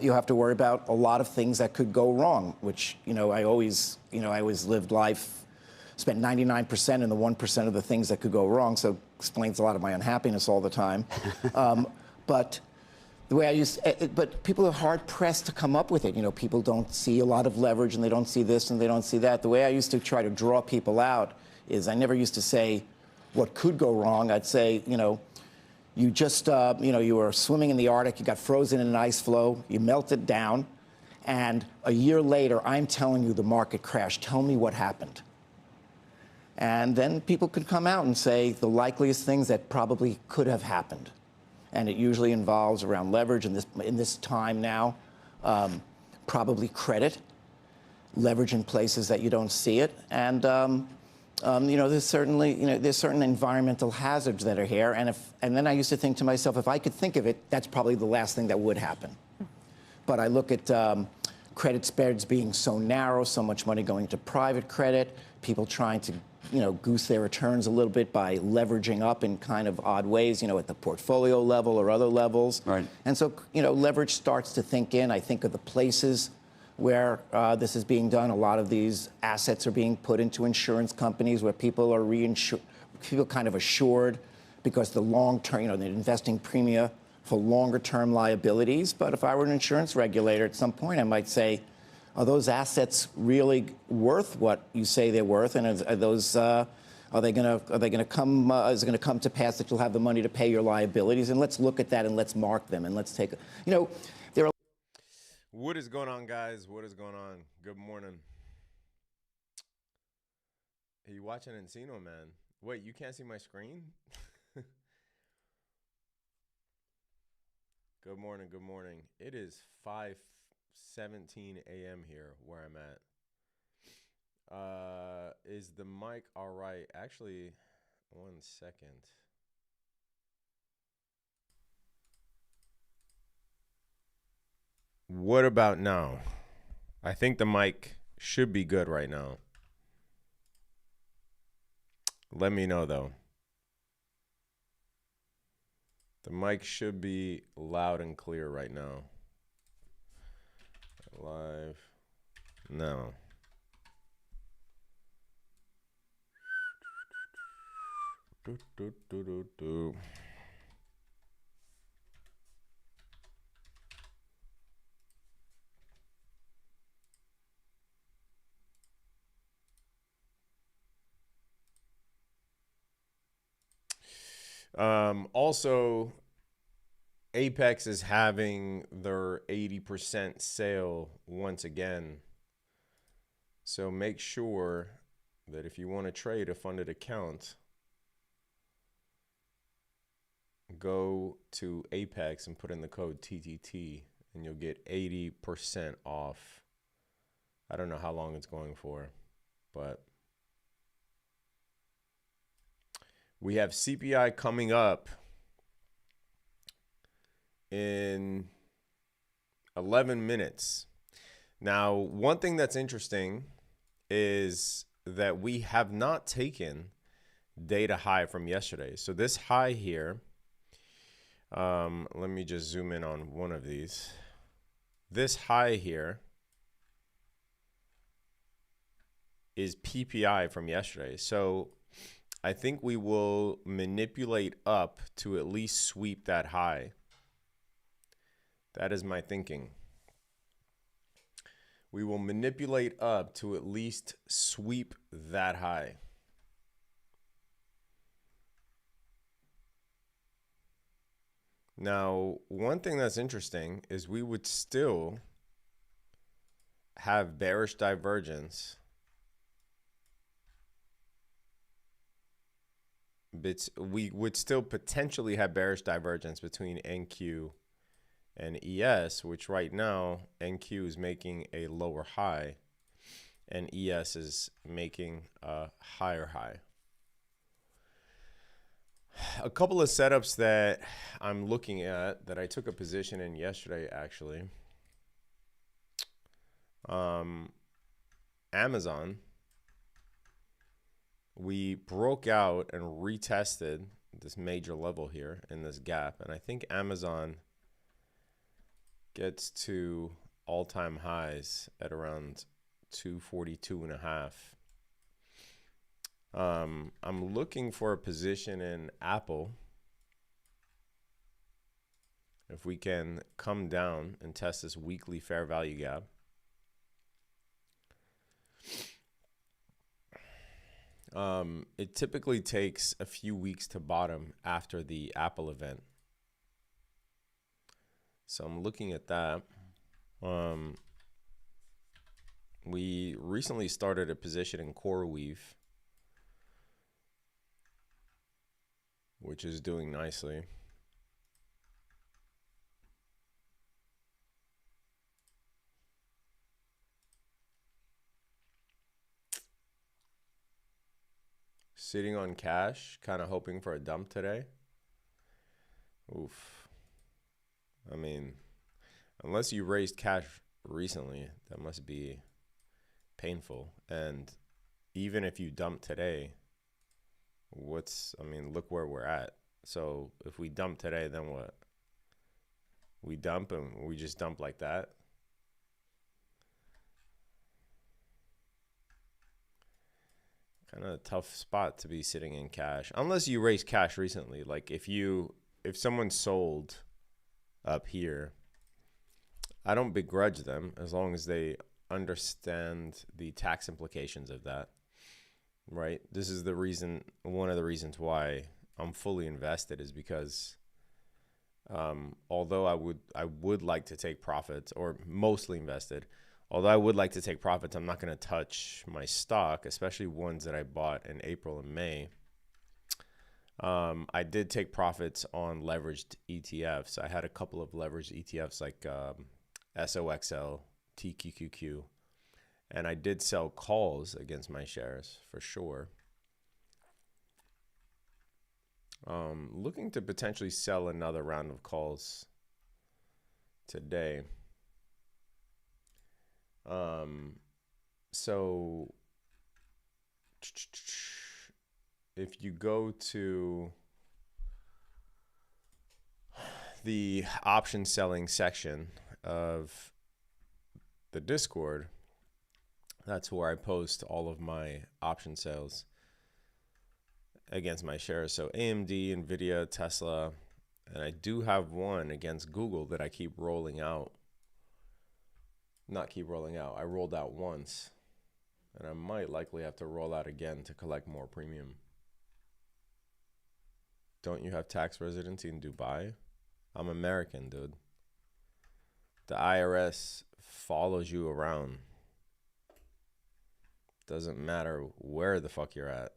You have to worry about a lot of things that could go wrong, which, I always lived life, spent 99% in the 1% of the things that could go wrong. So explains a lot of my unhappiness all the time. But the way but people are hard pressed to come up with it. People don't see a lot of leverage and they don't see this and they don't see that. The way I used to try to draw people out is I never used to say what could go wrong. I'd say, you just, you were swimming in the Arctic, you got frozen in an ice floe, you melted down, and a year later, I'm telling you the market crashed. Tell me what happened. And then people could come out and say the likeliest things that probably could have happened. And it usually involves around leverage in this time now, probably credit, leverage in places that you don't see it, and there's certain environmental hazards that are here, and then I used to think to myself, if I could think of it, that's probably the last thing that would happen. But I look at credit spreads being so narrow, so much money going to private credit, people trying to goose their returns a little bit by leveraging up in kind of odd ways, at the portfolio level or other levels. Right. And so, leverage starts to think in. I think of the places where this is being done. A lot of these assets are being put into insurance companies where people are people kind of assured because the long-term, they're investing premia for longer-term liabilities. But if I were an insurance regulator at some point, I might say, are those assets really worth what you say they're worth? And are they going to come? Is it going to come to pass that you'll have the money to pay your liabilities? And let's look at that and let's mark them and let's take, there are. What is going on, guys? What is going on? Good morning. Are you watching Encino, man? Wait, you can't see my screen? Good morning, good morning. It is 5:17 a.m. here where I'm at. Is the mic all right? Actually, 1 second. What about now? I think the mic should be good right now. Let me know, though. The mic should be loud and clear right now. Live now. Also, Apex is having their 80% sale once again. So make sure that if you want to trade a funded account, go to Apex and put in the code TTT and you'll get 80% off. I don't know how long it's going for, but we have CPI coming up in 11 minutes. Now, one thing that's interesting is that we have not taken data high from yesterday. So this high here, let me just zoom in on one of these. This high here is PPI from yesterday. So I think we will manipulate up to at least sweep that high. That is my thinking. We will manipulate up to at least sweep that high. Now, one thing that's interesting is we would still have bearish divergence. But we would still potentially have bearish divergence between NQ and ES, which right now NQ is making a lower high and ES is making a higher high. A couple of setups that I'm looking at that I took a position in yesterday, actually. Amazon, we broke out and retested this major level here in this gap, and I think Amazon gets to all-time highs at around 242.5. I'm looking for a position in Apple. If we can come down and test this weekly fair value gap. It typically takes a few weeks to bottom after the Apple event. So I'm looking at that. We recently started a position in Core Weave, which is doing nicely. Sitting on cash, kind of hoping for a dump today. Oof. I mean, unless you raised cash recently, that must be painful. And even if you dump today, look where we're at. So if we dump today, then what? We dump and we just dump like that. Kind of a tough spot to be sitting in cash, unless you raise cash recently. Like if someone sold up here, I don't begrudge them as long as they understand the tax implications of that, right? This is one of the reasons why I'm fully invested is because although I would like to take profits, or mostly invested, although I would like to take profits, I'm not going to touch my stock, especially ones that I bought in April and May. I did take profits on leveraged ETFs. I had a couple of leveraged ETFs like SOXL, TQQQ, and I did sell calls against my shares for sure. Looking to potentially sell another round of calls today. So if you go to the option selling section of the Discord, that's where I post all of my option sales against my shares. So AMD, Nvidia, Tesla, and I do have one against Google that I keep rolling out. Not keep rolling out. I rolled out once, and I might likely have to roll out again to collect more premium. Don't you have tax residency in Dubai? I'm American, dude. The IRS follows you around. Doesn't matter where the fuck you're at.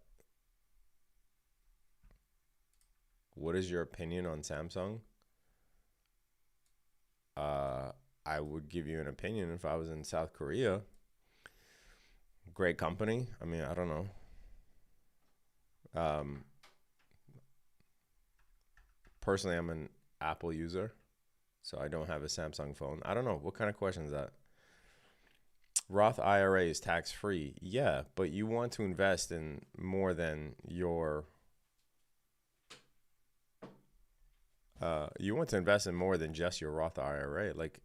What is your opinion on Samsung? I would give you an opinion if I was in South Korea. Great company. I mean, I don't know. Personally, I'm an Apple user, so I don't have a Samsung phone. I don't know. What kind of question is that? Roth IRA is tax-free. Yeah, but you want to invest in more than your... you want to invest in more than just your Roth IRA. Like,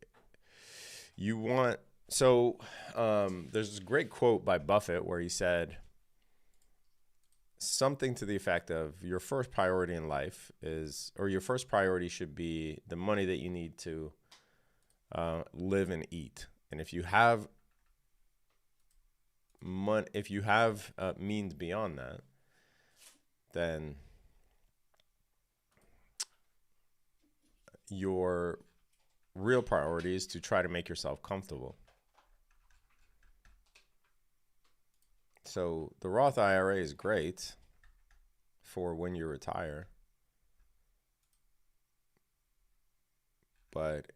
you want... So, there's this great quote by Buffett where he said something to the effect of your first priority in life is, or your first priority should be the money that you need to live and eat. And if you have means beyond that, then your real priority is to try to make yourself comfortable. So the Roth IRA is great for when you retire, but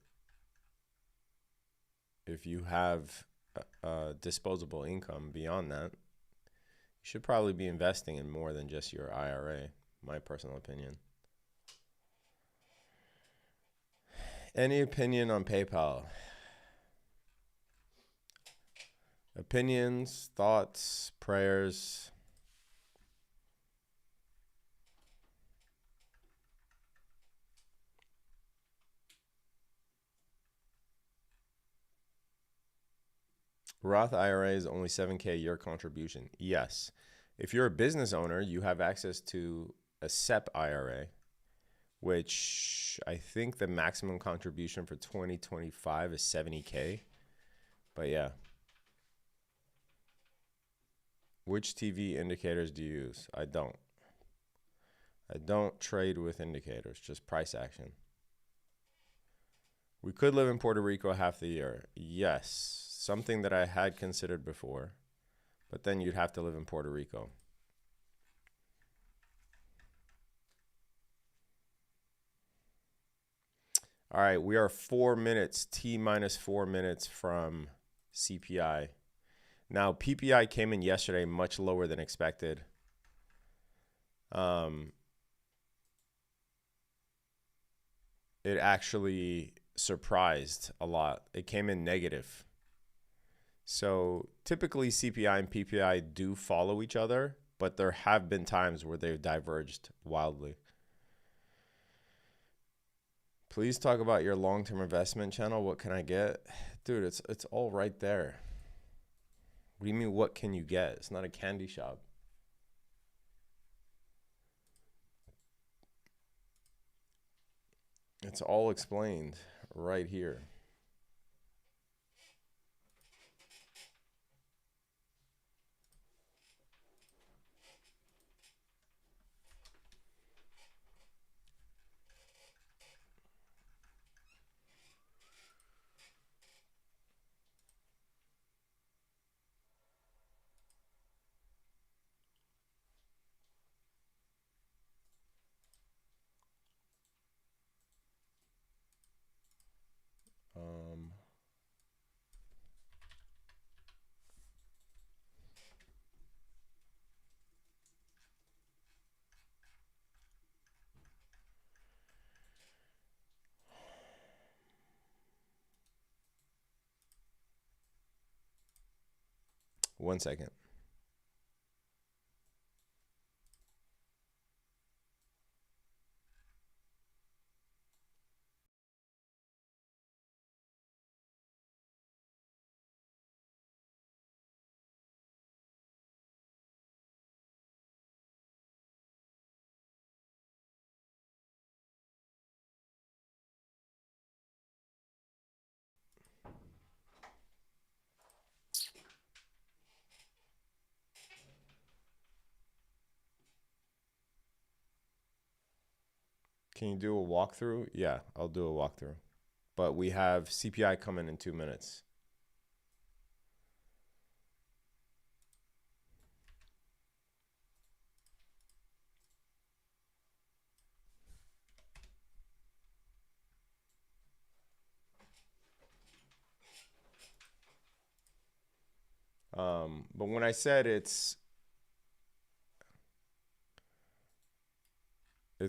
if you have disposable income beyond that, you should probably be investing in more than just your IRA, my personal opinion. Any opinion on PayPal? Opinions, thoughts, prayers. Roth IRA is only 7K a year contribution. Yes. If you're a business owner, you have access to a SEP IRA, which I think the maximum contribution for 2025 is 70K. But yeah. Which TV indicators do you use? I don't. I don't trade with indicators, just price action. We could live in Puerto Rico half the year. Yes, something that I had considered before, but then you'd have to live in Puerto Rico. All right, we are 4 minutes, T-minus 4 minutes from CPI. Now, PPI came in yesterday much lower than expected. It actually surprised a lot. It came in negative. So typically CPI and PPI do follow each other, but there have been times where they've diverged wildly. Please talk about your long-term investment channel. What can I get? Dude, it's all right there. What do you mean, what can you get? It's not a candy shop. It's all explained right here. One second. Can you do a walkthrough? Yeah, I'll do a walkthrough. But we have CPI coming in 2 minutes. But when I said it's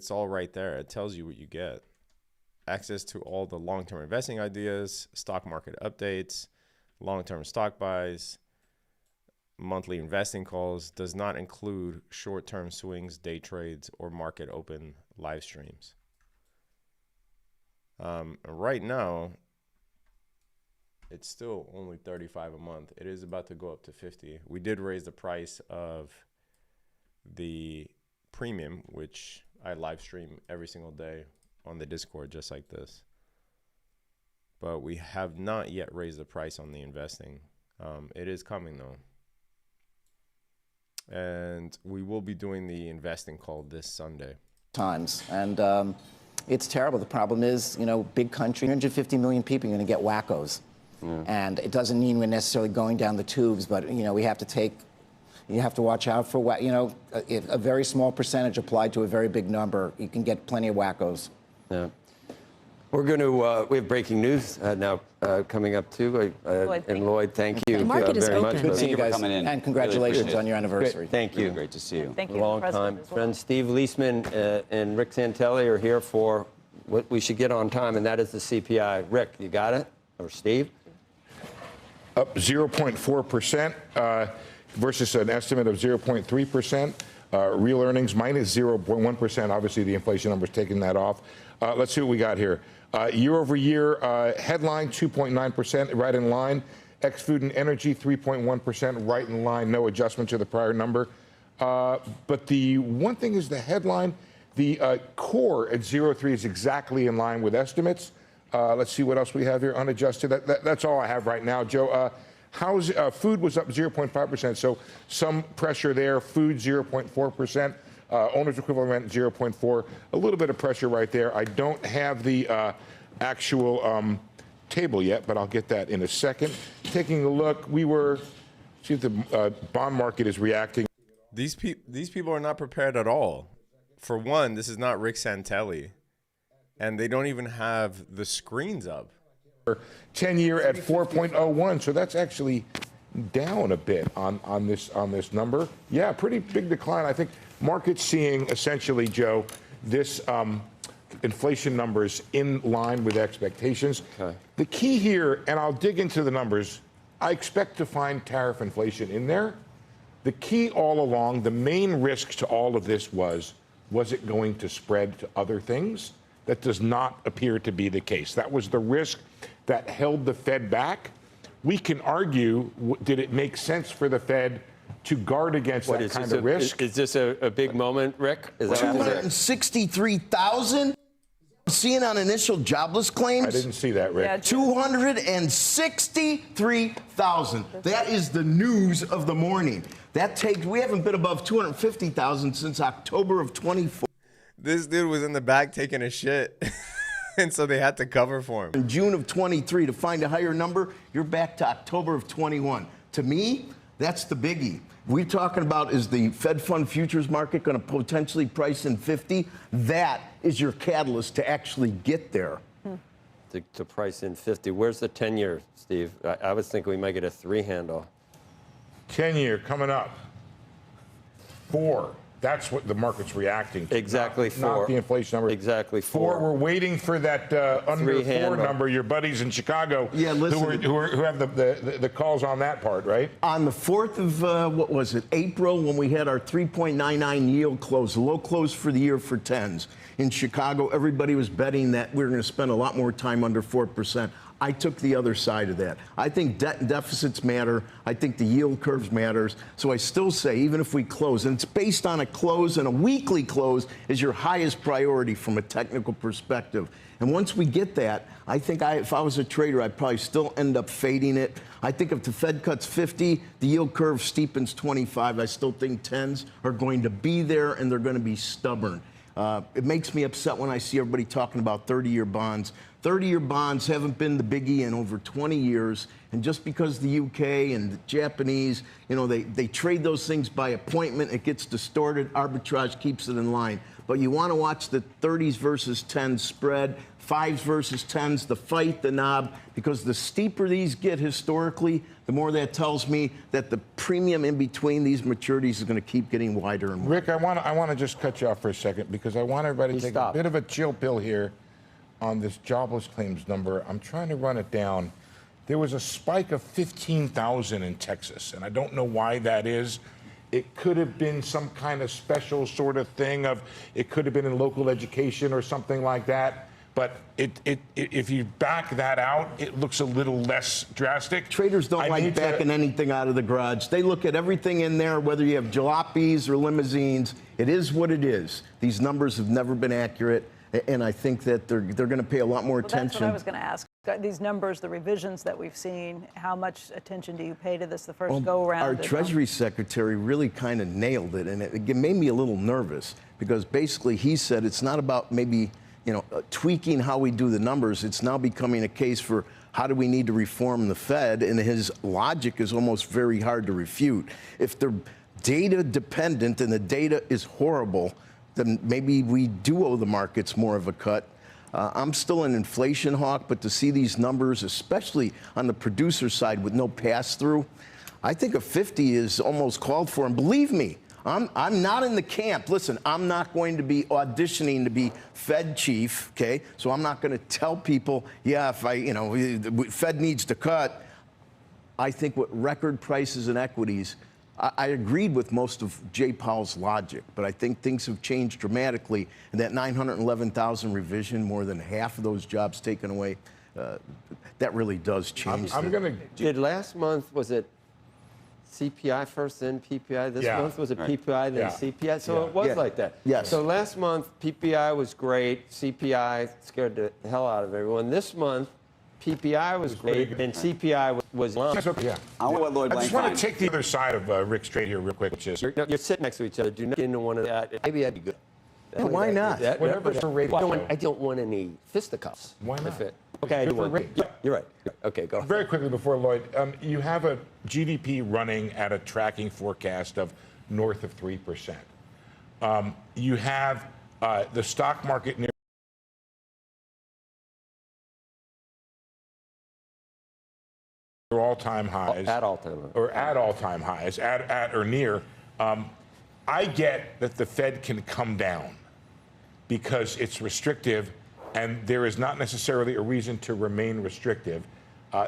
all right there. It tells you what you get. Access to all the long-term investing ideas, stock market updates, long-term stock buys, monthly investing calls. Does not include short-term swings, day trades, or market open live streams. Right now, it's still only $35 a month. It is about to go up to $50. We did raise the price of the premium, which I live stream every single day on the Discord just like this. But we have not yet raised the price on the investing. It is coming though. And we will be doing the investing call this Sunday. Times. And it's terrible. The problem is, you know, big country, 150 million people are going to get wackos. Yeah. And it doesn't mean we're necessarily going down the tubes, but, you know, we have to take, you have to watch out for, you know, if a very small percentage applied to a very big number, you can get plenty of wackos. Yeah. We're going to, we have breaking news now coming up too. Lloyd, thank you the market is very open. much. Good to see you guys, coming in. and congratulations really on your anniversary. Great. Thank you. Really great to see you. Thank you. Long time. Well. Friends Steve Leisman and Rick Santelli are here for what we should get on time, and that is the CPI. Rick, you got it? Or Steve? Up 0.4% versus an estimate of 0.3%. Real earnings minus 0.1%. Obviously, the inflation number's taking that off. Let's see what we got here. Year over year, headline 2.9%, right in line. Ex-food and energy, 3.1%, right in line, no adjustment to the prior number. But the one thing is the headline, the core at 0.3 is exactly in line with estimates. Let's see what else we have here, unadjusted. That's all I have right now, Joe. Food was up 0.5%, so some pressure there. Food 0.4%, owner's equivalent rent 0.4. A little bit of pressure right there. I don't have the actual table yet, but I'll get that in a second. Taking a look, see if the bond market is reacting. These people are not prepared at all. For one, this is not Rick Santelli, and they don't even have the screens up. 10-year at 4.01, so that's actually down a bit on this number. Yeah, pretty big decline. I think market's seeing essentially, Joe, this inflation numbers in line with expectations. Okay. The key here, and I'll dig into the numbers, I expect to find tariff inflation in there. The key all along, the main risk to all of this was it going to spread to other things? That does not appear to be the case. That was the risk that held the Fed back. We can argue, did it make sense for the Fed to guard against that kind of risk? Is this a big moment, Rick? Is that 263,000? Seeing on initial jobless claims? I didn't see that, Rick. Yeah, 263,000. That is the news of the morning. We haven't been above 250,000 since October of 24. This dude was in the back taking a shit, and so they had to cover for him. In June of 23, to find a higher number, you're back to October of 21. To me, that's the biggie. We're talking about, is the Fed fund futures market going to potentially price in 50? That is your catalyst to actually get there. To price in 50. Where's the 10-year, Steve? I was thinking we might get a 3 handle. 10-year coming up. 4. That's what the market's reacting to. Exactly, not 4. the inflation number. Exactly, 4. We're waiting for that under 4 number. Your buddies in Chicago, yeah, listen, who have the calls on that part, right? On the 4th of what was it, April, when we had our 3.99 yield close, the low close for the year for 10s in Chicago, everybody was betting that we were going to spend a lot more time under 4%. I took the other side of that. I think debt and deficits matter. I think the yield curves matters. So I still say, even if we close, and it's based on a close, and a weekly close is your highest priority from a technical perspective. And once we get that, I think if I was a trader, I'd probably still end up fading it. I think if the Fed cuts 50, the yield curve steepens 25. I still think 10s are going to be there, and they're going to be stubborn. It makes me upset when I see everybody talking about 30-year bonds. 30-year bonds haven't been the biggie in over 20 years. And just because the UK and the Japanese, they trade those things by appointment, it gets distorted. Arbitrage keeps it in line. But you want to watch the 30s versus 10s spread, 5s versus 10s, the fight, the knob, because the steeper these get historically, the more that tells me that the premium in between these maturities is going to keep getting wider and wider. Rick, I want to just cut you off for a second because I want everybody to take a bit of a chill pill here on this jobless claims number. I'm trying to run it down. There was a spike of 15,000 in Texas, and I don't know why that is. It could have been some kind of special sort of thing it could have been in local education or something like that. But if you back that out, it looks a little less drastic. Traders don't like backing anything out of the garage. They look at everything in there, whether you have jalopies or limousines. It is what it is. These numbers have never been accurate, and I think that they're going to pay a lot more attention. That's what I was going to ask. These numbers, the revisions that we've seen, how much attention do you pay to this the first go-around? Our Treasury Secretary really kind of nailed it, and it made me a little nervous because basically he said it's not about maybe tweaking how we do the numbers. It's now becoming a case for how do we need to reform the Fed, and his logic is almost very hard to refute. If they're data dependent and the data is horrible, then maybe we do owe the markets more of a cut. I'm still an inflation hawk, but to see these numbers, especially on the producer side with no pass-through, I think a 50 is almost called for. And believe me, I'm not in the camp. Listen, I'm not going to be auditioning to be Fed chief, okay? So I'm not going to tell people, yeah, if Fed needs to cut. I think with record prices and equities, I agreed with most of Jay Powell's logic, but I think things have changed dramatically. And that 911,000 revision, more than half of those jobs taken away, that really does change. I'm going to. Did last month, was it CPI first, then PPI? This Yeah. month, was it PPI, then Yeah. CPI? So Yeah. it was Yeah. like that. Yes. So last month, PPI was great. CPI scared the hell out of everyone. This month, PPI was great, and CPI was low. That's okay, yeah. I want what Lloyd I just Blaine want to finds. take the other side of Rick's trade here real quick, which is You're sitting next to each other. Do not get into one of that. Maybe that'd be good. Yeah, why not? Whatever for radio. I don't want any fisticuffs. Why not? Okay, I do Good for want. radio. Yeah, you're right. Okay, go. very quickly before Lloyd, you have a GDP running at a tracking forecast of north of 3%. You have the stock market near all-time highs. At all-time highs. Or at all-time highs, at or near. I get that the Fed can come down because it's restrictive, and there is not necessarily a reason to remain restrictive.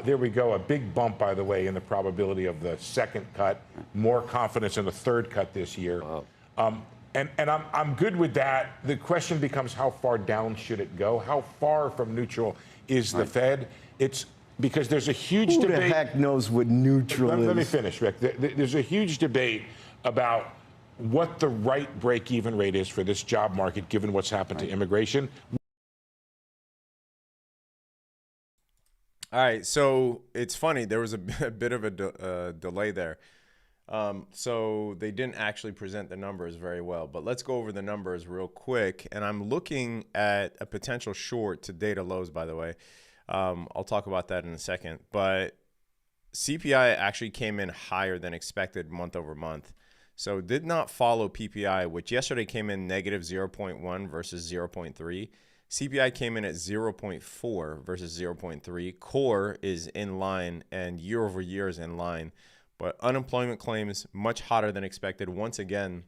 There we go, a big bump, by the way, in the probability of the second cut, more confidence in the third cut this year. Wow. And I'm good with that. The question becomes, how far down should it go? How far from neutral is the Fed? It's because there's a huge Who debate. the heck knows what neutral is? Let me finish, Rick. There's a huge debate about what the right break-even rate is for this job market, given what's happened to immigration. All right, so it's funny. There was a bit of a delay there. So they didn't actually present the numbers very well. But let's go over the numbers real quick. And I'm looking at a potential short to data lows, by the way. I'll talk about that in a second. But CPI actually came in higher than expected month over month. So did not follow PPI, which yesterday came in negative 0.1 versus 0.3. CPI came in at 0.4 versus 0.3. Core is in line, and year over year is in line. But unemployment claims much hotter than expected. Once again,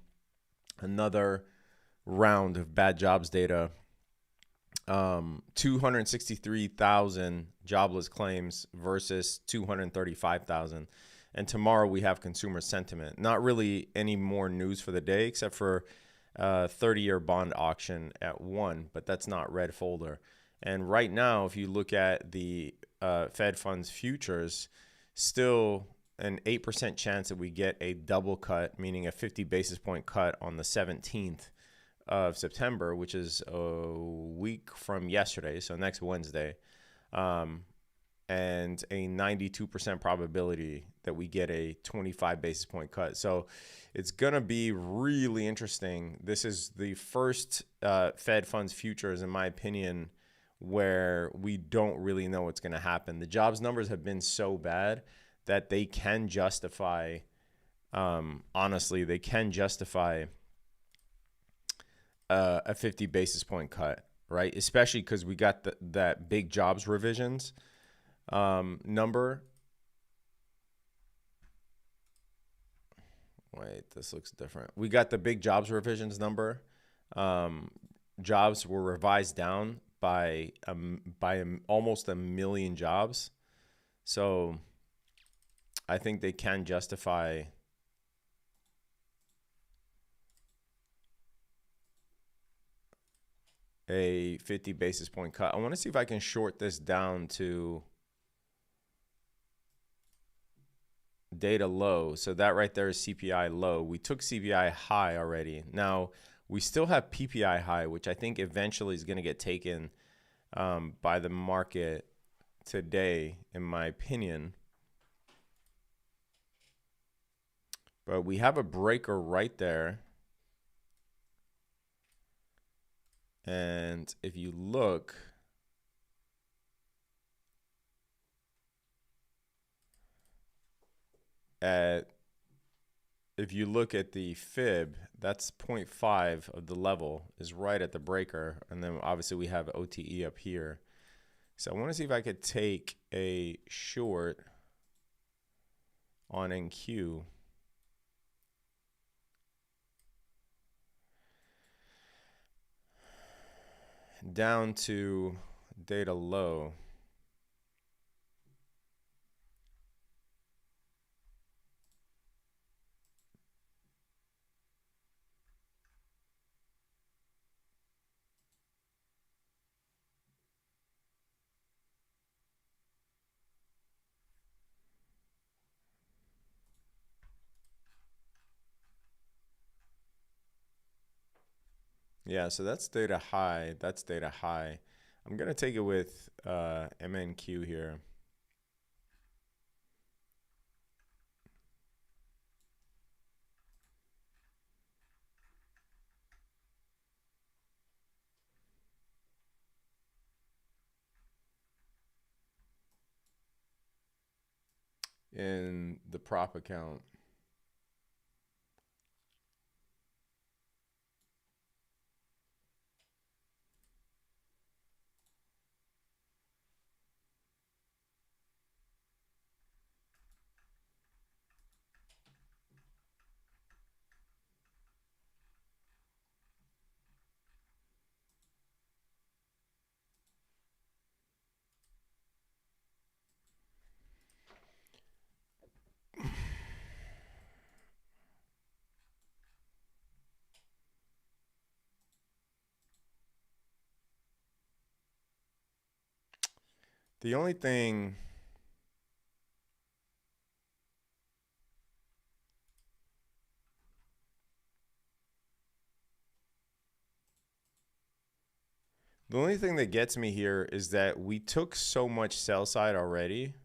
another round of bad jobs data. 263,000 jobless claims versus 235,000. And tomorrow we have consumer sentiment. Not really any more news for the day except for 30-year bond auction at 1, but that's not red folder. And right now, if you look at the Fed funds futures, still an 8% chance that we get a double cut, meaning a 50 basis point cut on the 17th of September, which is a week from yesterday, so next Wednesday, and a 92% probability that we get a 25 basis point cut. So it's going to be really interesting. This is the first Fed funds futures, in my opinion, where we don't really know what's going to happen. The jobs numbers have been so bad that they can justify, honestly, they can justify a 50 basis point cut, right? Especially because we got that big jobs revisions number. Wait, this looks different. We got the big jobs revisions number. Jobs were revised down by almost 1 million jobs. So I think they can justify a 50 basis point cut. I want to see if I can short this down to data low. So that right there is CPI low. We took CPI high already. Now we still have PPI high, which I think eventually is going to get taken by the market today, in my opinion. But we have a breaker right there. And if you look at the fib, that's 0.5 of the level is right at the breaker. And then obviously we have OTE up here. So I want to see if I could take a short on NQ. Down to data low. Yeah, so that's data high. That's data high. I'm going to take it with MNQ here. In the prop account. The only thing that gets me here is that we took so much sell side already.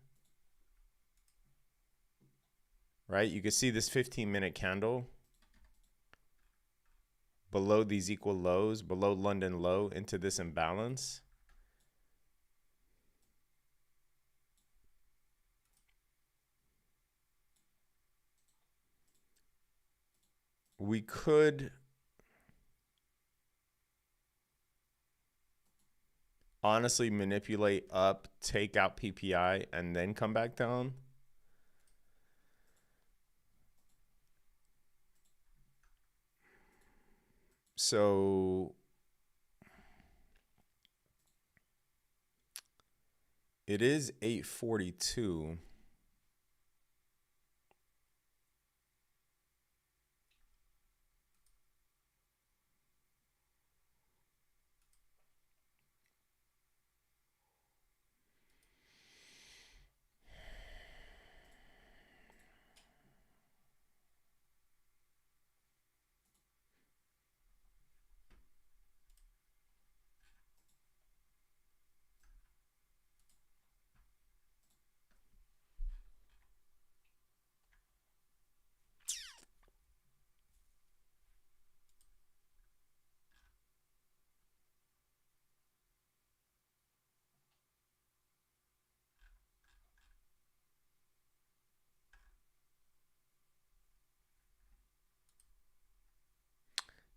Right? You can see this 15-minute candle below these equal lows, below London low into this imbalance. We could honestly manipulate up, take out PPI, and then come back down. So it is 8:42.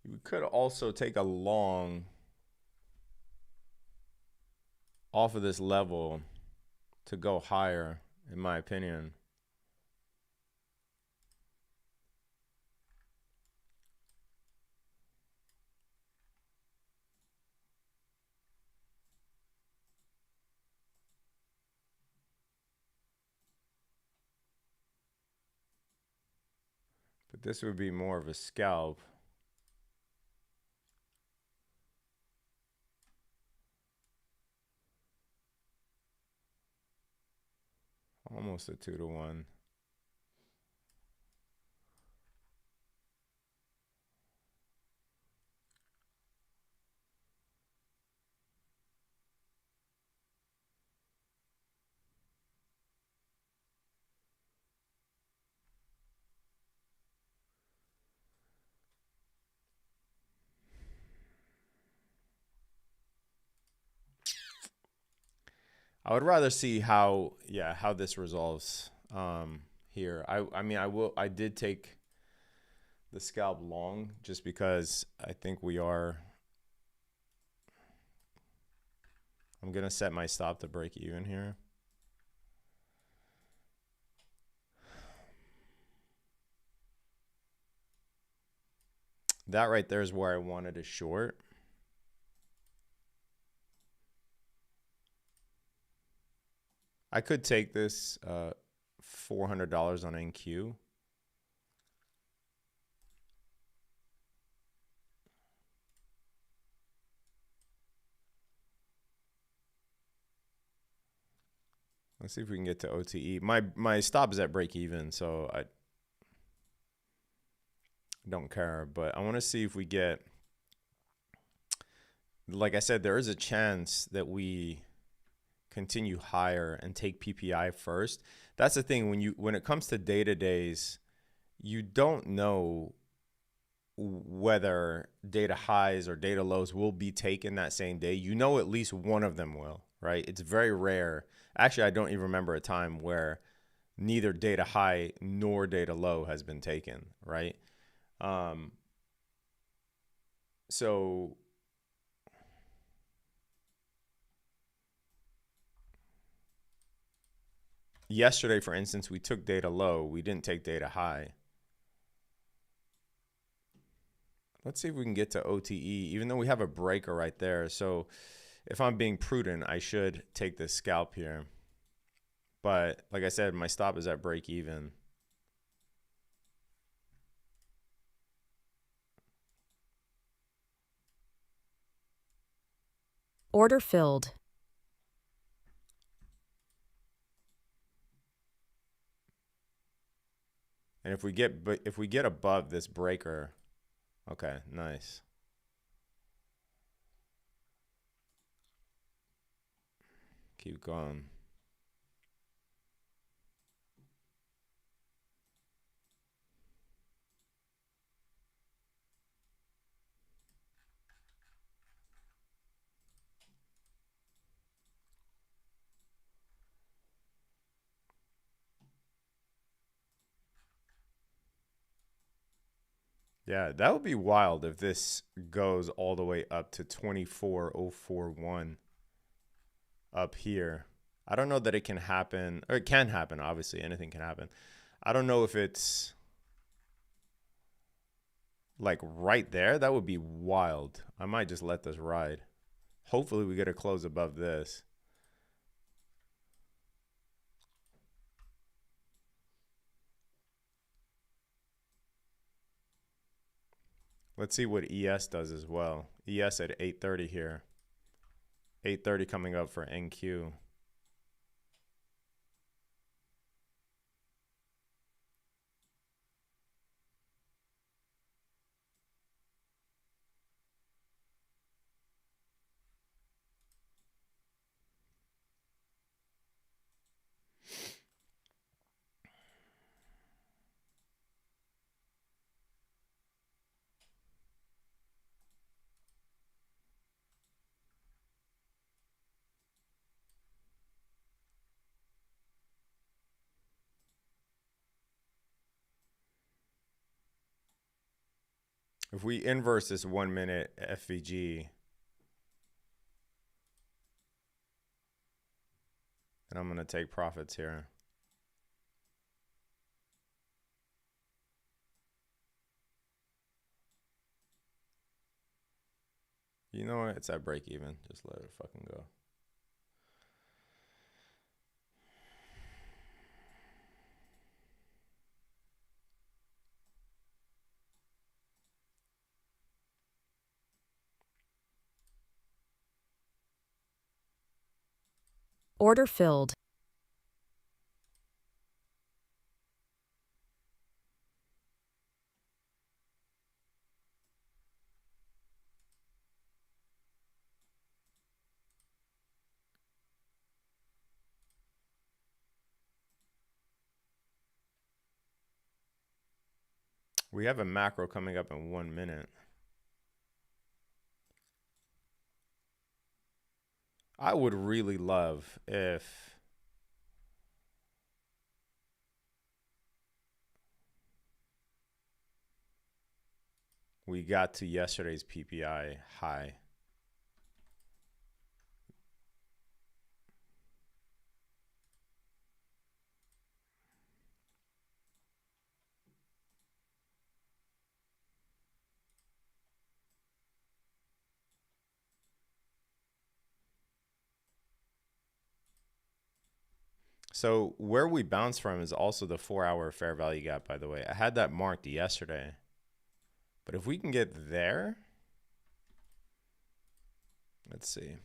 We could also take a long off of this level to go higher, in my opinion. But this would be more of a scalp. Almost a 2-to-1. I would rather see how this resolves here. I did take the scalp long just because I think I'm going to set my stop to break even here. That right there is where I wanted to short. I could take this $400 on NQ. Let's see if we can get to OTE. My stop is at break even, so I don't care. But I want to see if we get like I said, there is a chance that we continue higher and take PPI first. That's the thing, when it comes to data days, you don't know whether data highs or data lows will be taken that same day. You know at least one of them will, right? It's very rare. Actually, I don't even remember a time where neither data high nor data low has been taken, right? So yesterday, for instance, we took data low. We didn't take data high. Let's see if we can get to OTE, even though we have a breaker right there. So if I'm being prudent, I should take this scalp here. But like I said, my stop is at break even. Order filled. And if we get above this breaker, okay, nice. Keep going. Yeah, that would be wild if this goes all the way up to 24,041 up here. I don't know that it can happen, or it can happen, obviously, anything can happen. I don't know if it's like right there. That would be wild. I might just let this ride. Hopefully we get a close above this. Let's see what ES does as well. ES at 830 here. 830 coming up for NQ. If we inverse this 1 minute FVG, and I'm going to take profits here. You know what? It's at break even. Just let it fucking go. Order filled. We have a macro coming up in 1 minute. I would really love if we got to yesterday's PPI high. So where we bounce from is also the 4-hour fair value gap, by the way. I had that marked yesterday. But if we can get there, let's see.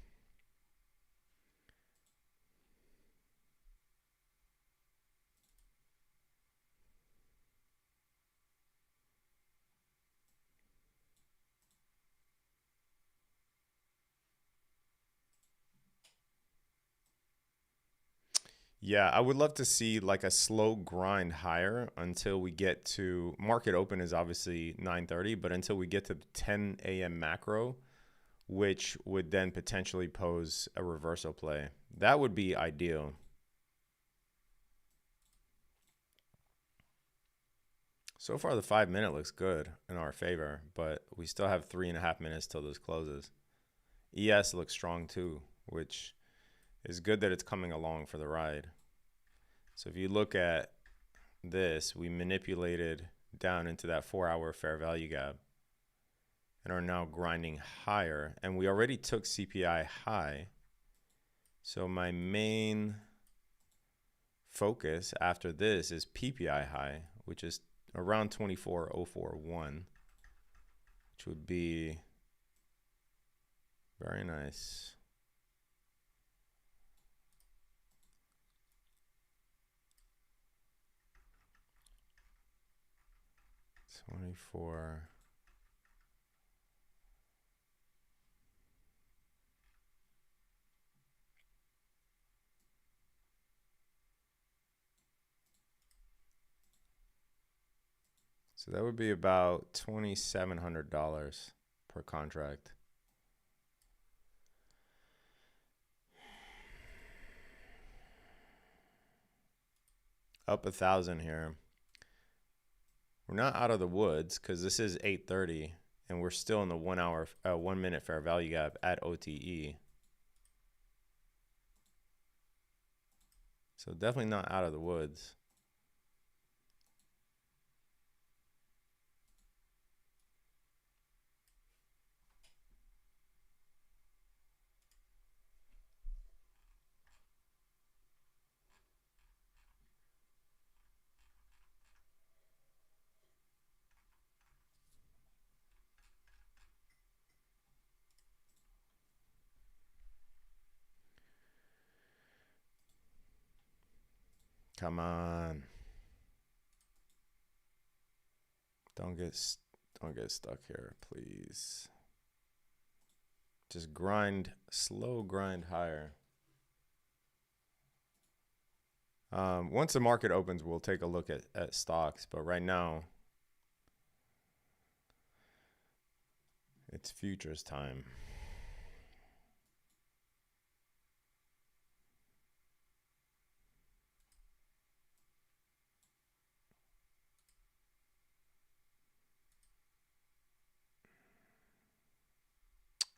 Yeah, I would love to see like a slow grind higher until we get to market open is obviously 9:30, but until we get to the 10 a.m. macro, which would then potentially pose a reversal play. That would be ideal. So far, the 5-minute looks good in our favor, but we still have 3.5 minutes till this closes. ES looks strong too, which is good that it's coming along for the ride. So if you look at this, we manipulated down into that 4-hour fair value gap and are now grinding higher. And we already took CPI high. So my main focus after this is PPI high, which is around 24,041, which would be very nice. $24. So that would be about $2,700 per contract. Up 1,000 here. We're not out of the woods because this is 8:30 and we're still in the 1 minute fair value gap at OTE. So definitely not out of the woods. Come on. Don't get stuck here, please. Just grind, slow grind higher. Once the market opens, we'll take a look at stocks, but right now it's futures time.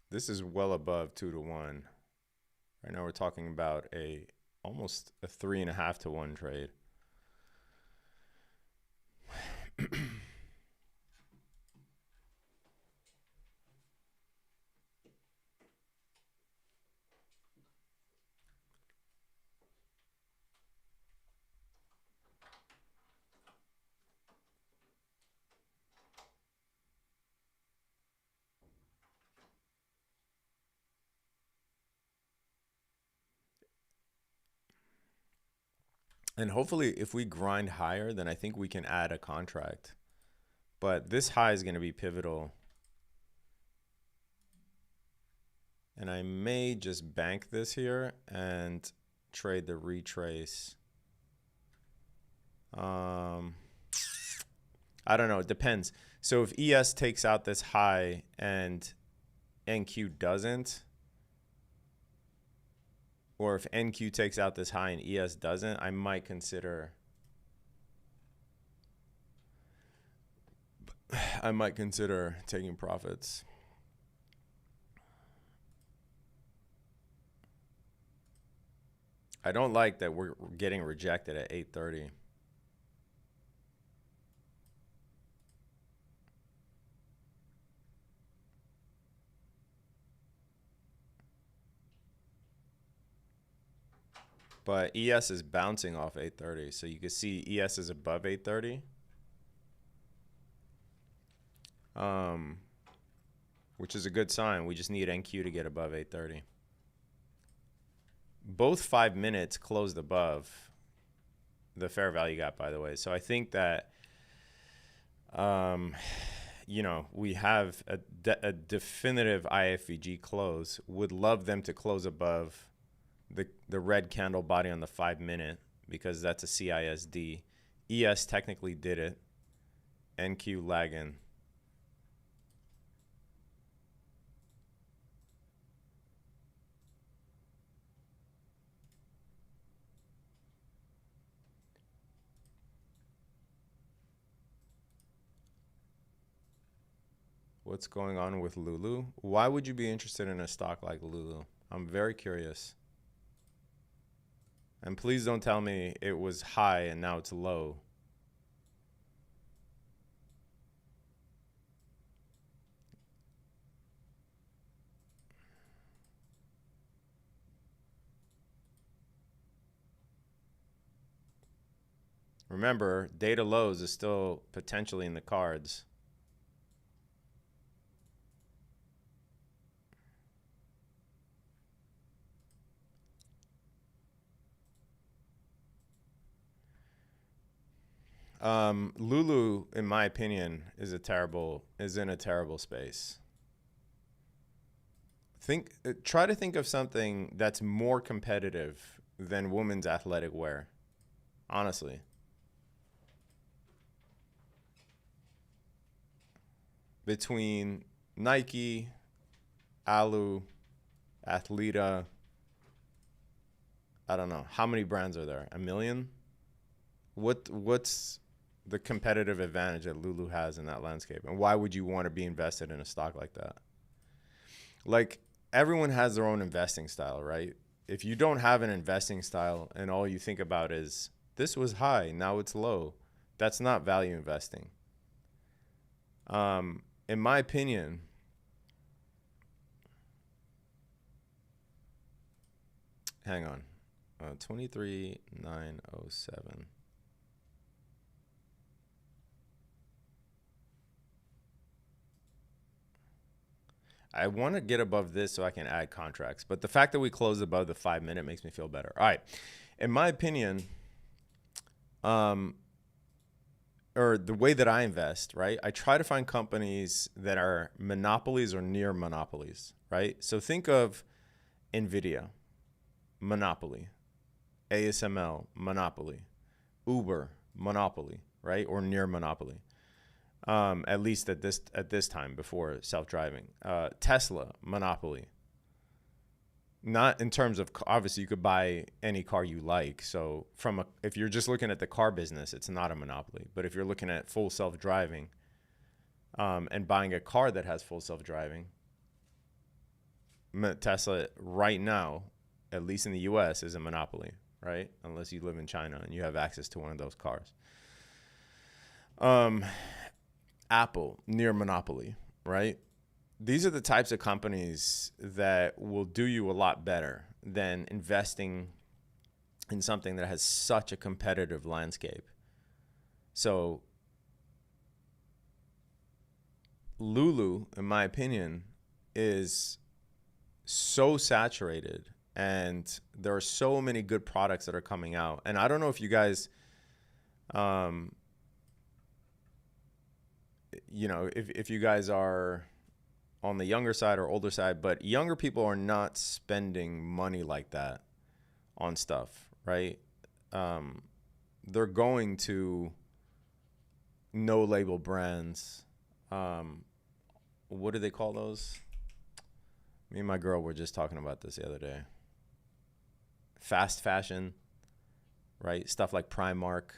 This is well above 2-to-1. Right now we're talking about almost a 3.5-to-1 trade. And hopefully if we grind higher, then I think we can add a contract. But this high is going to be pivotal. And I may just bank this here and trade the retrace. I don't know. It depends. So if ES takes out this high and NQ doesn't, or if NQ takes out this high and ES doesn't, I might consider taking profits. I don't like that we're getting rejected at 8:30. But ES is bouncing off 8:30, so you can see ES is above 8:30, which is a good sign. We just need NQ to get above 8:30. Both 5 minutes closed above the fair value gap, by the way. So I think that, you know, we have a definitive IFVG close. Would love them to close above the red candle body on the 5-minute because that's a CISD. ES technically did it. NQ lagging. What's going on with Lulu? Why would you be interested in a stock like Lulu? I'm very curious. And please don't tell me it was high and now it's low. Remember, data lows is still potentially in the cards. Lulu, in my opinion, is in a terrible space. Try to think of something that's more competitive than women's athletic wear. Honestly. Between Nike, Alu, Athleta, I don't know. How many brands are there? 1 million? What's the competitive advantage that Lulu has in that landscape? And why would you want to be invested in a stock like that? Like, everyone has their own investing style, right? If you don't have an investing style and all you think about is, this was high, now it's low, that's not value investing. In my opinion, hang on, 23,907. I want to get above this so I can add contracts, but the fact that we closed above the 5-minute makes me feel better. All right, in my opinion, or the way that I invest, right? I try to find companies that are monopolies or near monopolies, right? So think of NVIDIA, monopoly, ASML, monopoly, Uber, monopoly, right? Or near monopoly. At least at this time before self-driving. Tesla, monopoly. Not in terms of, obviously you could buy any car you like. So if you're just looking at the car business, it's not a monopoly. But if you're looking at full self-driving and buying a car that has full self-driving, Tesla right now, at least in the US, is a monopoly, right? Unless you live in China and you have access to one of those cars. Apple, near monopoly, right? These are the types of companies that will do you a lot better than investing in something that has such a competitive landscape. So Lulu, in my opinion, is so saturated and there are so many good products that are coming out. And I don't know if you guys, if you guys are on the younger side or older side, but younger people are not spending money like that on stuff, right? They're going to no label brands. What do they call those? Me and my girl were just talking about this the other day. Fast fashion, right? Stuff like Primark.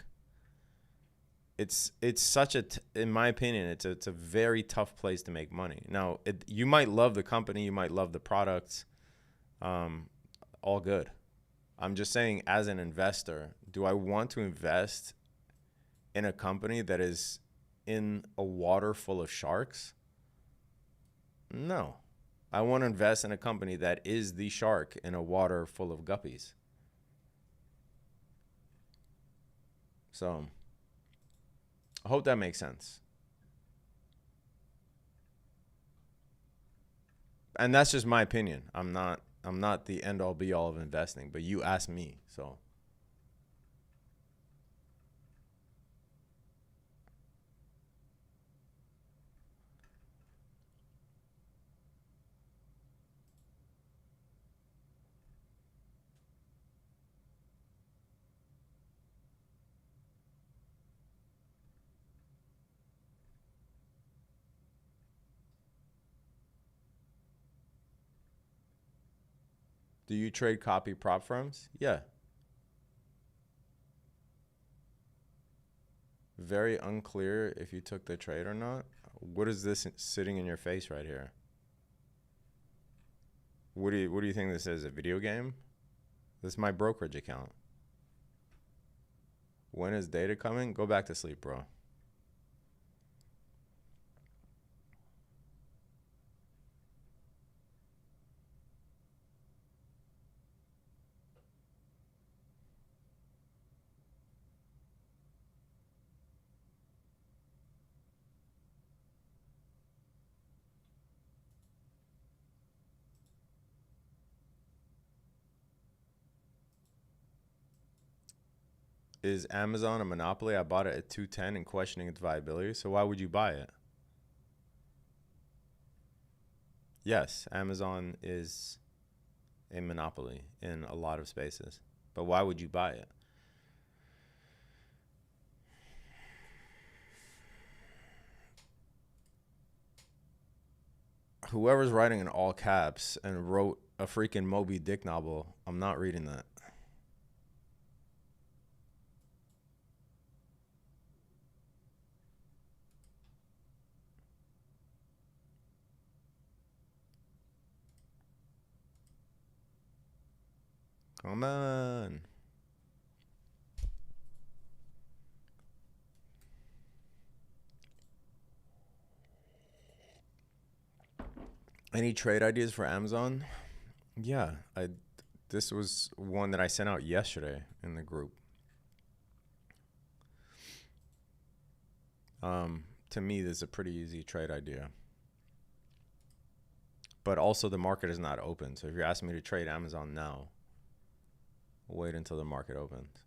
It's such in my opinion, it's a very tough place to make money. Now, you might love the company, you might love the products, all good. I'm just saying, as an investor, do I want to invest in a company that is in a water full of sharks? No. I want to invest in a company that is the shark in a water full of guppies. So I hope that makes sense. And that's just my opinion. I'm not the end all be all of investing, but you asked me, so. Do you trade copy prop firms? Yeah. Very unclear if you took the trade or not. What is this sitting in your face right here? What do you think this is? A video game? This is my brokerage account. When is data coming? Go back to sleep, bro. Is Amazon a monopoly? I bought it at 210 and questioning its viability. So why would you buy it? Yes, Amazon is a monopoly in a lot of spaces. But why would you buy it? Whoever's writing in all caps and wrote a freaking Moby Dick novel, I'm not reading that. Come on. Any trade ideas for Amazon? Yeah, this was one that I sent out yesterday in the group. To me, this is a pretty easy trade idea. But also the market is not open. So if you're asking me to trade Amazon now, wait until the market opens.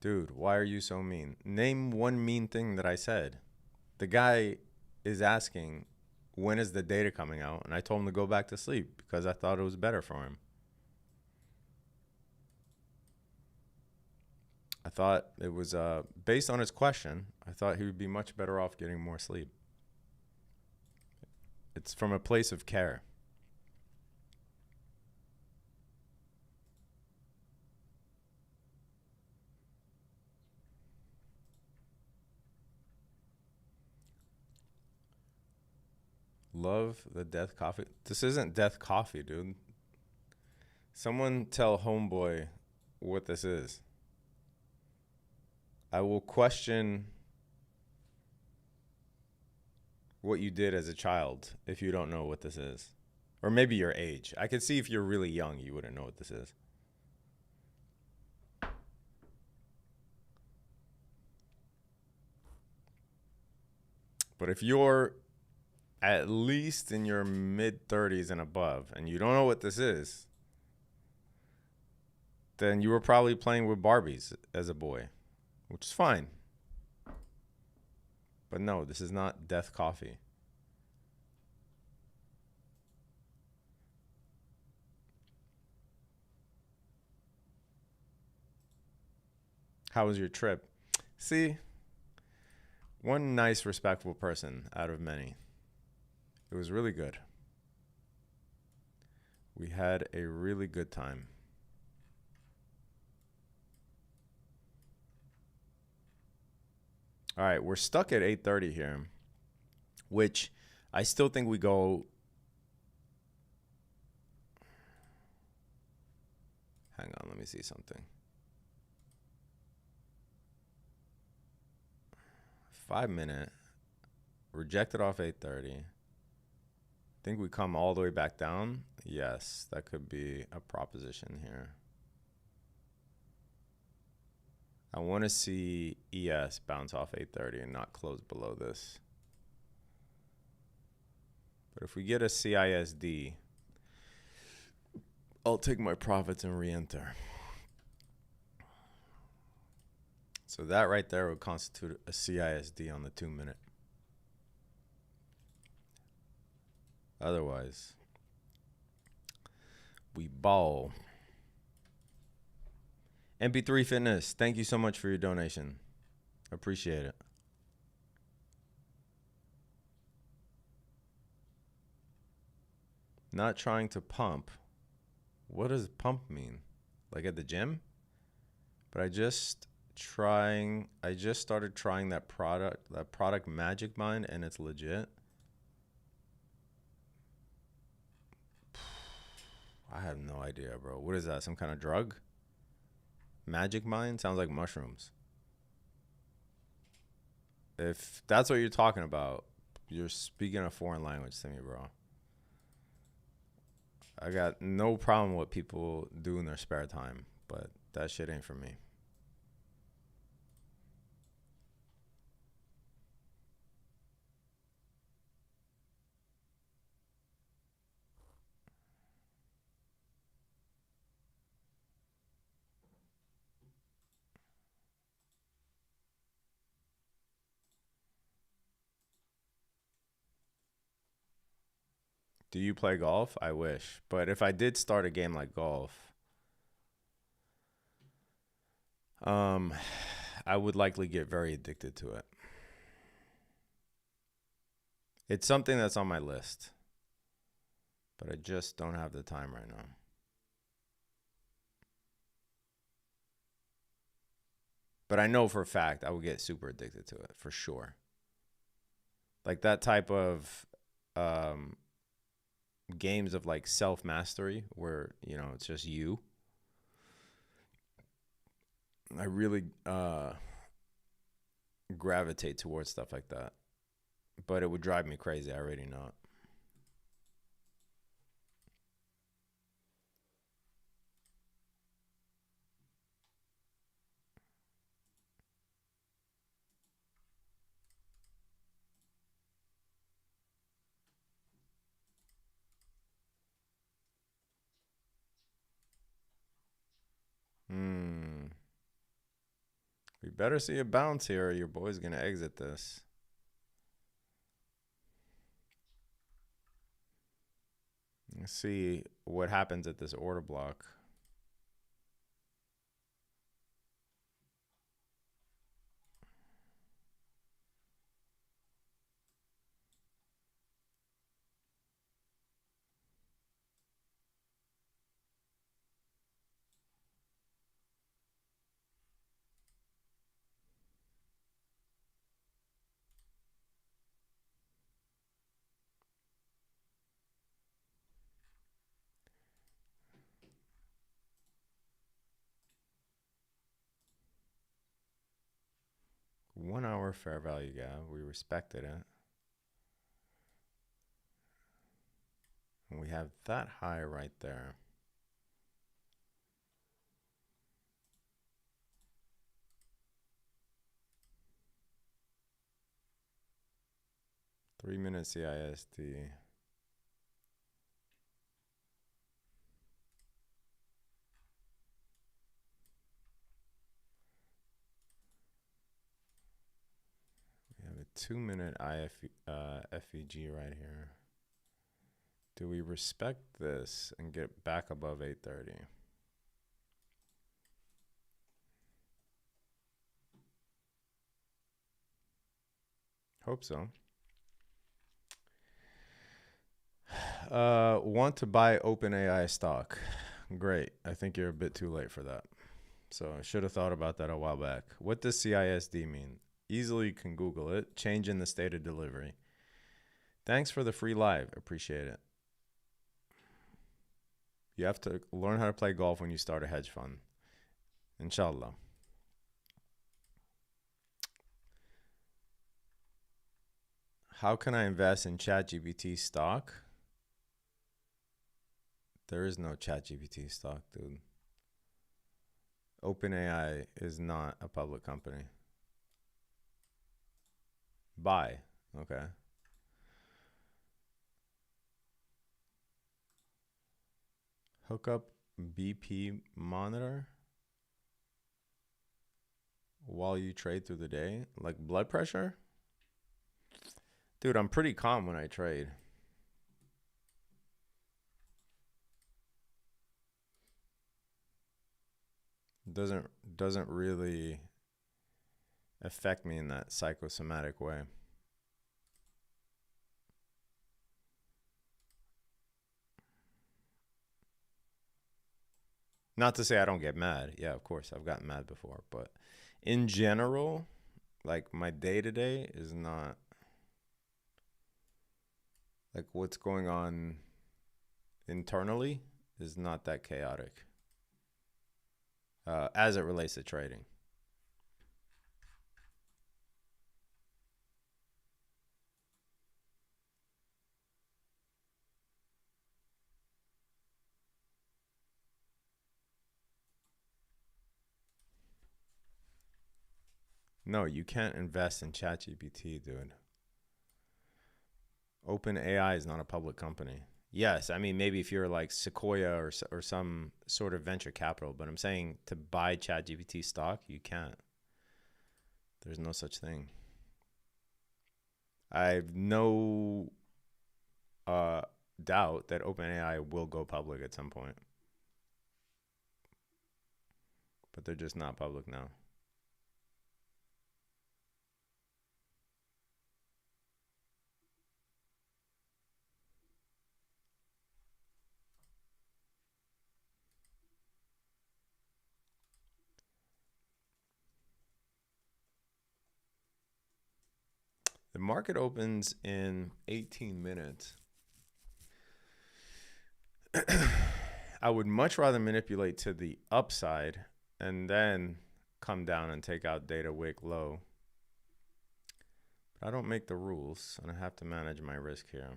Dude, why are you so mean? Name one mean thing that I said. The guy is asking, when is the data coming out? And I told him to go back to sleep because I thought it was better for him. I thought it was, based on his question, I thought he would be much better off getting more sleep. It's from a place of care. Love the death coffee. This isn't death coffee, dude. Someone tell homeboy what this is. I will question what you did as a child if you don't know what this is. Or maybe your age. I could see if you're really young, you wouldn't know what this is. But if you're at least in your mid-30s and above, and you don't know what this is, then you were probably playing with Barbies as a boy, which is fine. But no, this is not death coffee. How was your trip? See, one nice, respectful person out of many. It was really good. We had a really good time. All right, we're stuck at 8:30 here, which I still think we go. Hang on, let me see something. 5 minute, rejected off 8:30. Think we come all the way back down? Yes, that could be a proposition here. I want to see ES bounce off 8:30 and not close below this. But if we get a CISD, I'll take my profits and re-enter. So that right there would constitute a CISD on the 2 minute. Otherwise, we ball. MP3 Fitness, thank you so much for your donation. Appreciate it. Not trying to pump. What does pump mean? Like at the gym? But I just started trying that product Magic Mind, and it's legit. I have no idea, bro. What is that? Some kind of drug? Magic Mind? Sounds like mushrooms. If that's what you're talking about, you're speaking a foreign language to me, bro. I got no problem with what people do in their spare time, but that shit ain't for me. Do you play golf? I wish. But if I did start a game like golf, I would likely get very addicted to it. It's something that's on my list, but I just don't have the time right now. But I know for a fact I would get super addicted to it, for sure. Like that type of games of like self-mastery where, you know, it's just you. I really gravitate towards stuff like that. But it would drive me crazy. I already know it. We better see a bounce here or your boy's going to exit this. Let's see what happens at this order block. One-hour fair value gap. We respected it. And we have that high right there. Three-minute CISD. We have a 2-minute FEG right here. Do we respect this and get back above 830? Hope so. Want to buy OpenAI stock. Great. I think you're a bit too late for that. So I should have thought about that a while back. What does CISD mean? Easily can Google it. Change in the state of delivery. Thanks for the free live. Appreciate it. You have to learn how to play golf when you start a hedge fund. Inshallah. How can I invest in ChatGPT stock? There is no ChatGPT stock, dude. OpenAI is not a public company. Buy. Okay. Hook up BP monitor while you trade through the day. Like blood pressure? Dude, I'm pretty calm when I trade. Doesn't really affect me in that psychosomatic way. Not to say I don't get mad. Yeah, of course, I've gotten mad before. But in general, like my day-to-day is not, like what's going on internally is not that chaotic as it relates to trading. No, you can't invest in ChatGPT, dude. OpenAI is not a public company. Yes, I mean, maybe if you're like Sequoia or some sort of venture capital, but I'm saying to buy ChatGPT stock, you can't. There's no such thing. I have no doubt that OpenAI will go public at some point, but they're just not public now. The market opens in 18 minutes. I would much rather manipulate to the upside and then come down and take out data wick low. But I don't make the rules, and I have to manage my risk here.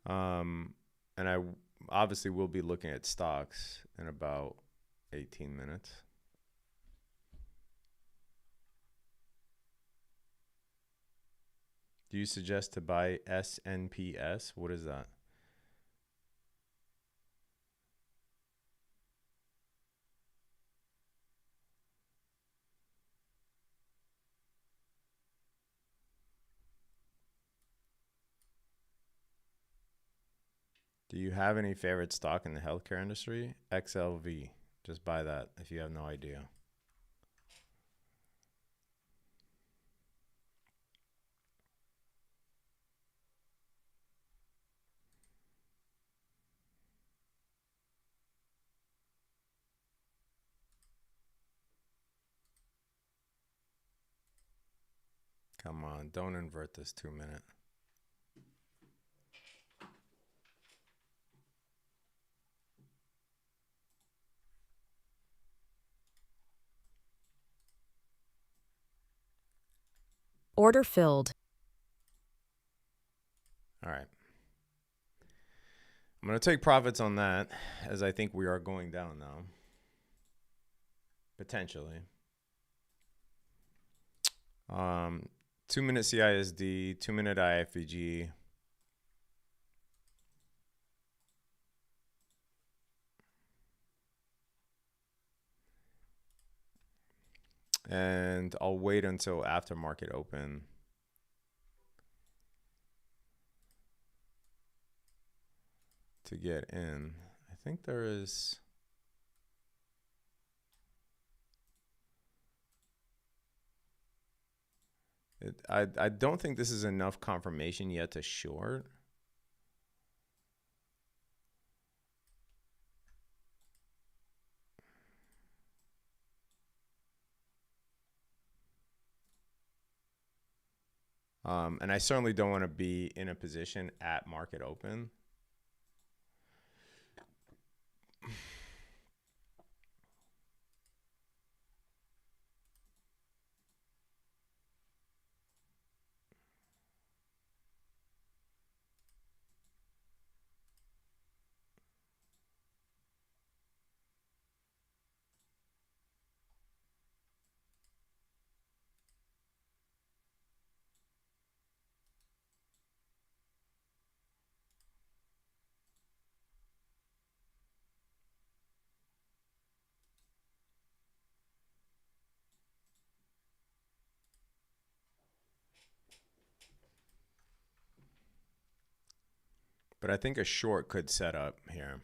And I obviously will be looking at stocks in about 18 minutes. Do you suggest to buy SNPS? What is that? Do you have any favorite stock in the healthcare industry? XLV. Just buy that if you have no idea. Come on, don't invert this 2-minute. Order filled. All right. I'm going to take profits on that as I think we are going down now. Potentially. 2-minute CISD, 2-minute IFVG. And I'll wait until after market open to get in. I think there is... I don't think this is enough confirmation yet to short. And I certainly don't want to be in a position at market open. But I think a short could set up here.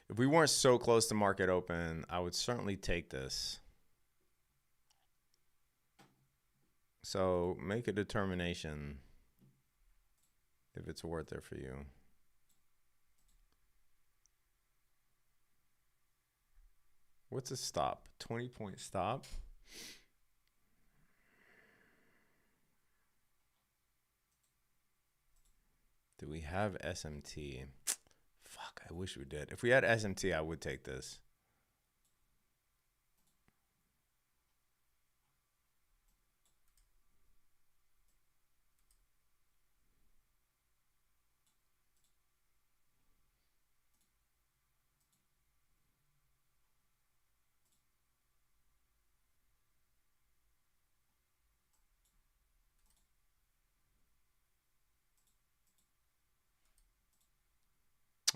If we weren't so close to market open, I would certainly take this. So make a determination if it's worth it for you. What's a stop? 20-point stop? Do we have SMT? Fuck, I wish we did. If we had SMT, I would take this.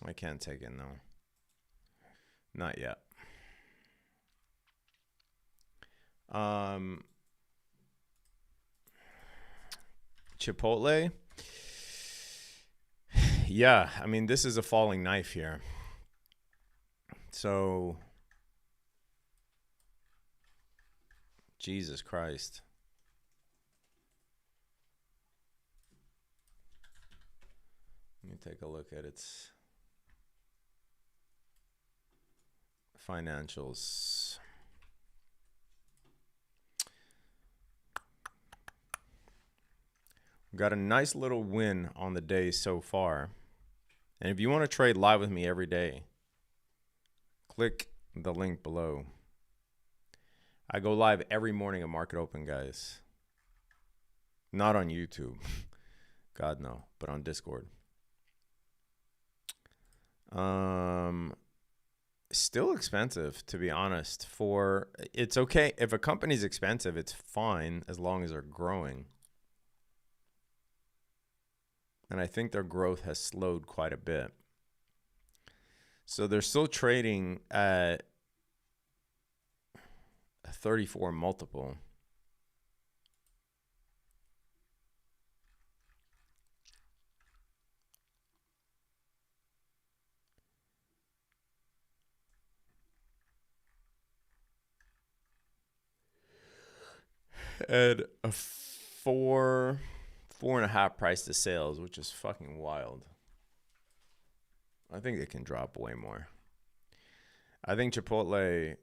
I can't take it, no. Not yet. Chipotle. Yeah, I mean, this is a falling knife here. So, Jesus Christ. Let me take a look at its financials. We got a nice little win on the day so far. And if you want to trade live with me every day, click the link below. I go live every morning at market open, guys. Not on YouTube. God, no. But on Discord. Still expensive, to be honest. It's okay. If a company's expensive, it's fine as long as they're growing. And I think their growth has slowed quite a bit. So they're still trading at a 34 multiple. At a 4.5 price to sales, which is fucking wild. I think it can drop way more. I think Chipotle,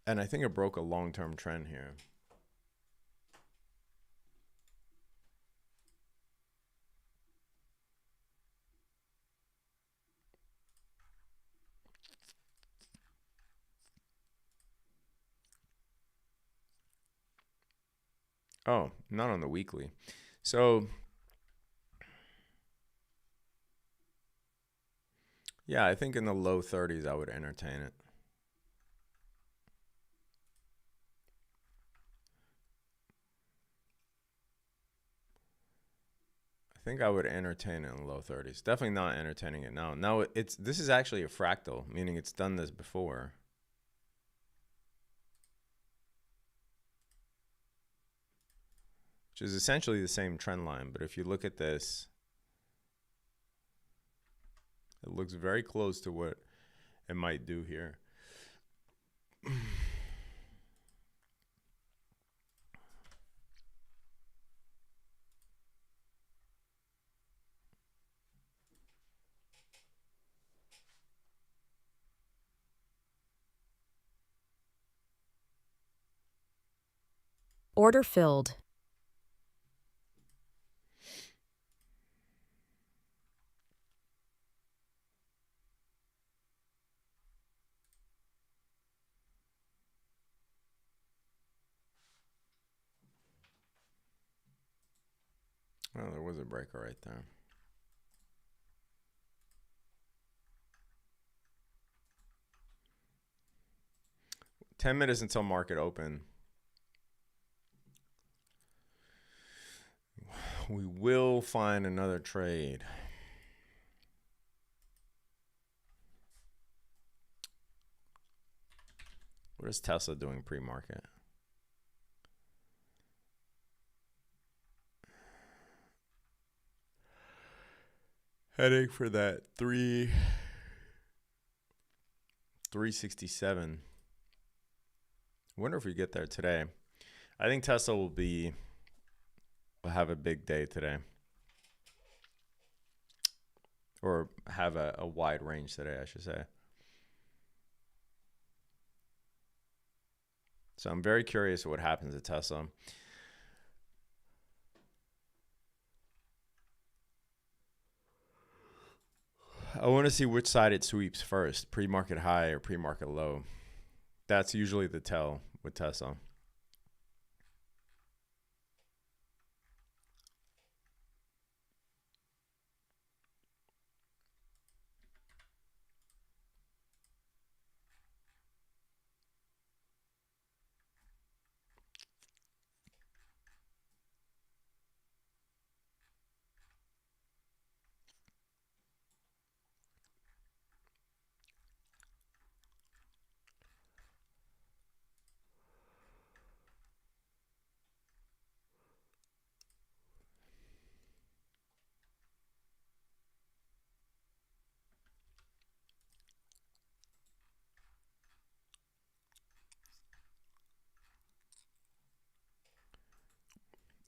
and I think it broke a long-term trend here. Oh, not on the weekly. So, yeah, I think in the low 30s, I would entertain it. I think I would entertain it in the low 30s. Definitely not entertaining it now. Now, this is actually a fractal, meaning it's done this before. Which is essentially the same trend line. But if you look at this, it looks very close to what it might do here. Order filled. Well, there was a breaker right there. $10 minutes until market open. We will find another trade. What is Tesla doing pre-market? Heading for that 367. Wonder if we get there today. I think Tesla will have a big day today. Or have a wide range today, I should say. So I'm very curious what happens at Tesla. I want to see which side it sweeps first, pre-market high or pre-market low. That's usually the tell with Tesla.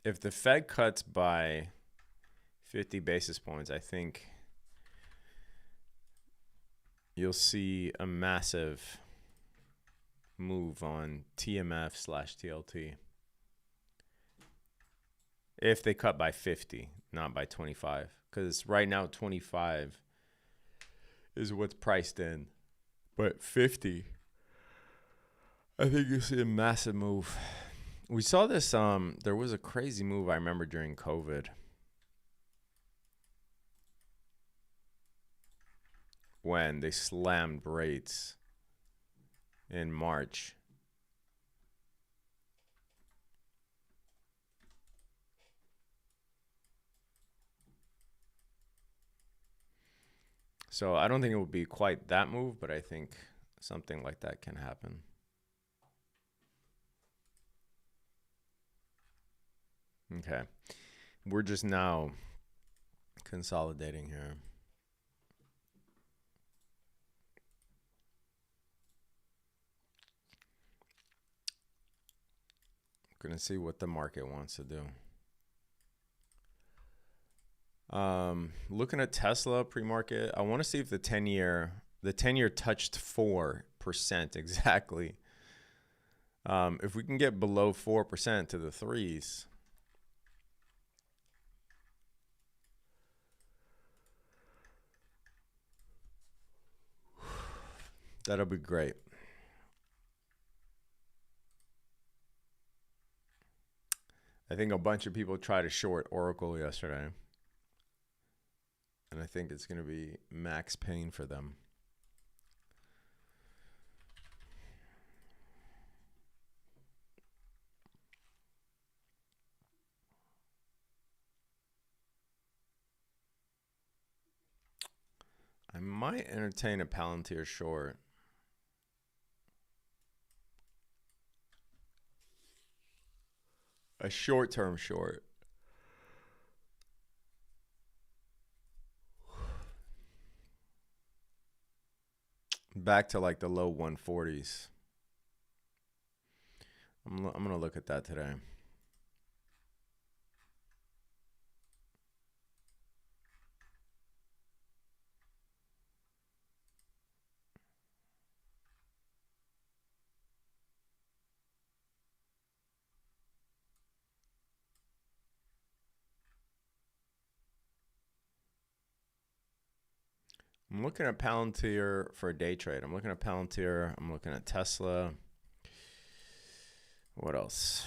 If the Fed cuts by 50 basis points, I think you'll see a massive move on TMF/TLT. If they cut by 50, not by 25. Because right now, 25 is what's priced in. But 50, I think you'll see a massive move. We saw this, there was a crazy move I remember during COVID. When they slammed rates in March. So I don't think it will be quite that move, but I think something like that can happen. Okay. We're just now consolidating here. Gonna see what the market wants to do. Looking at Tesla pre-market, I want to see if the 10-year touched 4% exactly. If we can get below 4% to the threes, that'll be great. I think a bunch of people tried to short Oracle yesterday. And I think it's going to be max pain for them. I might entertain a Palantir short. A short-term short. Back to like the low 140s. I'm going to look at that today. I'm looking at Palantir for a day trade. I'm looking at Palantir. I'm looking at Tesla. What else?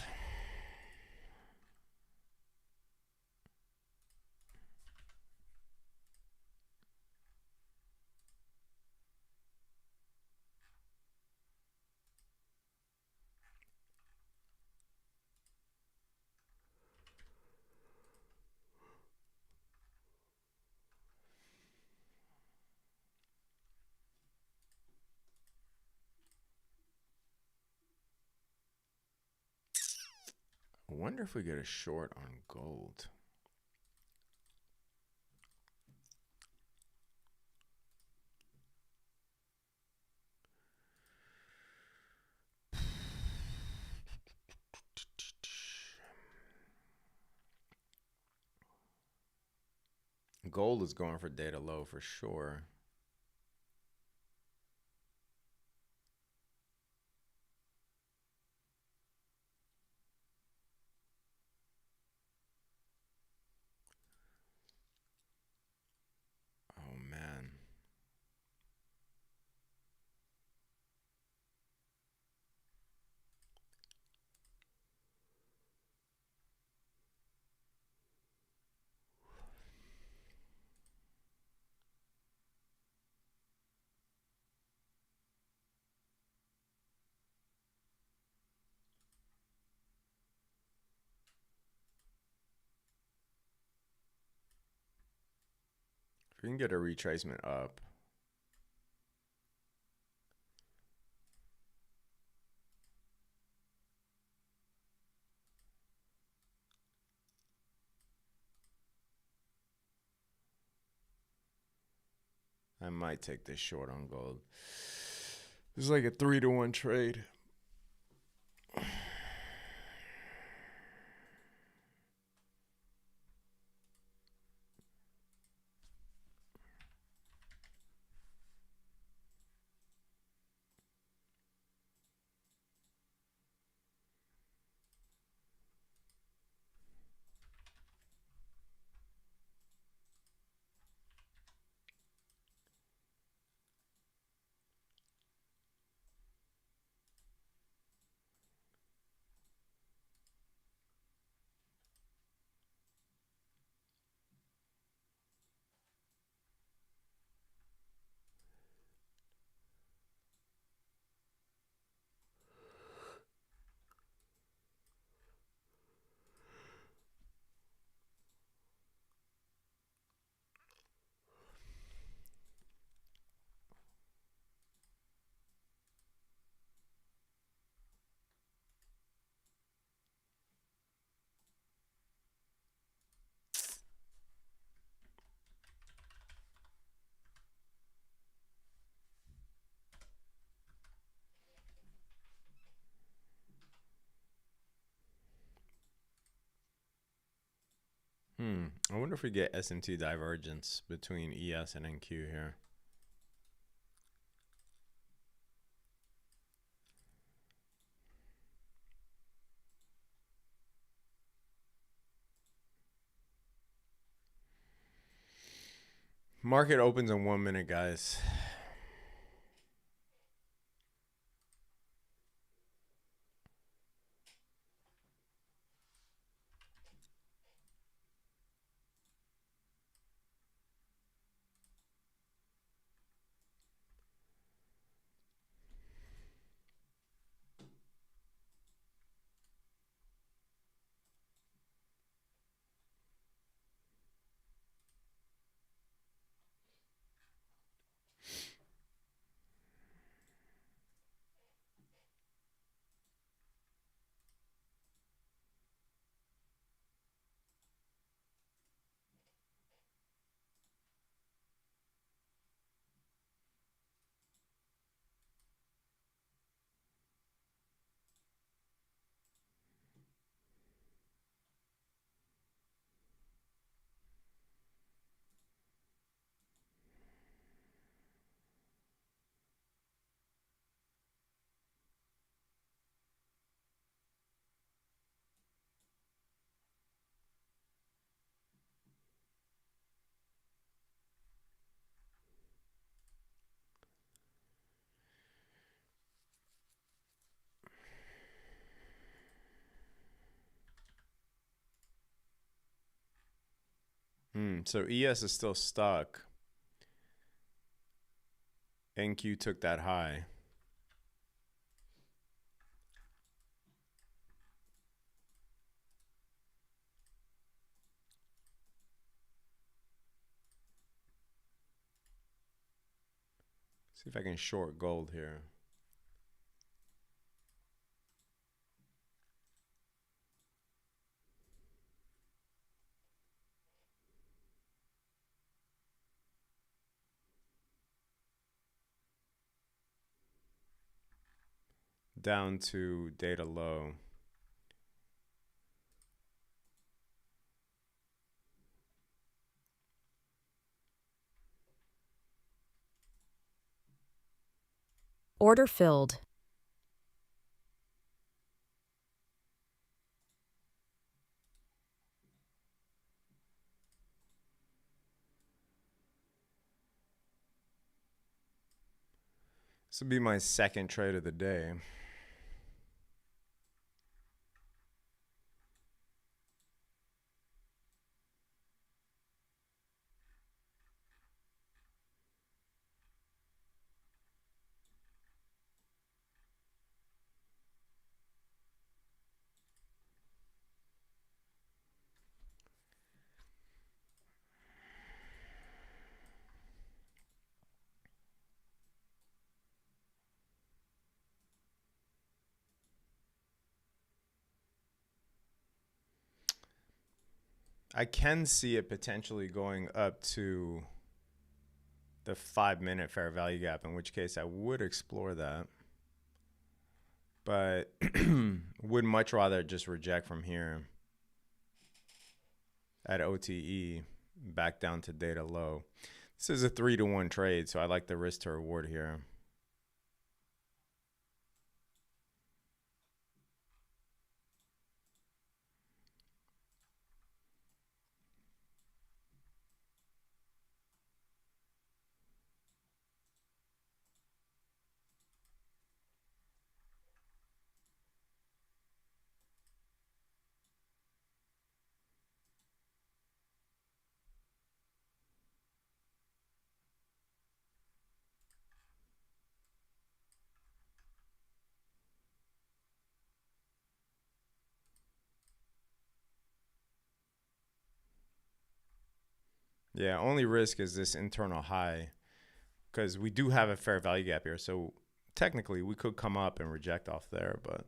I wonder if we get a short on gold. Gold is going for data low for sure. Oh man. If we can get a retracement up. I might take this short on gold. This is like a 3-to-1 trade. I wonder if we get SMT divergence between ES and NQ here. Market opens in 1 minute, guys. So ES is still stuck. NQ took that high. See if I can short gold here. Down to data low. Order filled. This will be my second trade of the day. I can see it potentially going up to the 5-minute fair value gap, in which case I would explore that. But would much rather just reject from here at OTE back down to data low. This is a 3-to-1 trade, so I like the risk to reward here. Yeah, only risk is this internal high because we do have a fair value gap here. So technically we could come up and reject off there, but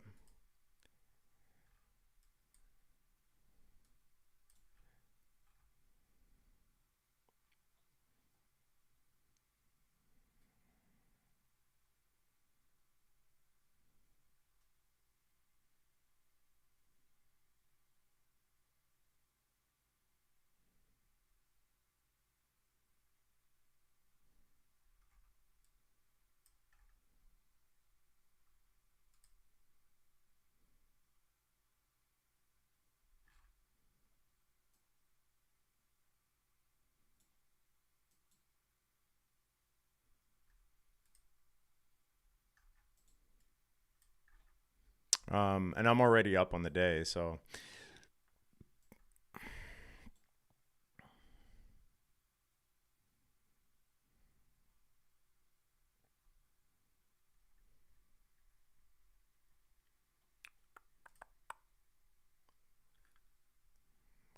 and I'm already up on the day, so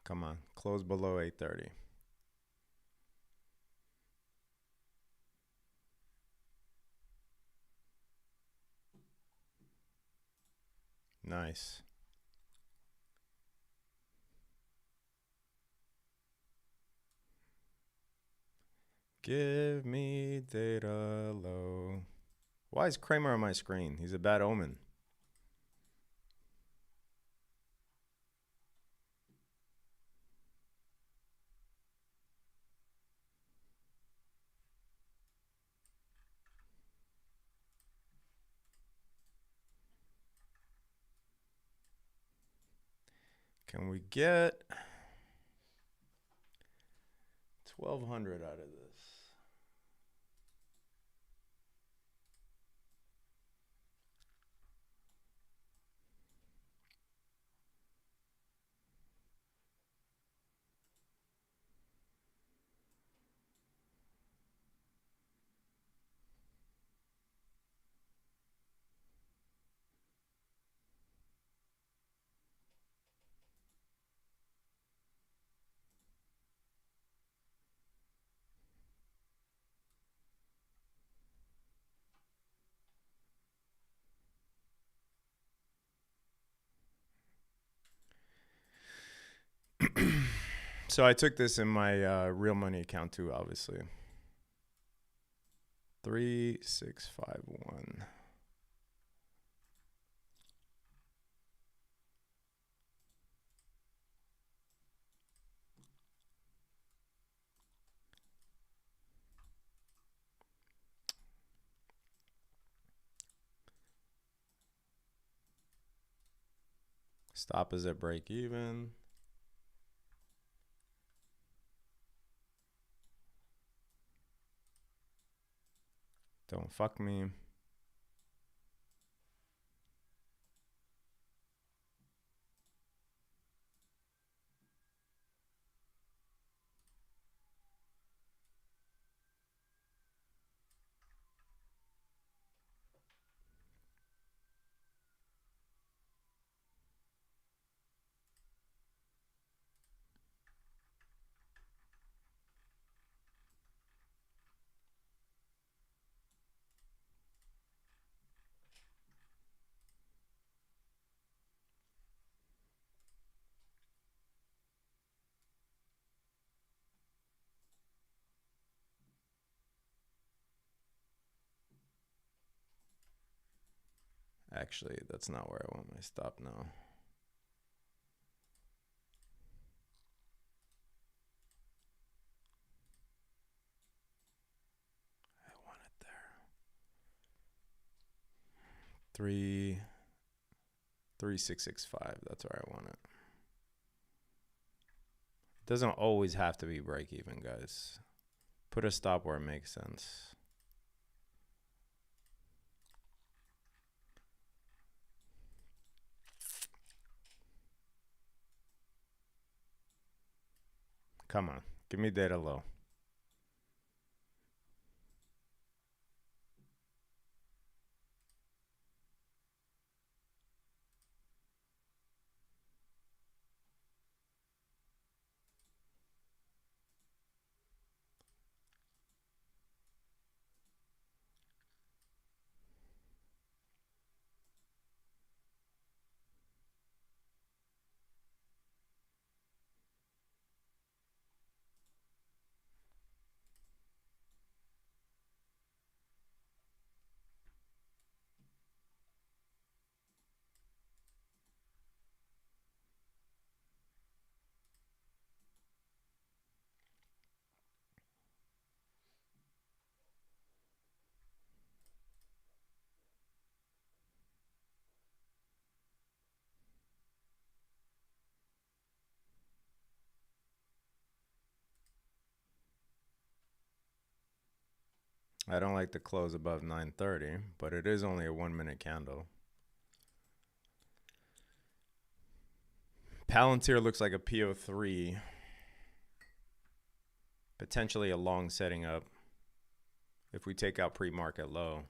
come on, close below 830. Nice. Give me data low. Why is Kramer on my screen? He's a bad omen. Can we get 1,200 out of this? So I took this in my real money account too, obviously. 3651. Stop is at break even. Don't fuck me. Actually, that's not where I want my stop now. I want it there. 3665. That's where I want it. It doesn't always have to be break even, guys. Put a stop where it makes sense. Come on, give me data low. I don't like to close above 930, but it is only a 1 minute candle. Palantir looks like a PO3. Potentially a long setting up if we take out pre-market low.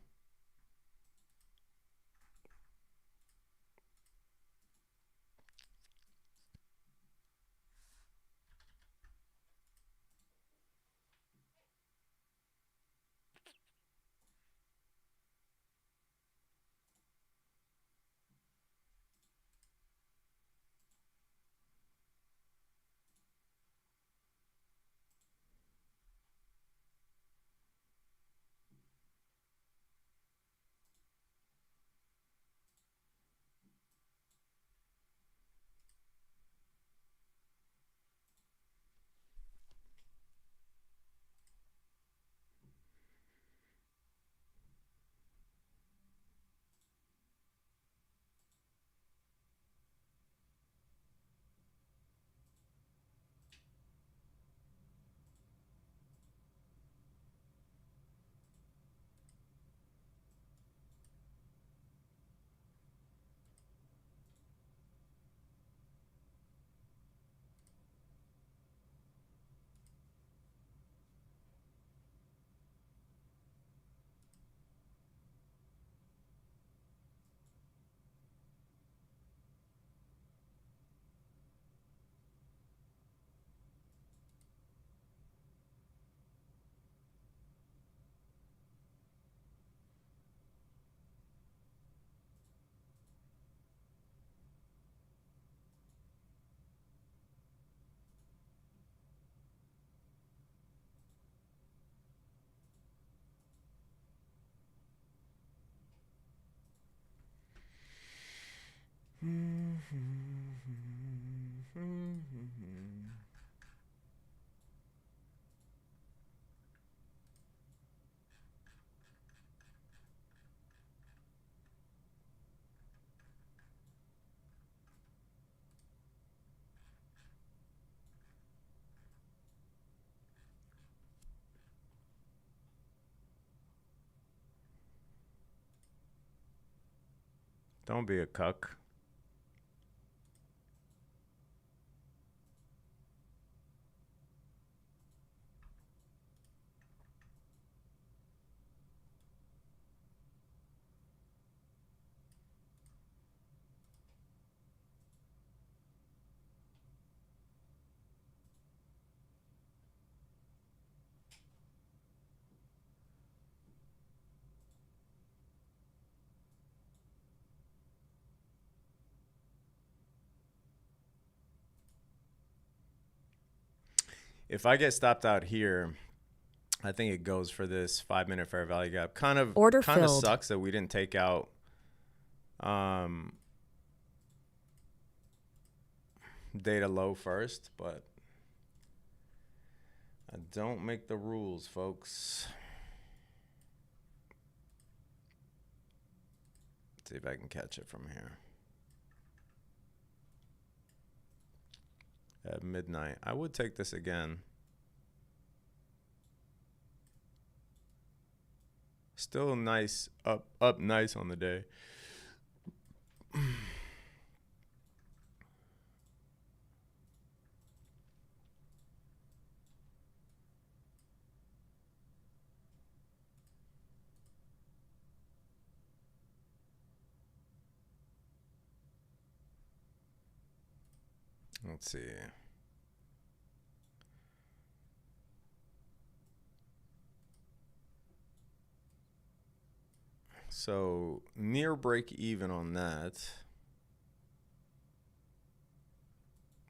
Don't be a cuck. If I get stopped out here, I think it goes for this 5-minute fair value gap. Kind of filled. sucks that we didn't take out data low first, but I don't make the rules, folks. Let's see if I can catch it from here. At midnight. I would take this again. Still nice, up nice on the day. Let's see. So near break even on that.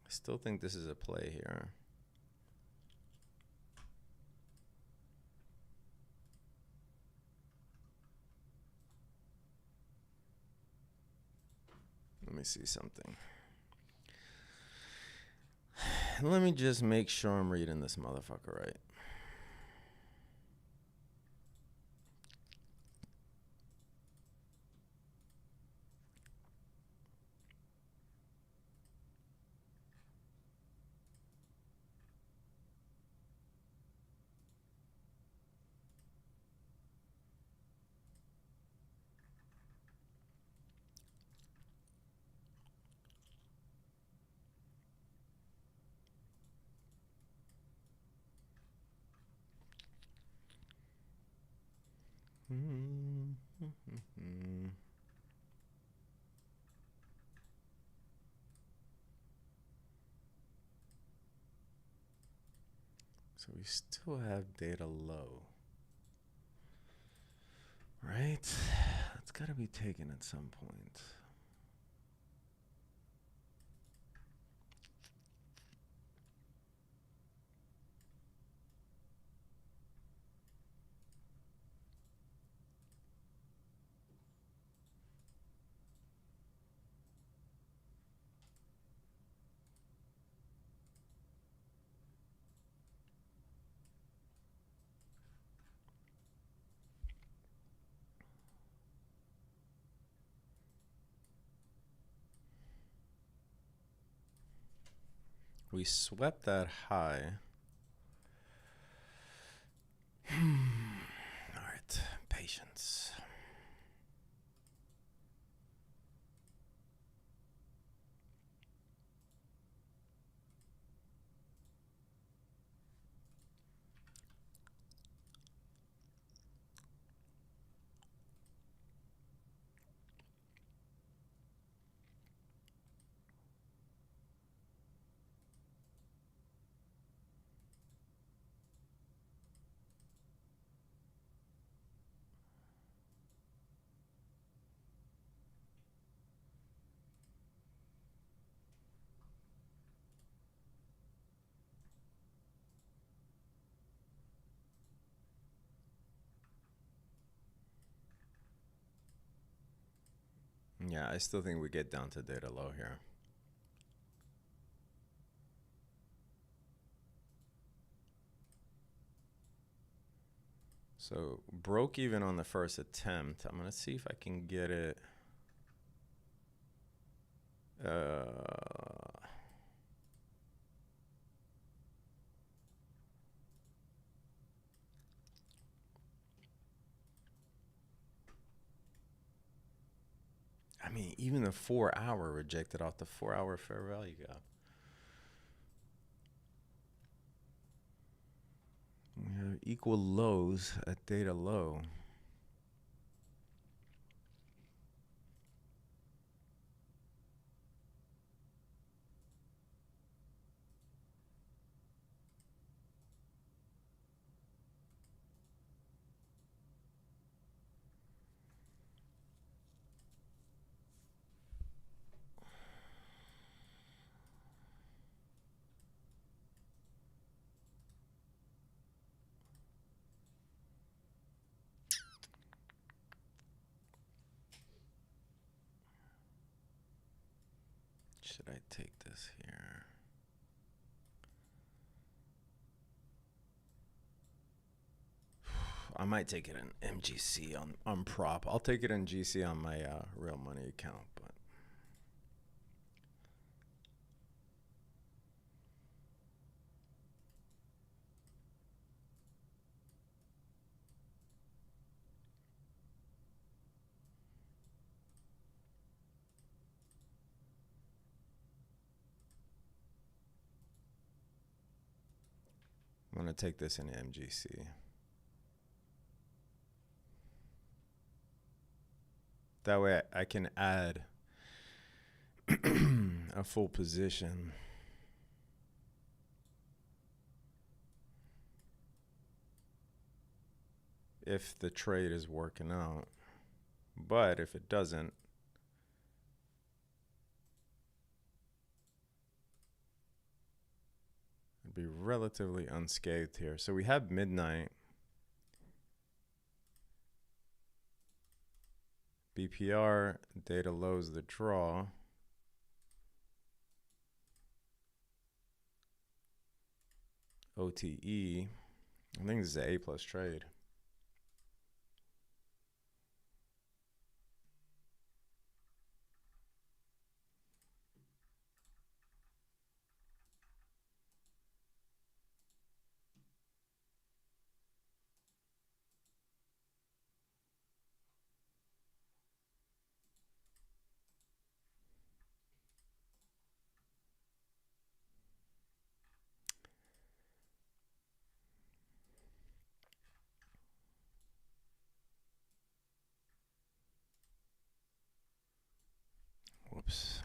I still think this is a play here. Let me see something. Let me just make sure I'm reading this motherfucker right. So we still have data low, right? It's got to be taken at some point. We swept that high. All right, patience. Yeah, I still think we get down to data low here. So broke even on the first attempt. I'm gonna see if I can get it. I mean, mean, even the 4 hour rejected off the 4 hour fair value gap. We have equal lows at data low. Should I take this here? I might take it in MGC on prop. I'll take it in GC on my real money account, but I'm gonna take this in MGC. That way I can add a full position. If the trade is working out. But if it doesn't, I'd be relatively unscathed here. So we have midnight. BPR, data lows the draw. OTE, I think this is an A plus trade. Whoops.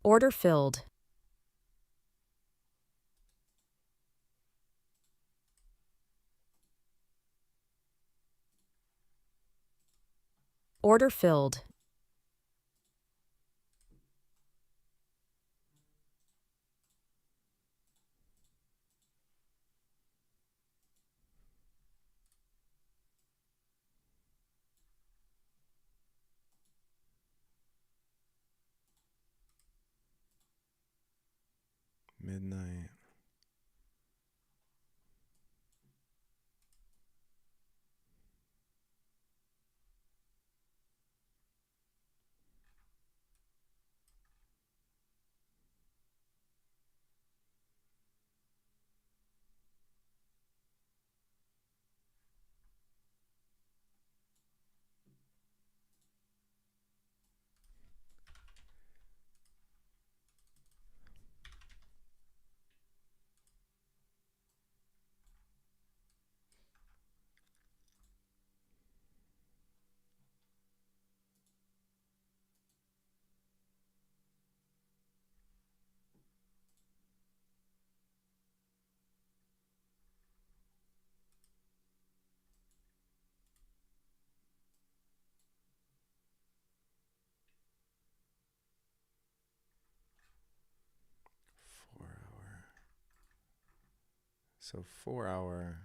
Order filled. Order filled. Midnight. So 4 hour.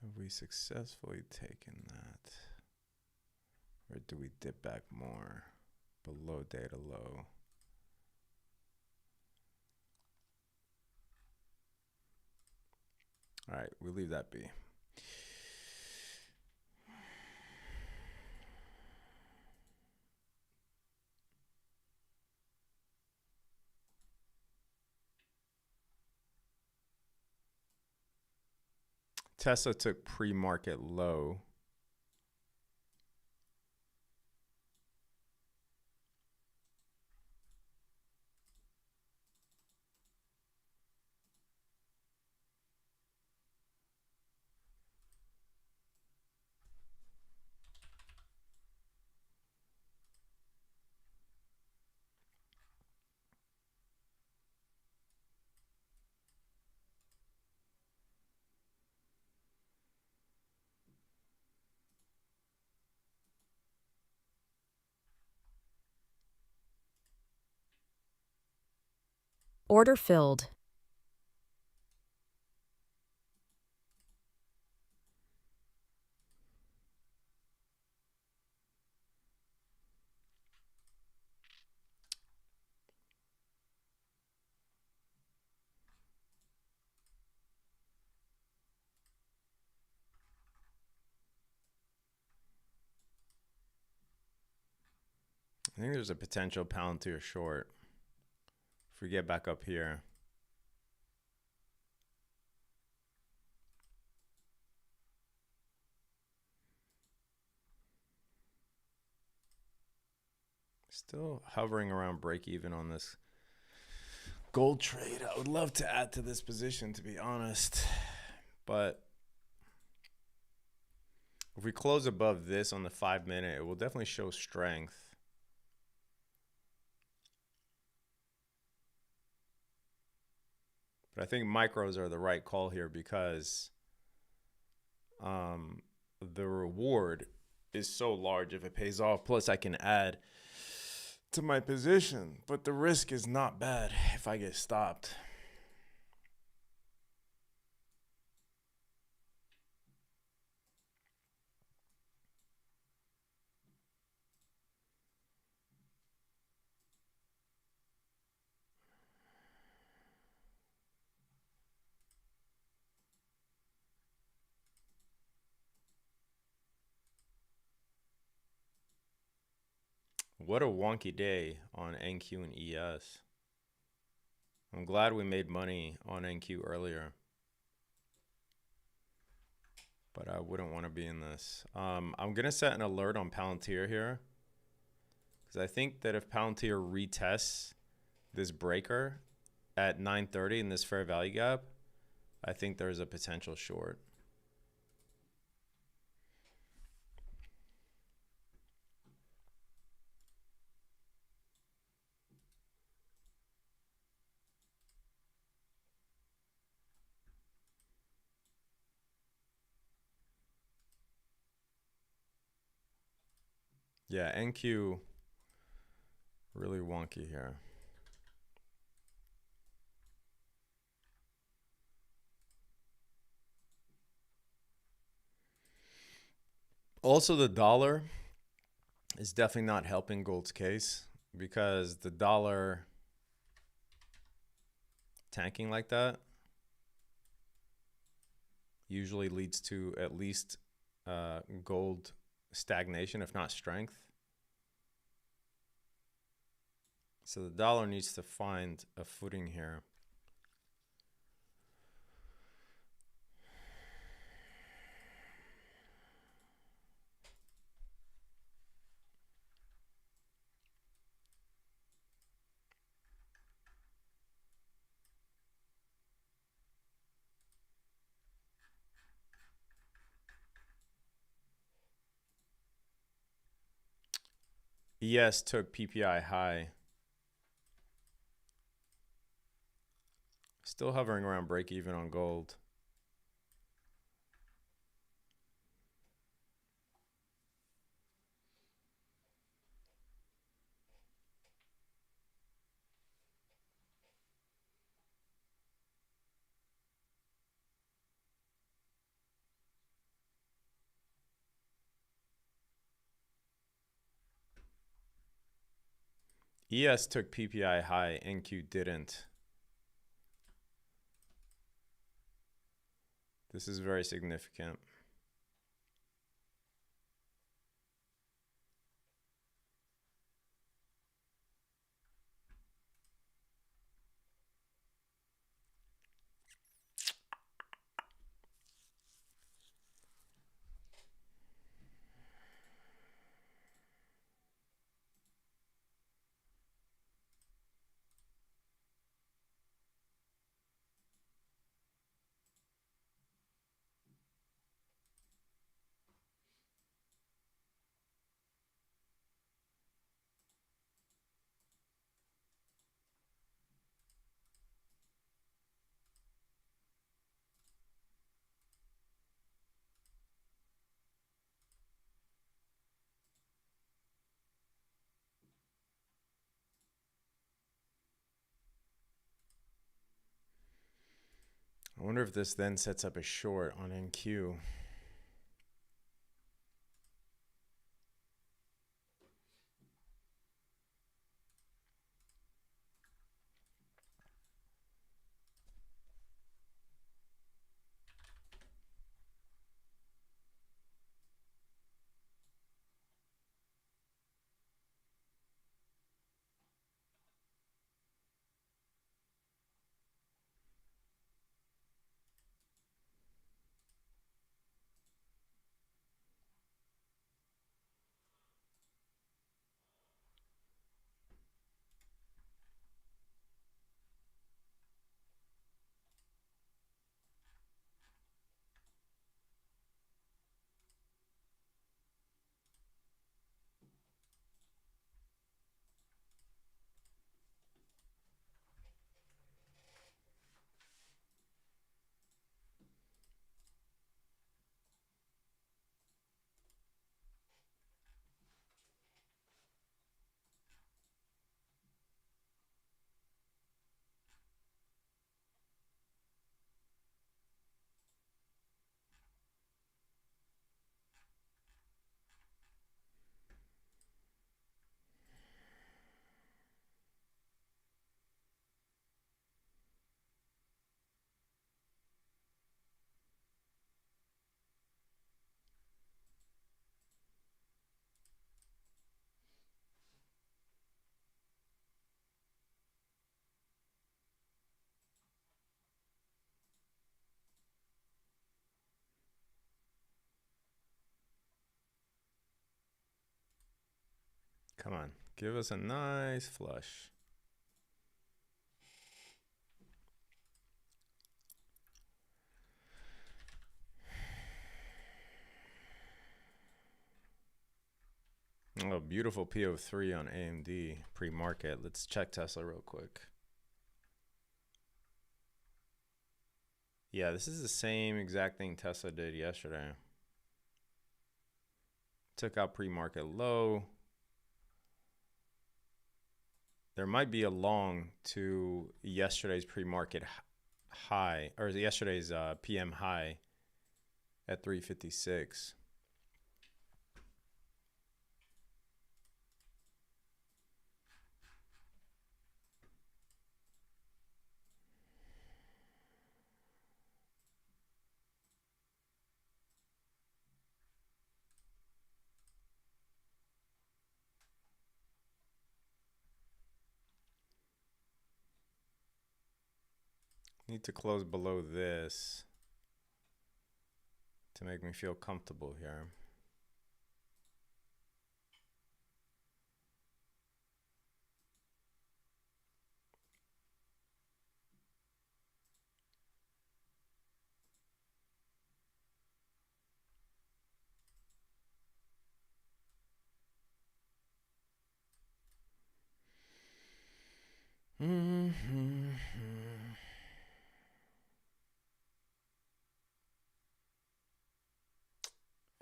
Have we successfully taken that? Or do we dip back more below data low? All right, we leave that be. Tesla took pre-market low. Order filled. I think there's a potential Palantir short. If we get back up here. Still hovering around break even on this gold trade. I would love to add to this position, to be honest. But if we close above this on the 5-minute, it will definitely show strength. But I think micros are the right call here because the reward is so large if it pays off. Plus, I can add to my position, but the risk is not bad if I get stopped. What a wonky day on NQ and ES. I'm glad we made money on NQ earlier, but I wouldn't want to be in this. I'm going to set an alert on Palantir here because I think that if Palantir retests this breaker at 9:30 in this fair value gap, I think there's a potential short. Yeah, NQ really wonky here. Also, the dollar is definitely not helping gold's case because the dollar tanking like that usually leads to at least gold stagnation, if not strength. So the dollar needs to find a footing here. ES took PPI high. Still hovering around break even on gold. ES took PPI high, NQ didn't. This is very significant. I wonder if this then sets up a short on NQ. Come on, give us a nice flush. Oh, beautiful PO3 on AMD pre-market. Let's check Tesla real quick. Yeah, this is the same exact thing Tesla did yesterday. Took out pre-market low. There might be a long to yesterday's pre-market high, or yesterday's PM high at 356. Need to close below this to make me feel comfortable here.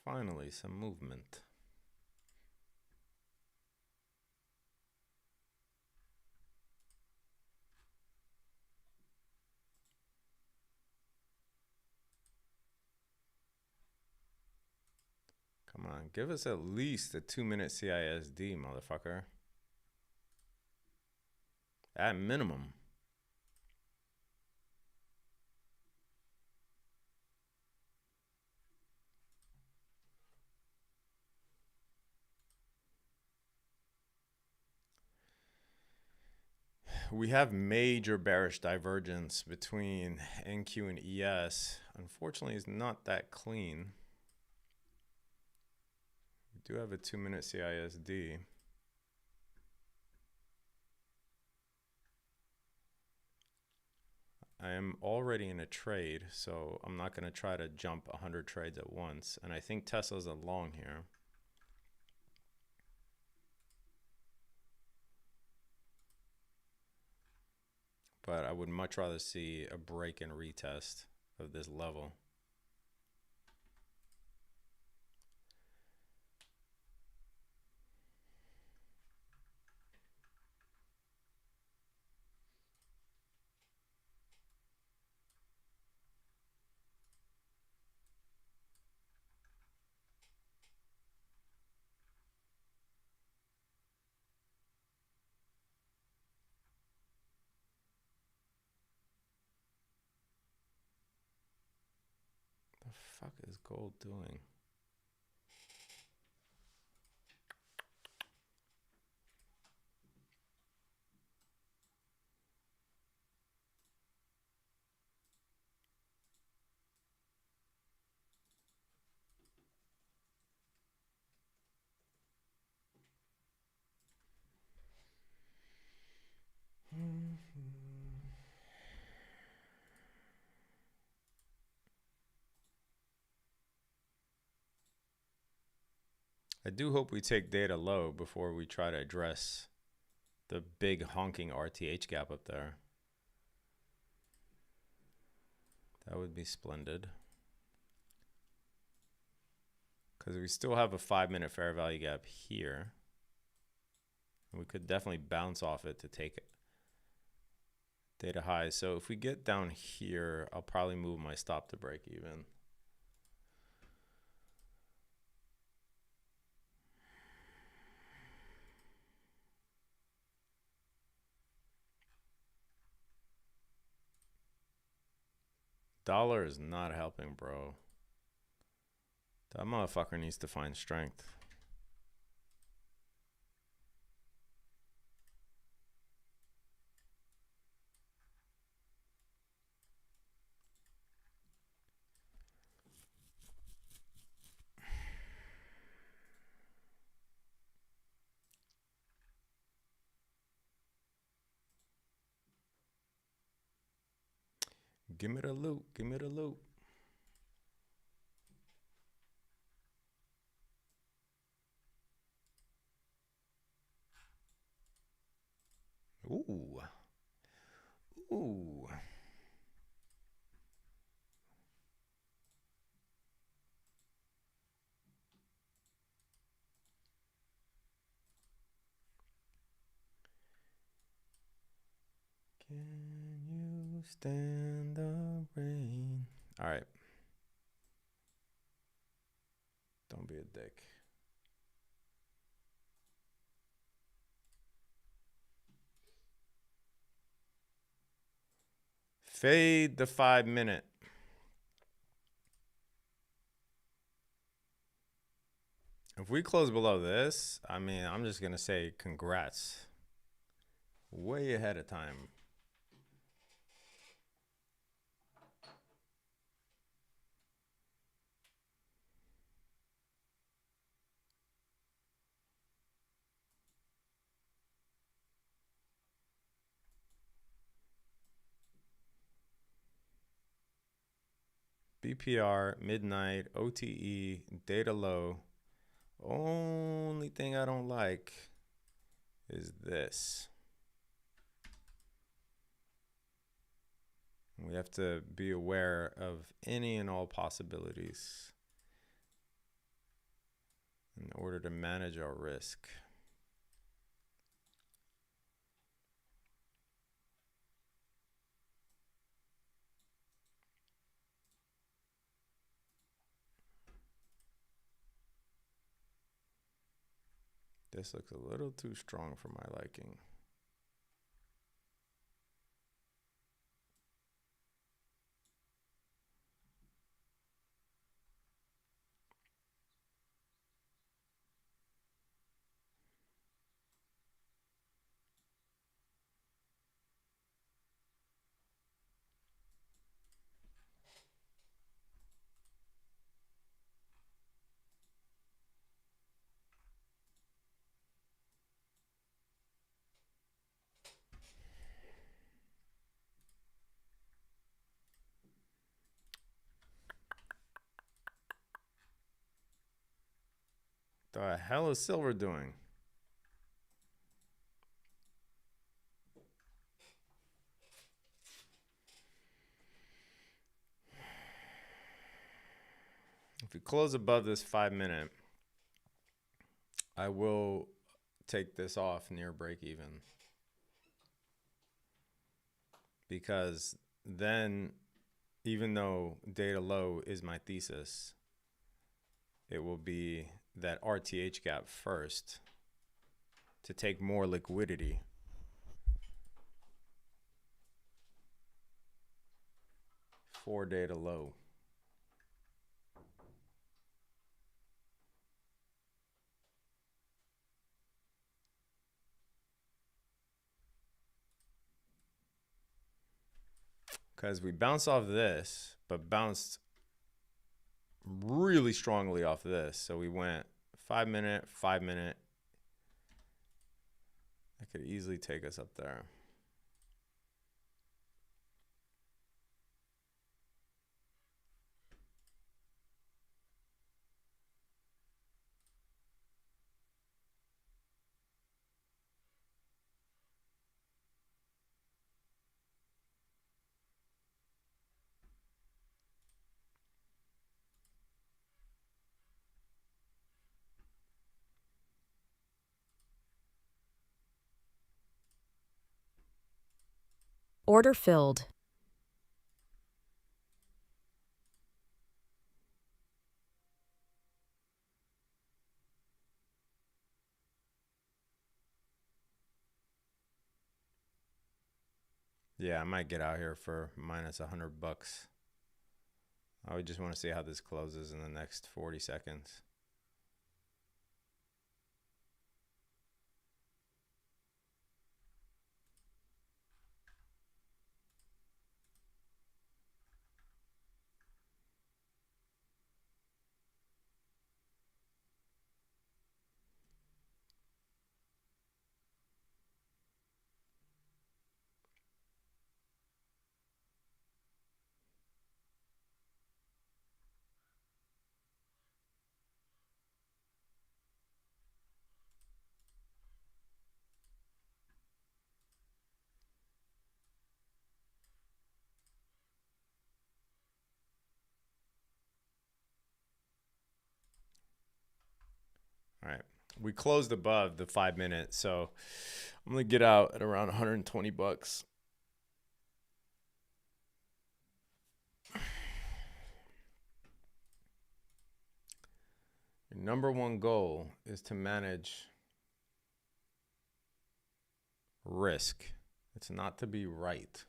Finally, some movement. Come on, give us at least a 2-minute CISD, motherfucker. At minimum. we have major bearish divergence between NQ and ES. Unfortunately, it's not that clean. We do have a 2-minute CISD. I am already in a trade, so I'm not going to try to jump 100 trades at once. And I think Tesla's a long here. But I would much rather see a break and retest of this level. The fuck is gold doing? I do hope we take data low before we try to address the big honking RTH gap up there. That would be splendid. Because we still have a 5-minute fair value gap here. And we could definitely bounce off it to take it. Data high. So if we get down here, I'll probably move my stop to break even. Dollar is not helping, bro. That motherfucker needs to find strength. Give me the loot. Give me the loot. Ooh. Ooh. Can you stand the rain? All right. Don't be a dick. Fade the 5-minute. If we close below this, I mean, I'm just going to say congrats. Way ahead of time. BPR, midnight, OTE, data low. Only thing I don't like is this. We have to be aware of any and all possibilities in order to manage our risk. This looks a little too strong for my liking. The hell is silver doing? If we close above this 5 minute, I will take this off near break even. Because then, even though data low is my thesis, it will be that RTH gap first to take more liquidity. For data low. Because we bounced off this, but bounced really strongly off this. So we went 5 minute, 5 minute. That could easily take us up there. Order filled. Yeah, I might get out here for minus $100. I would just want to see how this closes in the next 40 seconds. All right, we closed above the 5 minute, so I'm gonna get out at around $120. Your number one goal is to manage risk. It's not to be right.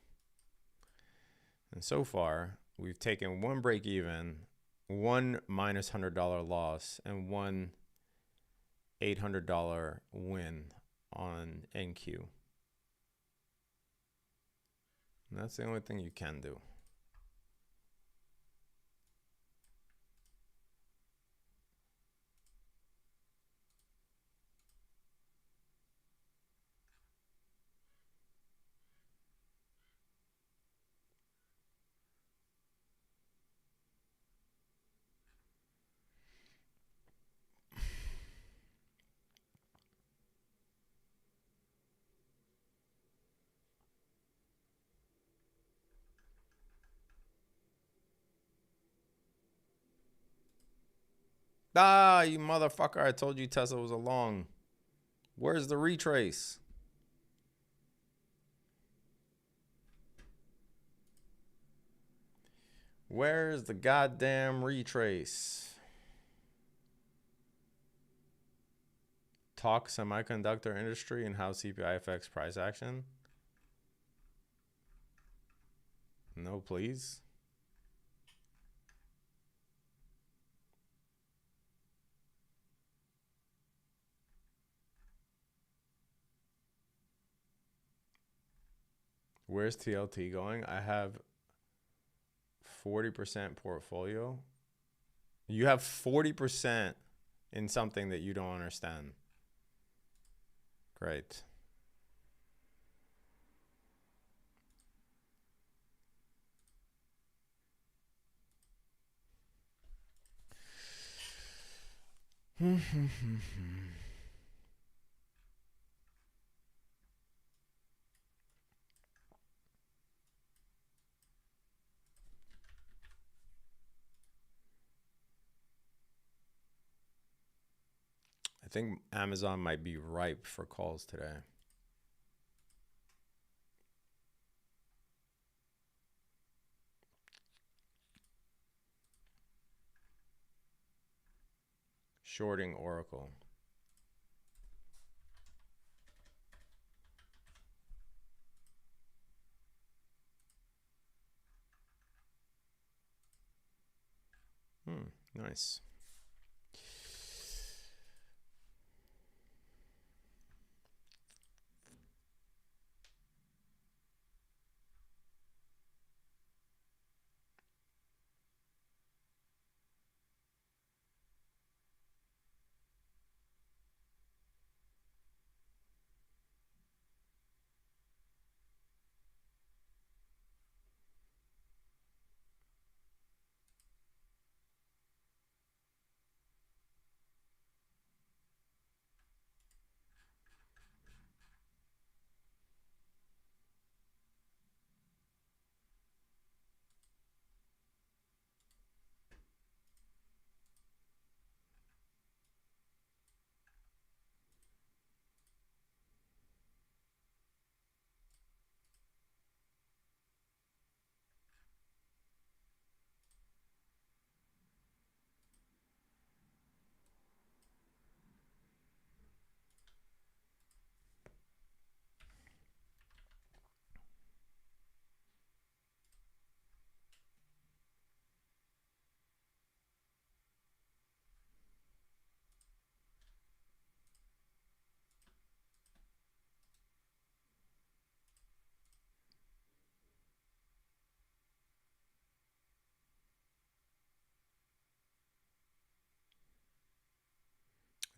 And so far, we've taken one break even, one minus $100 loss, and one $800 win on NQ. And that's the only thing you can do. Ah, you motherfucker, I told you Tesla was a long. Where's the retrace? Where's the goddamn retrace? Talk semiconductor industry and how CPI affects price action? No, please. Where's TLT going? I have 40% portfolio. You have 40% in something that you don't understand. Great. I think Amazon might be ripe for calls today. Shorting Oracle. Nice.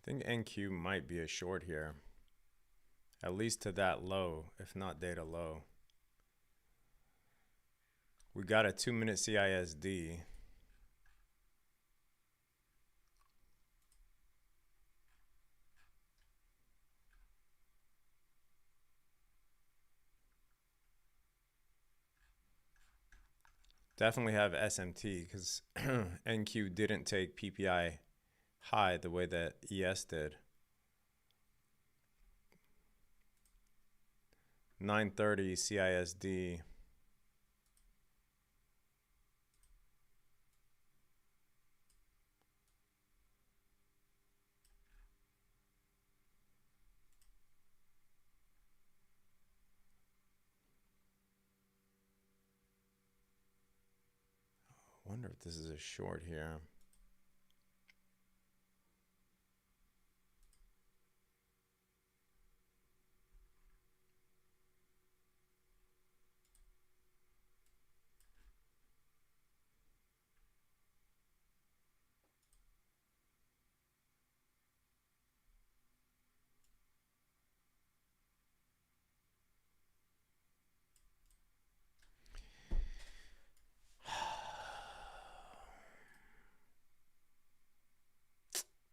I think NQ might be a short here, at least to that low, if not data low. We got a 2-minute CISD. Definitely have SMT because NQ didn't take PPI high the way that ES did. 930 CISD. I wonder if this is a short here.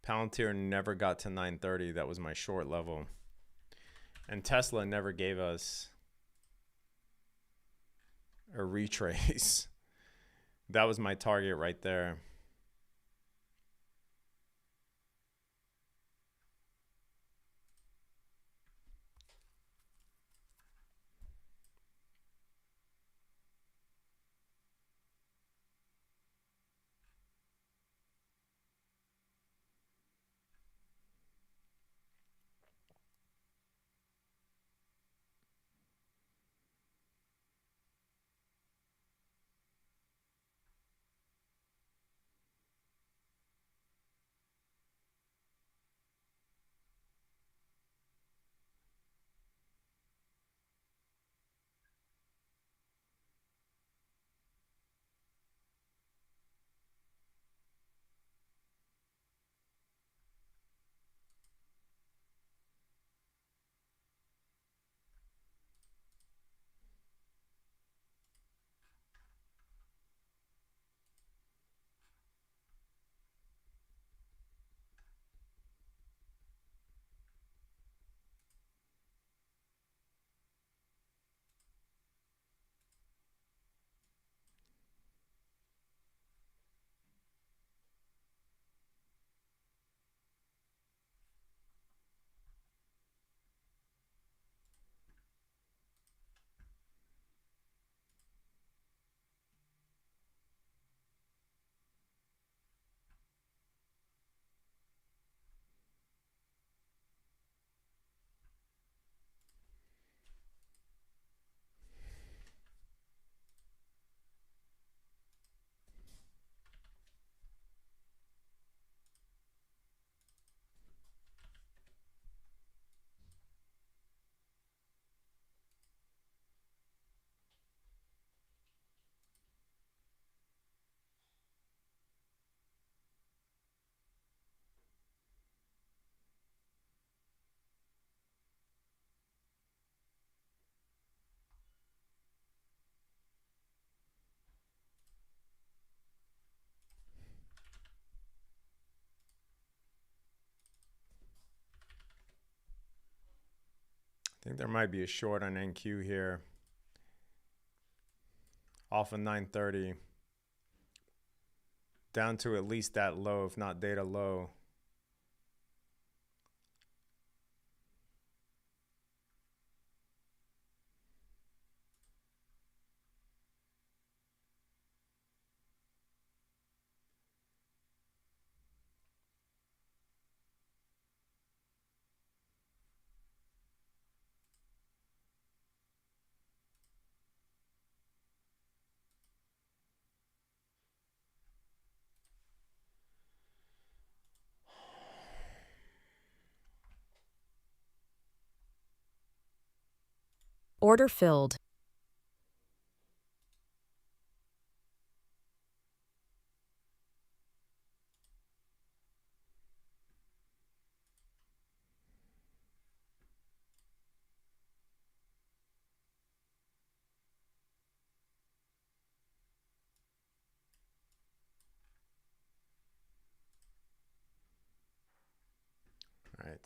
Palantir never got to 930. That was my short level. And Tesla never gave us a retrace. That was my target right there. think there might be a short on NQ here. Off of 930. Down to at least that low, if not data low. Order filled. All right.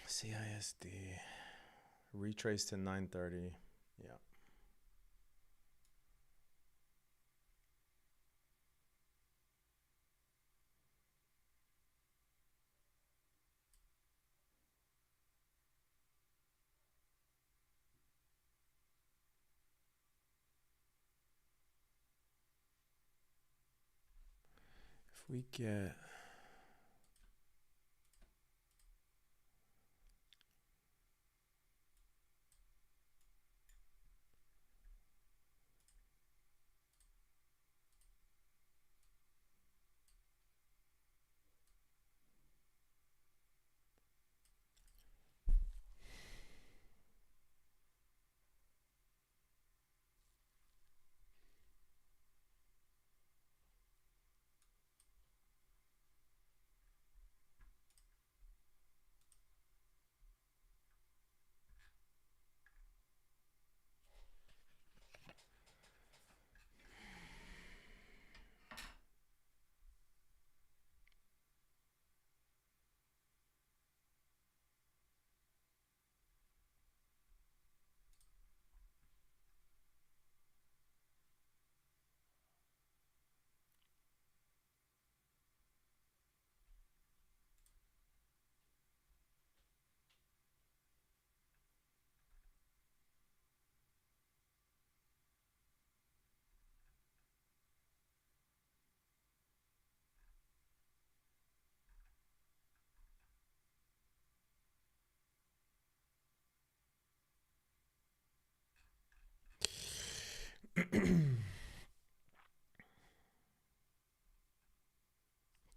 CISD. Retrace to 930. Yeah. If we get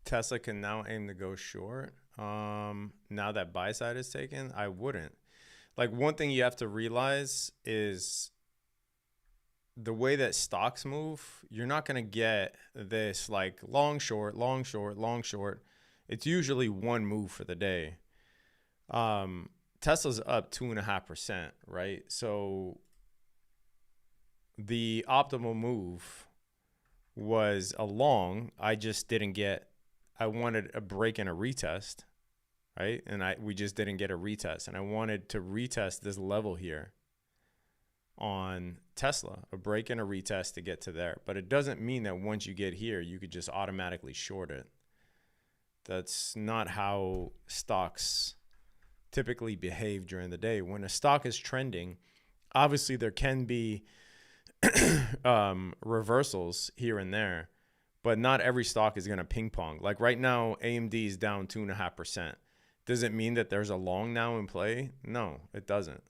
Tesla can now aim to go short. Now that buy side is taken, I wouldn't. Like, one thing you have to realize is the way that stocks move, you're not going to get this like long, short, long, short, long, short. It's usually one move for the day. Tesla's up 2.5%, right? So the optimal move was a long. I just didn't get, I wanted a break and a retest, right? And we just didn't get a retest. And I wanted to retest this level here on Tesla, a break and a retest to get to there. But it doesn't mean that once you get here, you could just automatically short it. That's not how stocks typically behave during the day. When a stock is trending, obviously there can be reversals here and there, but not every stock is going to ping pong. Like right now, AMD is down 2.5%. Does it mean that there's a long now in play? No, it doesn't.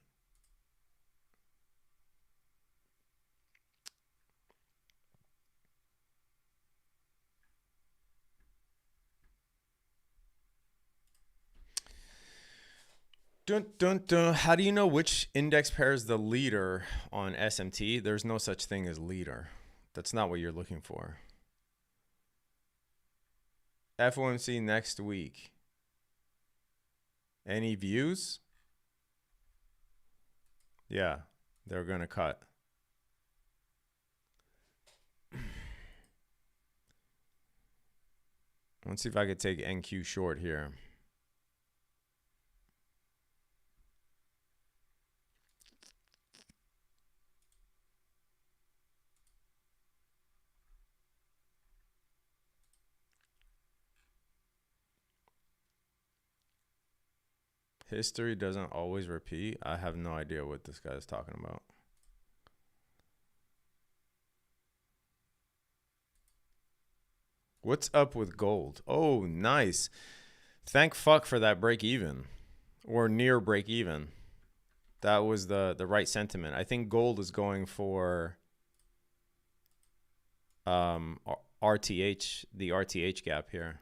Dun, dun, dun. How do you know which index pair is the leader on SMT? There's no such thing as leader. That's not what you're looking for. FOMC next week. Any views? Yeah, they're going to cut. Let's see if I could take NQ short here. History doesn't always repeat. I have no idea what this guy is talking about. What's up with gold? Oh, nice. Thank fuck for that break even or near break even. That was the right sentiment. I think gold is going for RTH, the RTH gap here.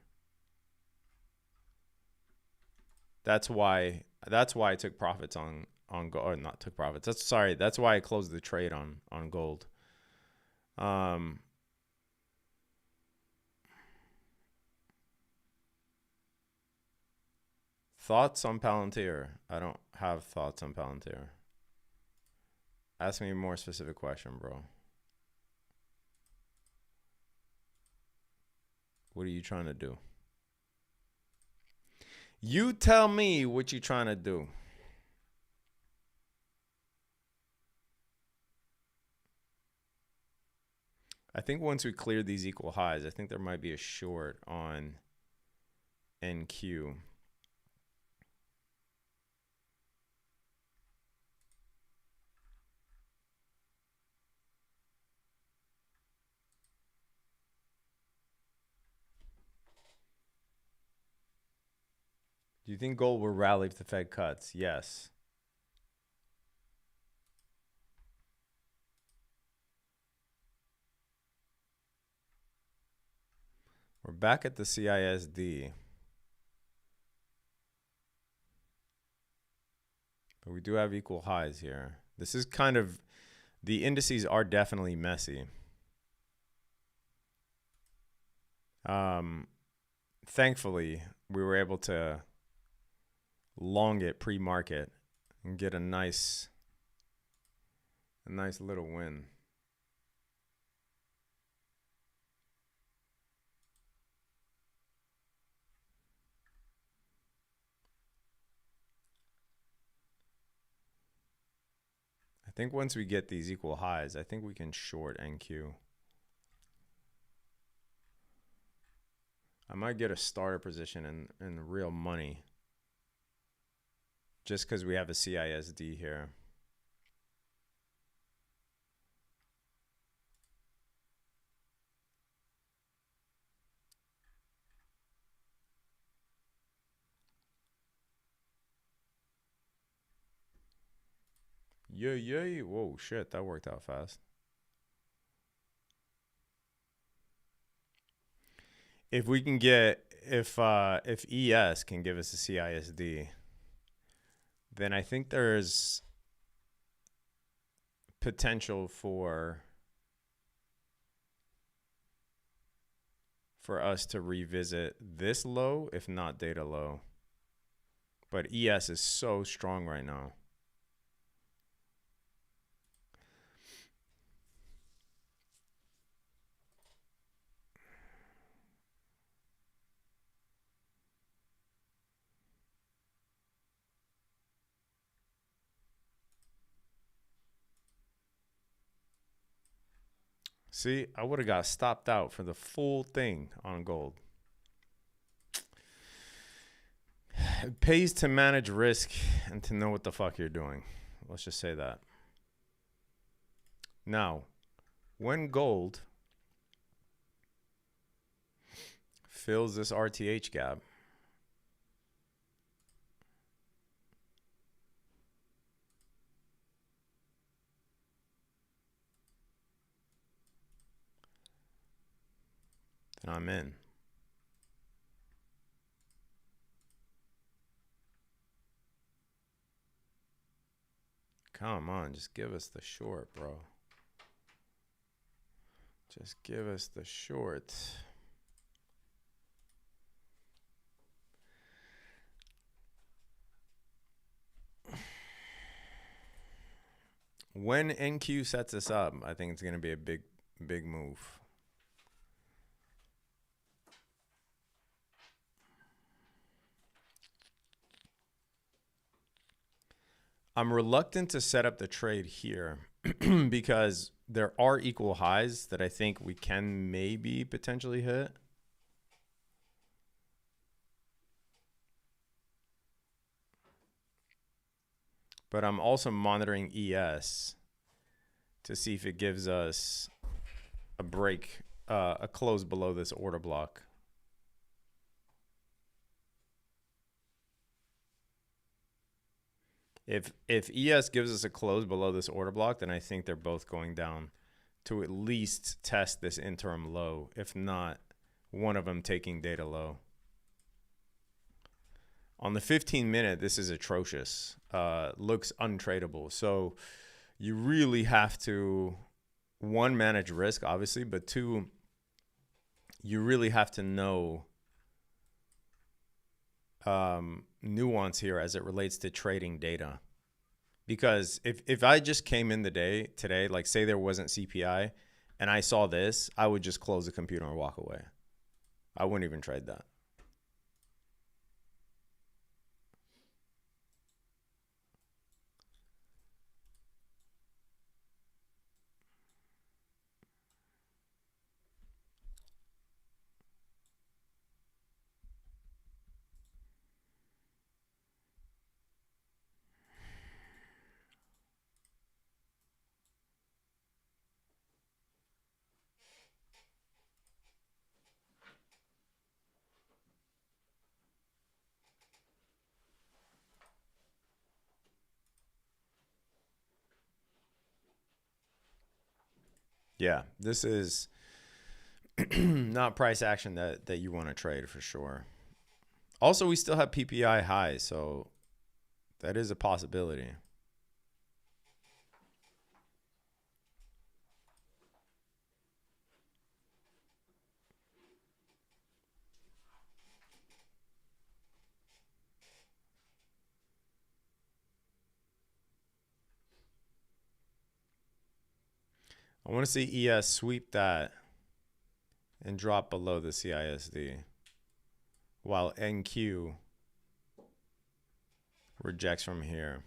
That's why I took profits on gold, or not took profits. That's why I closed the trade on gold. Thoughts on Palantir? I don't have thoughts on Palantir. Ask me a more specific question, bro. What are you trying to do? You tell me what you're trying to do. I think once we clear these equal highs, I think there might be a short on NQ. Do you think gold will rally if the Fed cuts? Yes. We're back at the CISD. But we do have equal highs here. This is kind of, the indices are definitely messy. Thankfully, we were able to long it pre-market and get a nice little win. I think once we get these equal highs, I think we can short NQ. I might get a starter position in real money. Just because we have a CISD here. Yay. Whoa, shit, that worked out fast. If we can get, if ES can give us a CISD, then I think there's potential for us to revisit this low, if not data low. But ES is so strong right now. See, I would have got stopped out for the full thing on gold. It pays to manage risk and to know what the fuck you're doing. Let's just say that. Now, when gold fills this RTH gap, then I'm in. Come on, just give us the short, bro. Just give us the short. When NQ sets us up, I think it's going to be a big move. I'm reluctant to set up the trade here because there are equal highs that I think we can maybe potentially hit. But I'm also monitoring ES to see if it gives us a break, a close below this order block. If ES gives us a close below this order block, then I think they're both going down to at least test this interim low. If not, one of them taking data low. On the 15-minute, this is atrocious. Looks untradeable. So you really have to, one, manage risk, obviously, but two, you really have to know nuance here as it relates to trading data. Because if I just came in the day today, like say there wasn't CPI and I saw this, I would just close the computer and walk away. I wouldn't even trade that. Yeah, this is not price action that you want to trade for sure. Also, we still have PPI highs, so that is a possibility. I want to see ES sweep that and drop below the CISD while NQ rejects from here.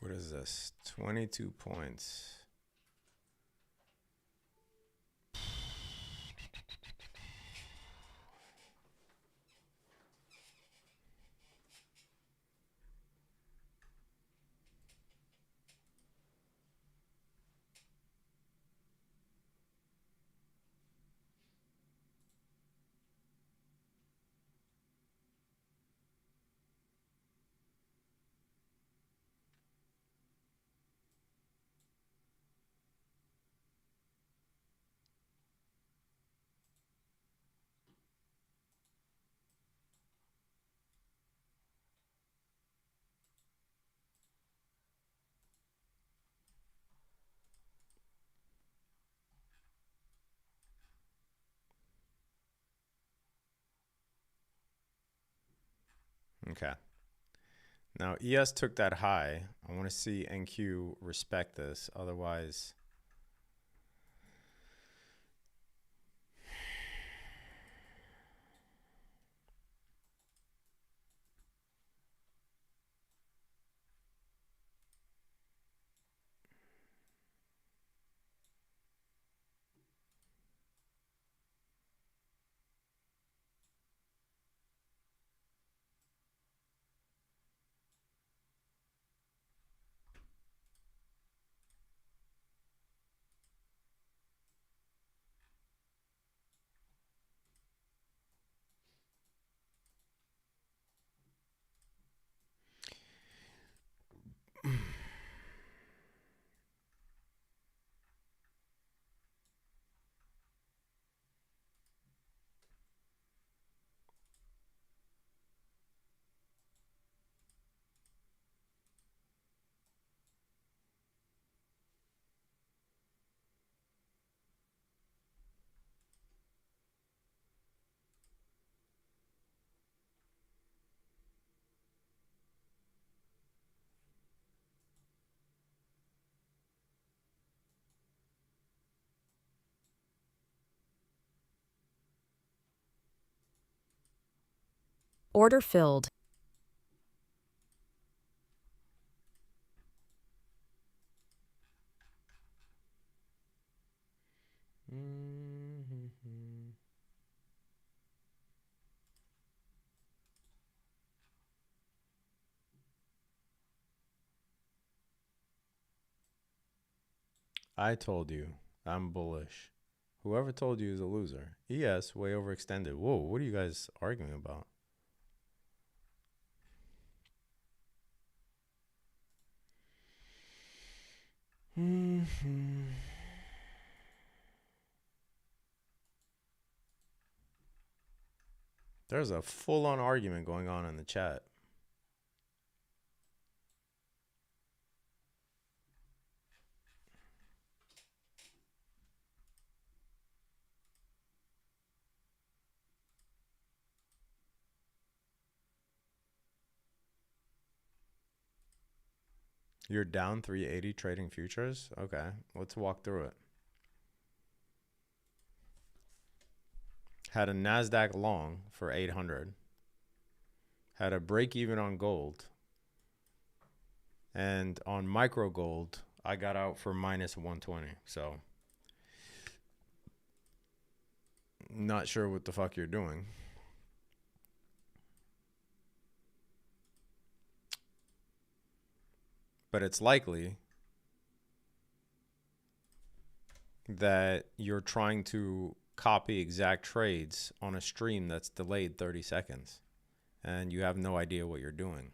What is this? 22 points. Okay. Now, ES took that high. I want to see NQ respect this. Otherwise, Order filled. I told you I'm bullish. Whoever told you is a loser. ES way overextended. Whoa, what are you guys arguing about? There's a full-on argument going on in the chat. You're down 380 trading futures? Okay, let's walk through it. Had a NASDAQ long for 800. Had a break even on gold. And on micro gold, I got out for minus 120. So, not sure what the fuck you're doing. But it's likely that you're trying to copy exact trades on a stream that's delayed 30 seconds. And you have no idea what you're doing.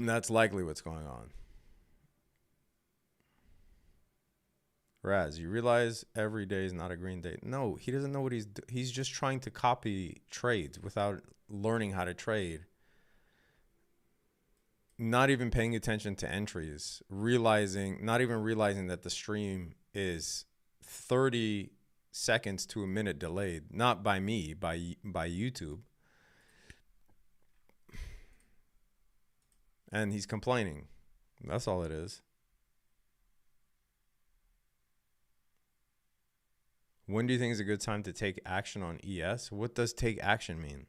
And that's likely what's going on. Raz, you realize every day is not a green day. No, he doesn't know what he's just trying to copy trades without learning how to trade. Not even paying attention to entries, not even realizing that the stream is 30 seconds to a minute delayed, not by me, by YouTube. And he's complaining. That's all it is. When do you think is a good time to take action on ES? What does take action mean?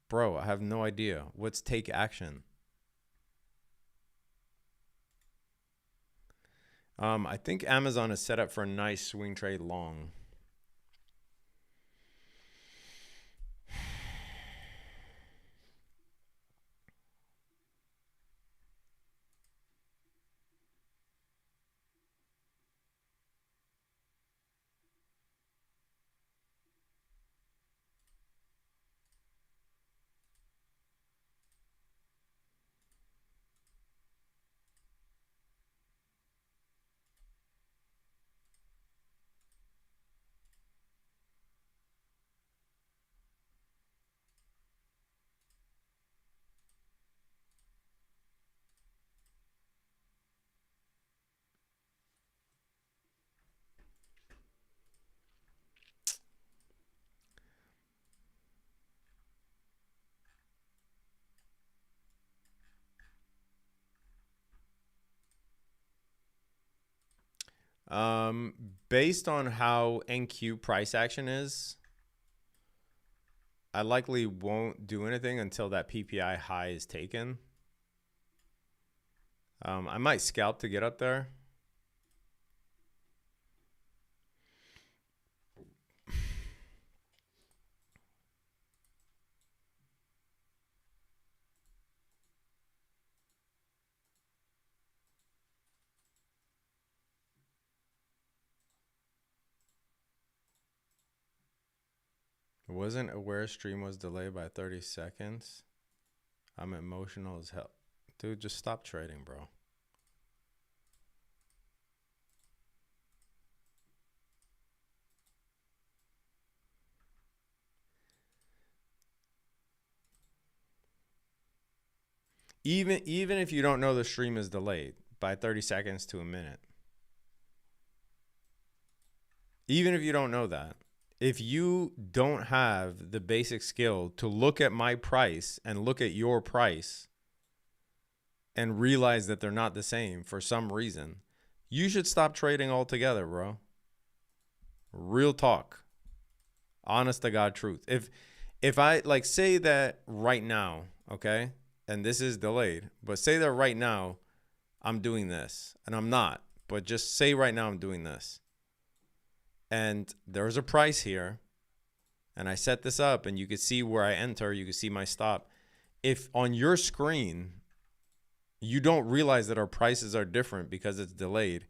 Bro, I have no idea. What's take action? I think Amazon is set up for a nice swing trade long. Based on how NQ price action is, I likely won't do anything until that PPI high is taken. I might scalp to get up there. Wasn't aware stream was delayed by 30 seconds. I'm emotional as hell. Dude, just stop trading, bro. Even if you don't know the stream is delayed by 30 seconds to a minute. Even if you don't know that. If you don't have the basic skill to look at my price and look at your price and realize that they're not the same for some reason, you should stop trading altogether, bro. Real talk. Honest to God truth. If I like say that right now, okay, and this is delayed, but say that right now I'm doing this, and I'm not, but just say right now I'm doing this. And there's a price here, and I set this up, and you can see where I enter, you can see my stop. If on your screen you don't realize that our prices are different because it's delayed,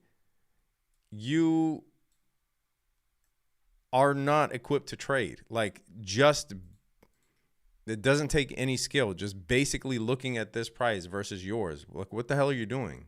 you are not equipped to trade. Like, just, it doesn't take any skill. Just basically looking at this price versus yours. Like, what the hell are you doing?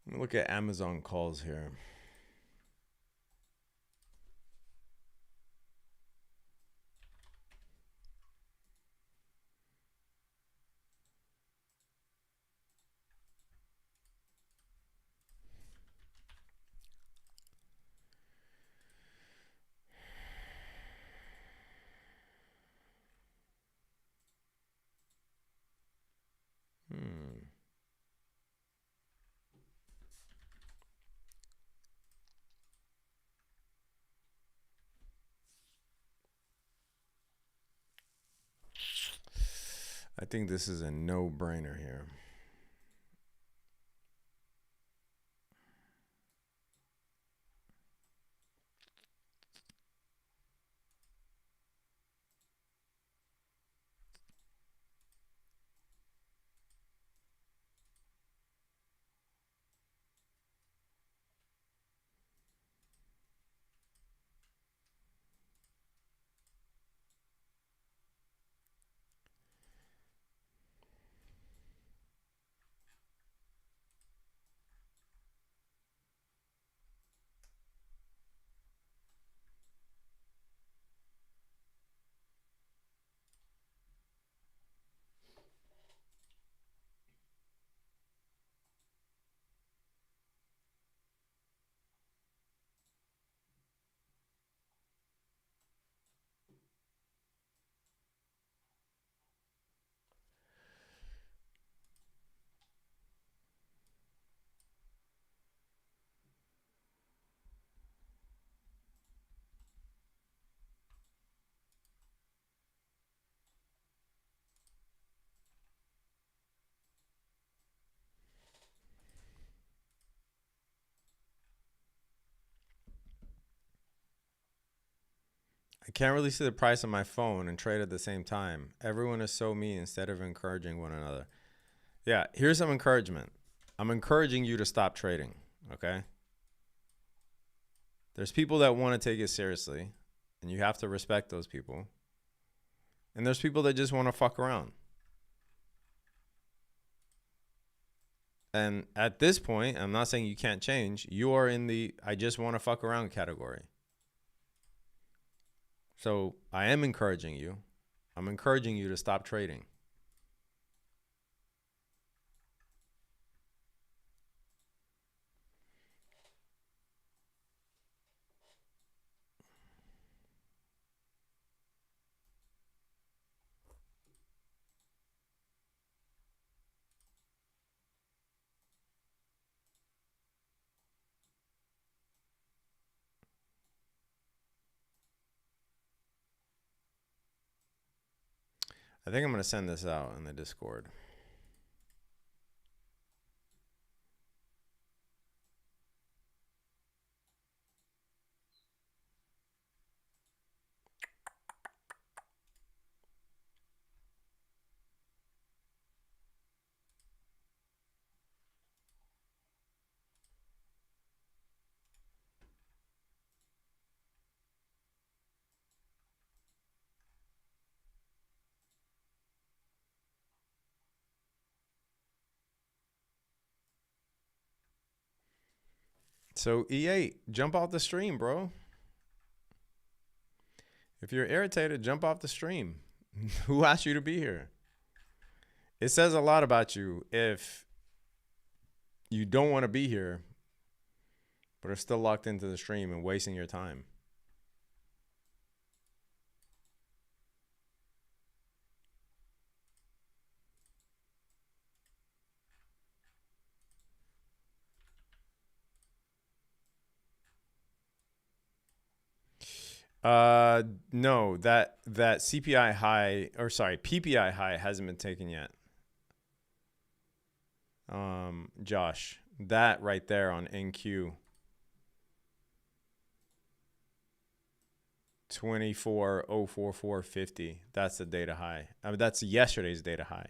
Let me look at Amazon calls here. I think this is a no-brainer here. I can't really see the price on my phone and trade at the same time. Everyone is so mean instead of encouraging one another. Yeah, here's some encouragement. I'm encouraging you to stop trading, okay? There's people that want to take it seriously, and you have to respect those people. And there's people that just want to fuck around. And at this point, I'm not saying you can't change. You are in the I just want to fuck around category. So I am encouraging you. I'm encouraging you to stop trading. I think I'm going to send this out in the Discord. So E8, jump off the stream, bro. If you're irritated, jump off the stream. Who asked you to be here? It says a lot about you if you don't want to be here, but are still locked into the stream and wasting your time. No, that CPI high, or sorry, PPI high hasn't been taken yet. Josh, that right there on NQ 24,044.50. That's the data high. I mean, that's yesterday's data high.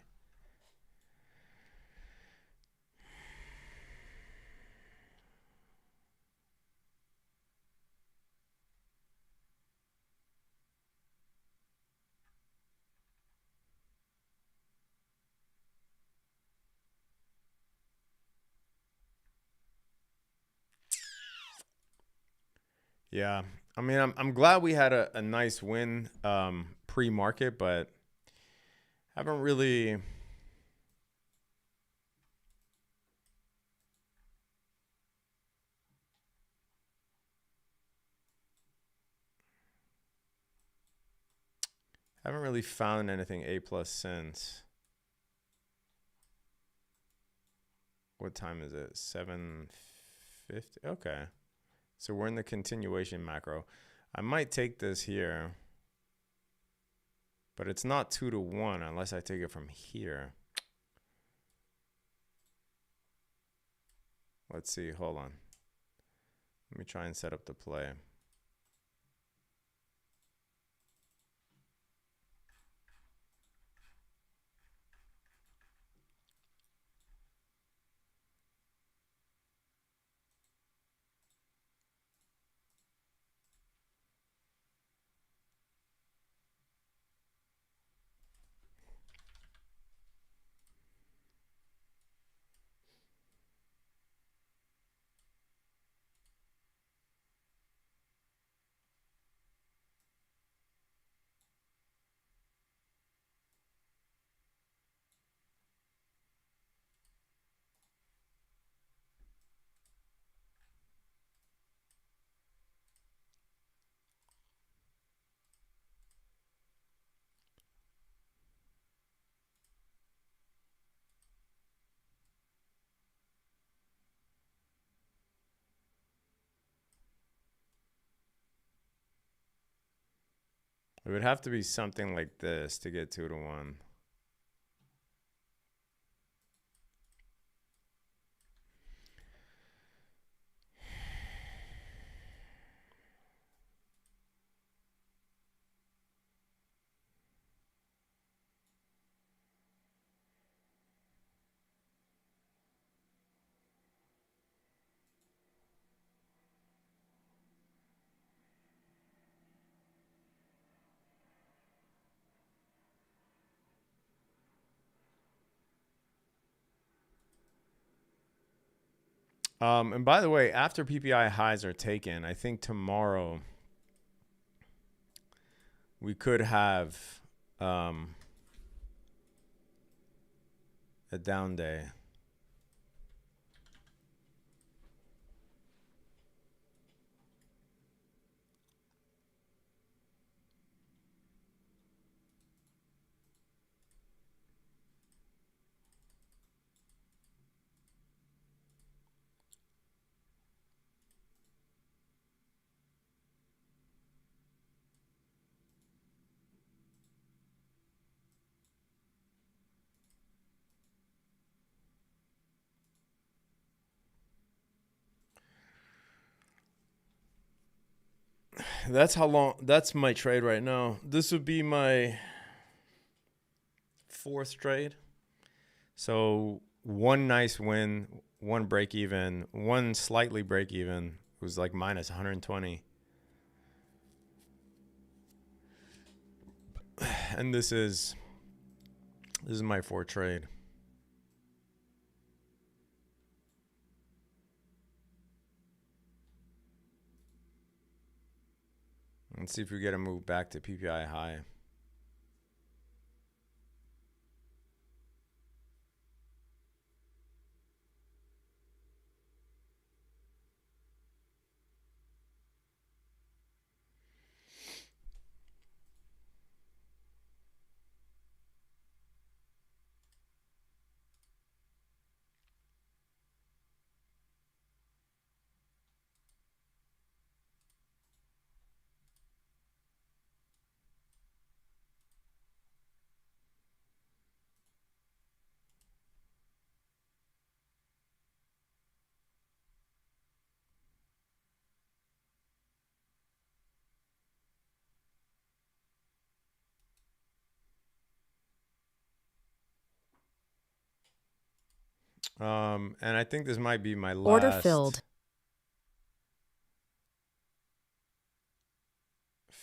Yeah, I mean, I'm glad we had a nice win pre-market, but haven't really found anything A plus since. What time is it? 7:50. Okay. So we're in the continuation macro. I might take this here, but it's not 2-to-1 unless I take it from here. Let's see. Hold on. Let me try and set up the play. It would have to be something like this to get 2-to-1. And by the way, after PPI highs are taken, I think tomorrow we could have a down day. That's how long. That's my trade right now. This would be my fourth trade. So one nice win, one break even, one slightly break even. It was like minus 120. And this is my fourth trade. Let's see if we get a move back to PPI high. And I think this might be my last Order filled.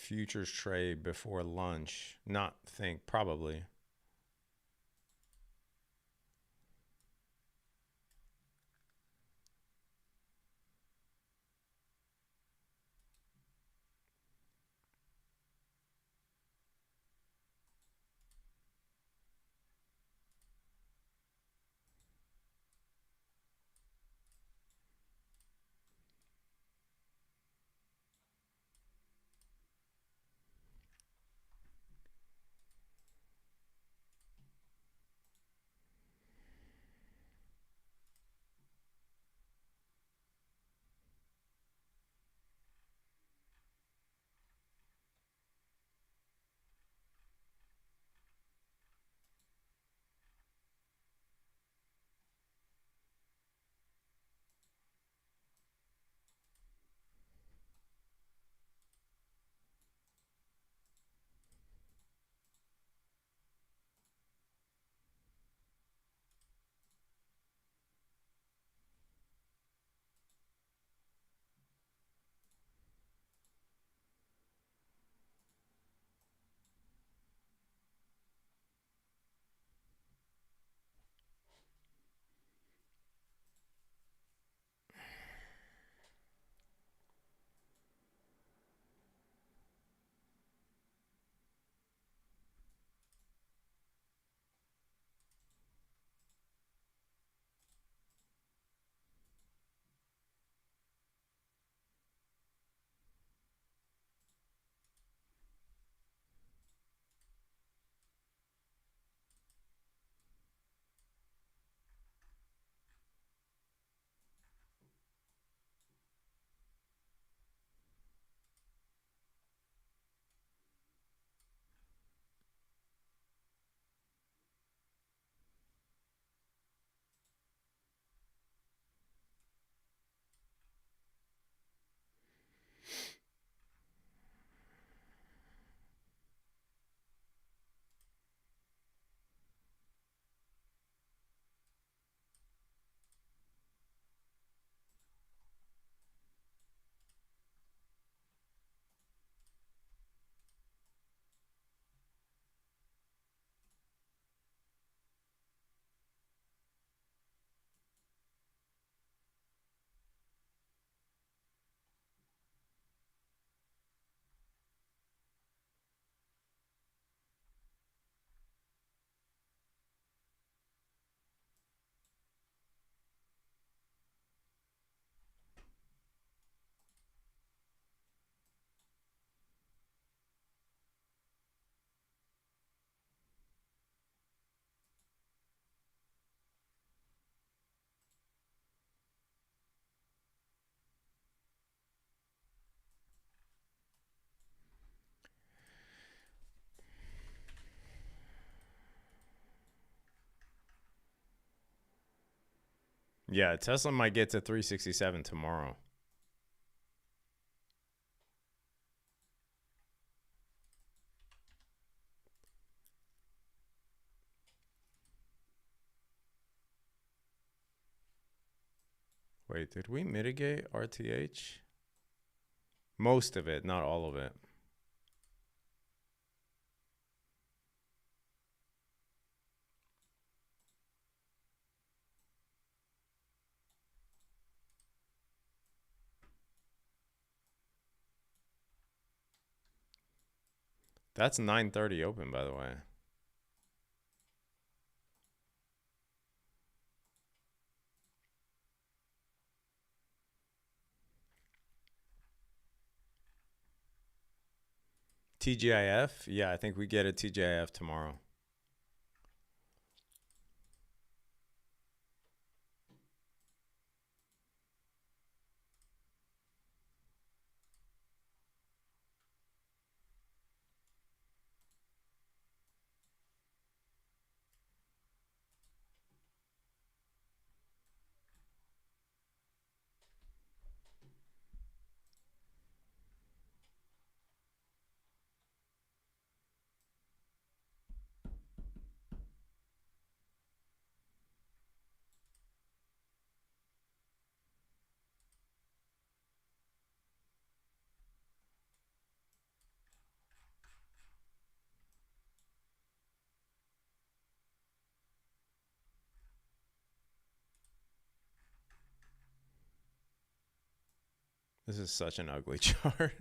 futures trade before lunch. Not think, probably. Yeah, Tesla might get to 367 tomorrow. Wait, did we mitigate RTH? Most of it, not all of it. That's 9:30 open, by the way. TGIF? Yeah, I think we get a TGIF tomorrow. This is such an ugly chart.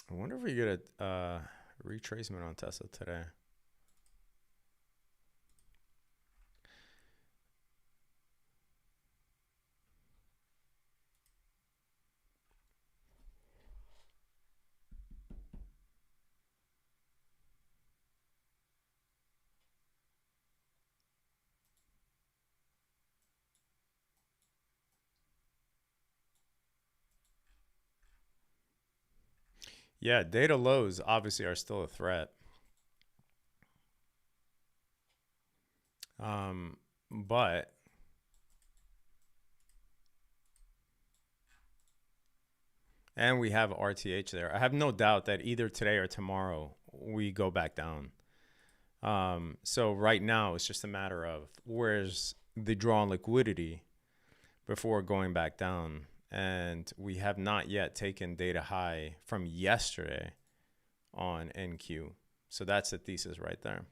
I wonder if we get a retracement on Tesla today. Yeah, data lows obviously are still a threat. But and we have RTH there. I have no doubt that either today or tomorrow we go back down. So right now it's just a matter of where's the draw on liquidity before going back down. And we have not yet taken data high from yesterday on NQ. So that's the thesis right there.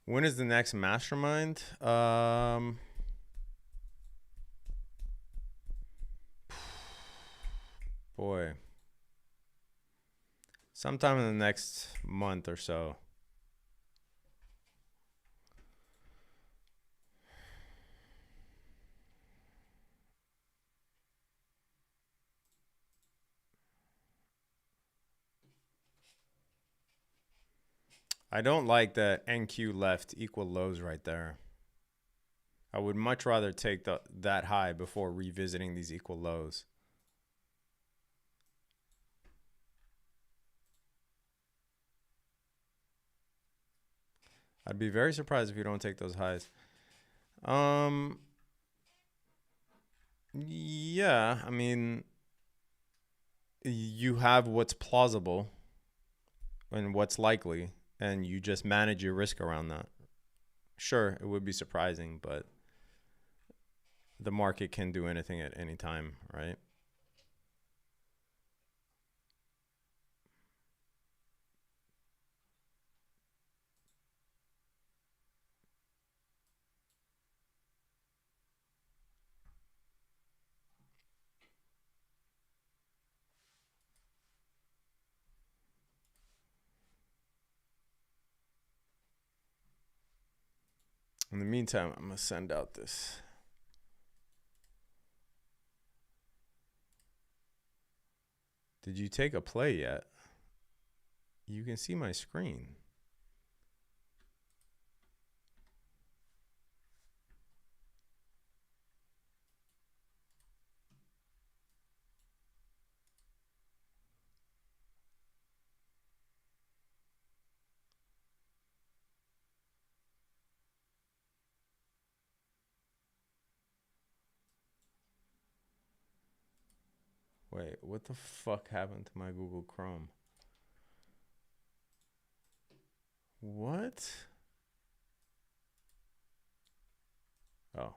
When is the next mastermind? Boy. Sometime in the next month or so. I don't like the NQ left equal lows right there. I would much rather take that high before revisiting these equal lows. I'd be very surprised if you don't take those highs. Yeah, I mean, you have what's plausible and what's likely, and you just manage your risk around that. Sure, it would be surprising, but the market can do anything at any time, right? In the meantime, I'm going to send out this. Did you take a play yet? You can see my screen. Wait, what the fuck happened to my Google Chrome? What? Oh.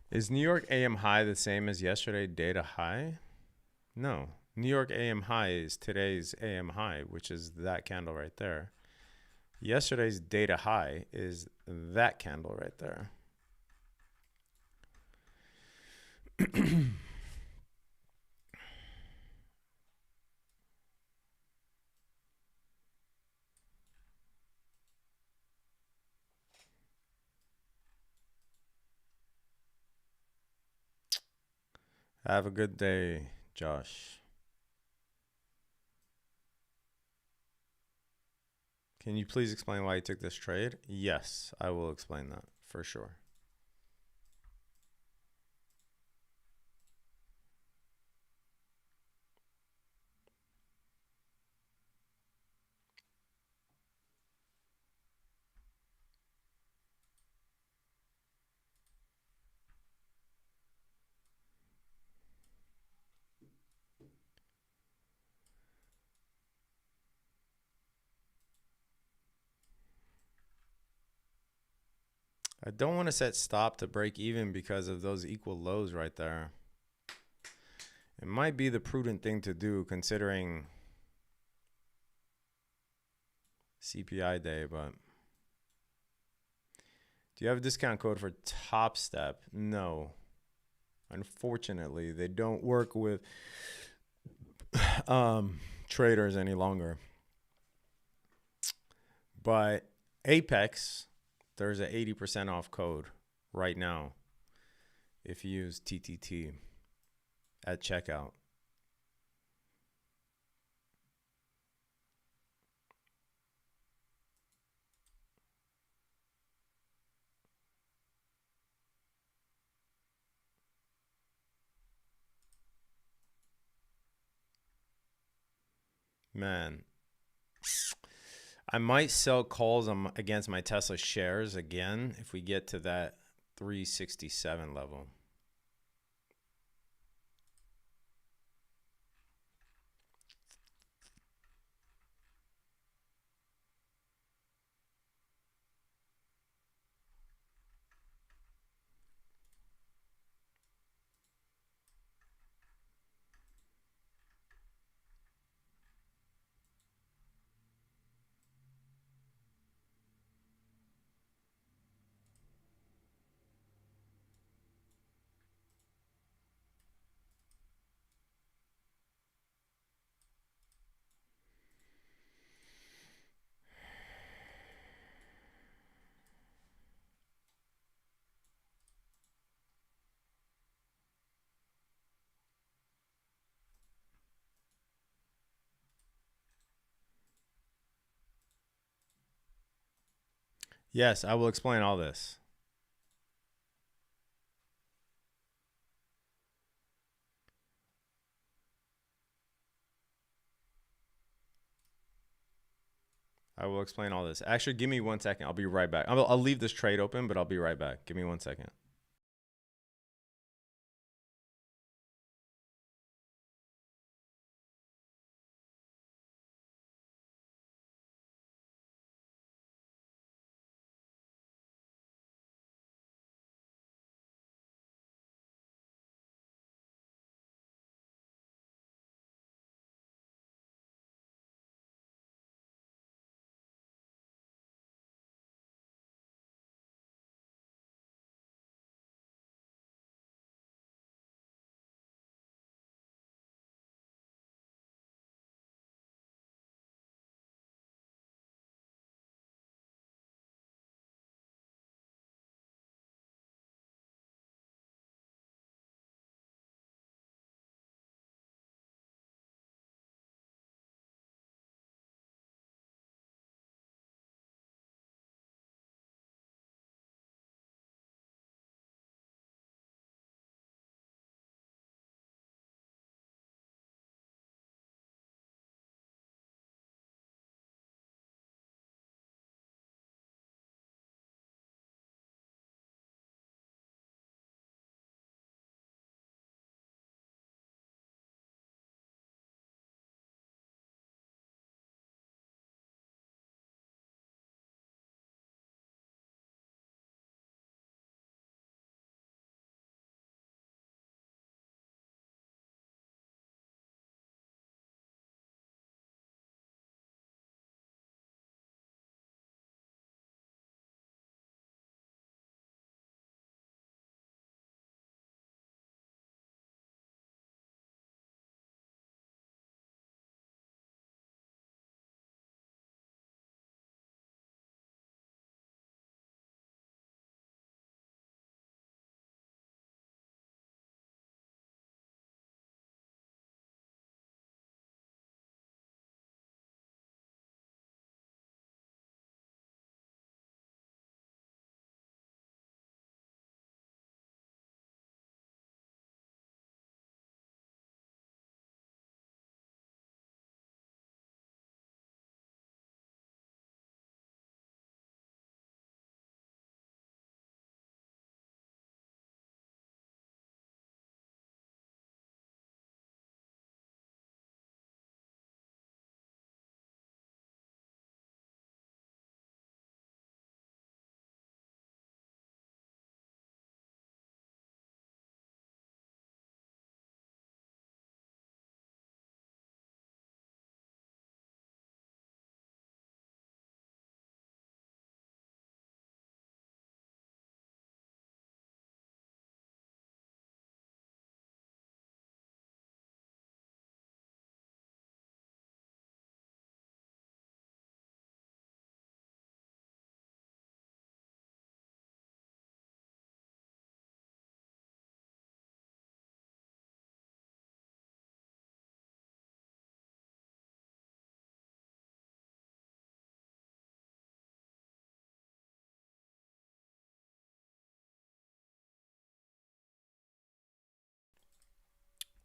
Is New York AM high the same as yesterday data high? No. New York AM high is today's AM high, which is that candle right there. Yesterday's data high is that candle right there. Have a good day, Josh. Can you please explain why you took this trade? Yes, I will explain that for sure. I don't want to set stop to break even because of those equal lows right there. It might be the prudent thing to do considering CPI day, but do you have a discount code for Top Step? No. Unfortunately, they don't work with traders any longer. But Apex, there's an 80% off code right now if you use TTT at checkout. Man, I might sell calls against my Tesla shares again if we get to that 367 level. Yes, I will explain all this. I will explain all this. Actually, give me 1 second. I'll be right back. I'll leave this trade open, but I'll be right back. Give me 1 second.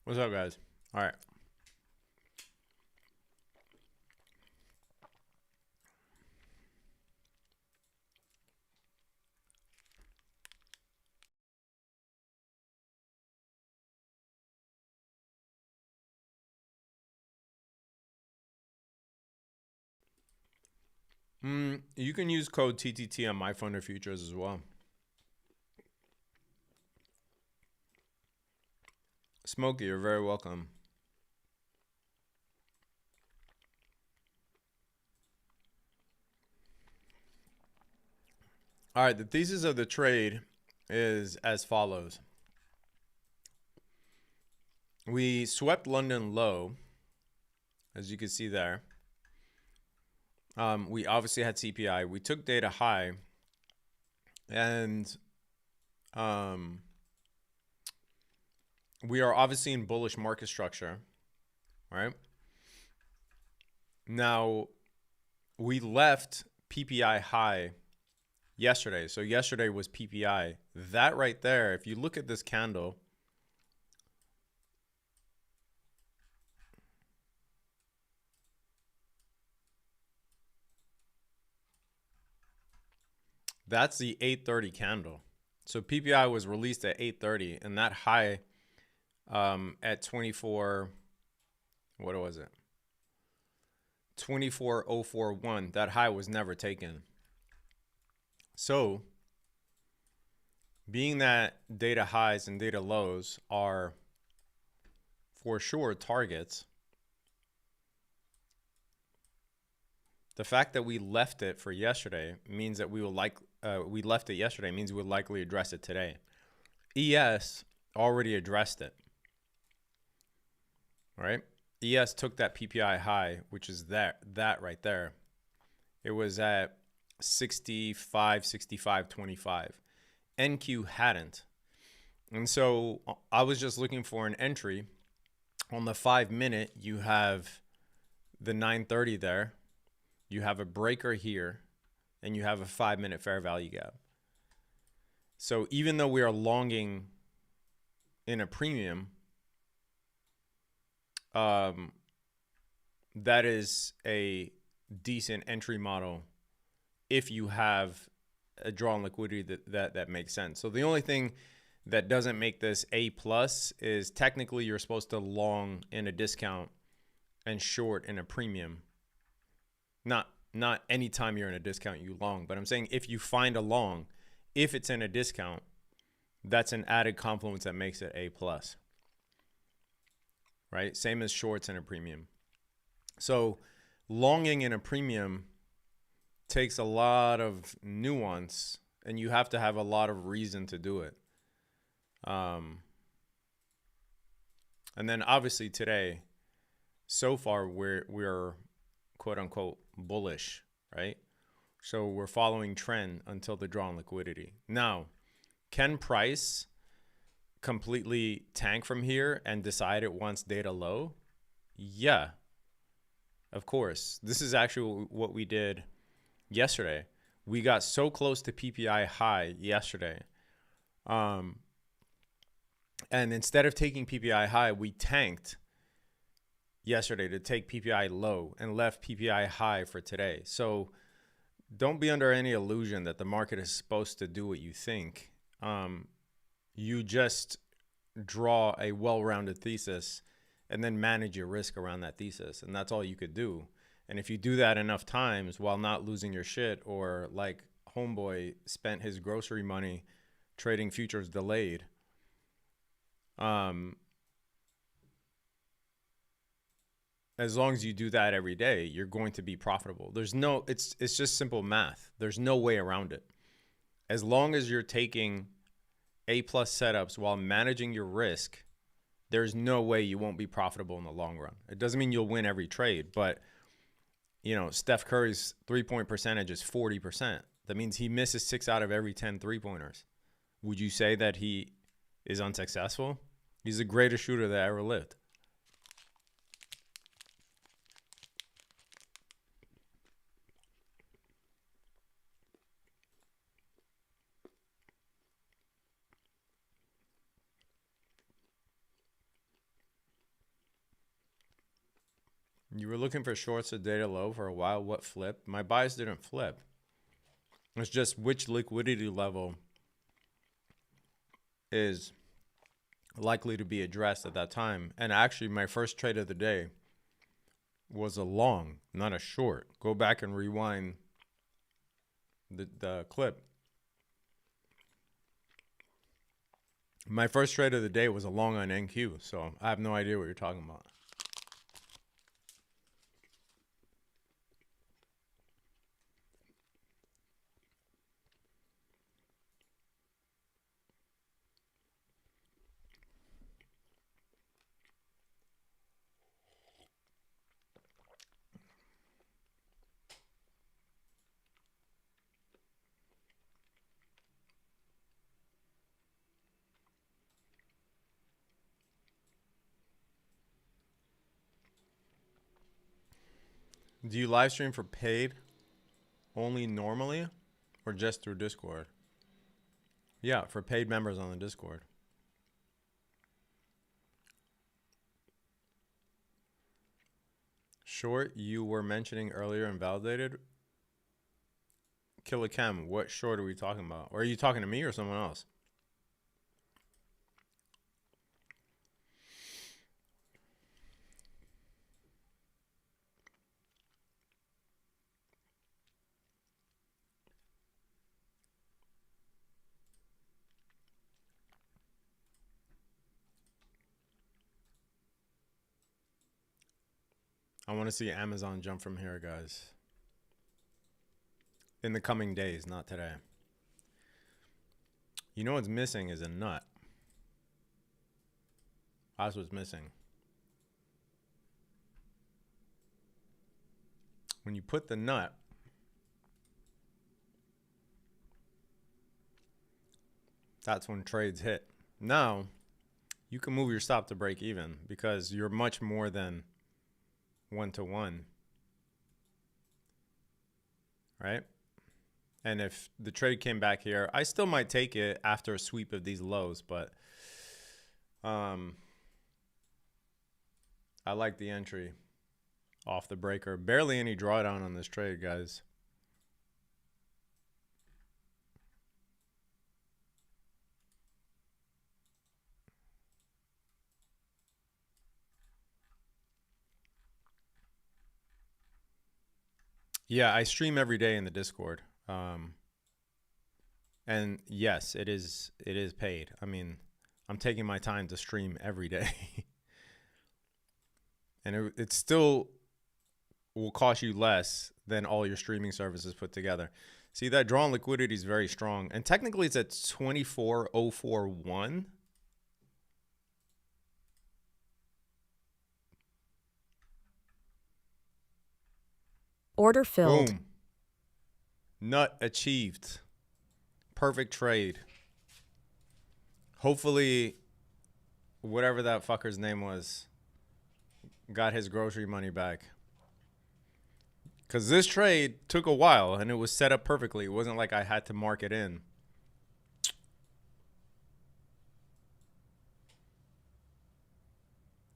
What's up, guys? All right. You can use code TTT on my fund or futures as well. Smokey, you're very welcome. All right, the thesis of the trade is as follows. We swept London low, as you can see there. We obviously had CPI. We took data high, and we are obviously in bullish market structure, right? Now, we left PPI high yesterday. So yesterday was PPI. That right there, if you look at this candle, that's the 8:30 candle. So PPI was released at 8:30, and that high at 24, what was it? 24,041. That high was never taken. So, being that data highs and data lows are for sure targets, the fact that we left it for yesterday means that we left it yesterday means we'll likely address it today. ES already addressed it. All right? ES took that PPI high, which is that right there. It was at 65, 25. NQ hadn't. And so I was just looking for an entry. On the 5-minute, you have the 930 there. You have a breaker here, and you have a 5-minute fair value gap. So even though we are longing in a premium, that is a decent entry model if you have a drawn liquidity that makes sense. So the only thing that doesn't make this A plus is technically you're supposed to long in a discount and short in a premium. Not anytime you're in a discount you long, but I'm saying if you find a long, if it's in a discount, that's an added confluence that makes it A plus. Right? Same as shorts in a premium. So longing in a premium takes a lot of nuance, and you have to have a lot of reason to do it. And then obviously today, so far we're quote unquote bullish, right? So we're following trend until the drawn liquidity. Now, can price completely tank from here and decide it wants data low? Yeah, of course. This is actually what we did yesterday. We got so close to PPI high yesterday. And instead of taking PPI high, we tanked yesterday to take PPI low and left PPI high for today. So don't be under any illusion that the market is supposed to do what you think. You just draw a well-rounded thesis and then manage your risk around that thesis. And that's all you could do. And if you do that enough times while not losing your shit, or like homeboy spent his grocery money trading futures delayed, as long as you do that every day, you're going to be profitable. It's just simple math. There's no way around it. As long as you're taking A plus setups while managing your risk, there's no way you won't be profitable in the long run. It doesn't mean you'll win every trade, but you know, Steph Curry's 3-point percentage is 40%. That means he misses 6 out of every 10 3-pointers. Would you say that he is unsuccessful? He's the greatest shooter that ever lived. You were looking for shorts at data low for a while. What flipped? My buys didn't flip. It's just which liquidity level is likely to be addressed at that time. And actually, my first trade of the day was a long, not a short. Go back and rewind the clip. My first trade of the day was a long on NQ, so I have no idea what you're talking about. Do you live stream for paid only normally? Or just through Discord? Yeah, for paid members on the Discord. Short you were mentioning earlier and validated? Killer Chem, what short are we talking about? Or are you talking to me or someone else? I want to see Amazon jump from here, guys. In the coming days, not today. You know what's missing is a nut. That's what's missing. When you put the nut, that's when trades hit. Now, you can move your stop to break even because you're much more than 1-to-1, right? And if the trade came back here, I still might take it after a sweep of these lows, but I like the entry off the breaker. Barely any drawdown on this trade, guys. Yeah, I stream every day in the Discord. And yes, it is paid. I mean, I'm taking my time to stream every day. And it still will cost you less than all your streaming services put together. See, that drawn liquidity is very strong. And technically it's at 24,041. Order filled. Boom. Nut achieved. Perfect trade. Hopefully, whatever that fucker's name was, got his grocery money back. Because this trade took a while and it was set up perfectly. It wasn't like I had to mark it in.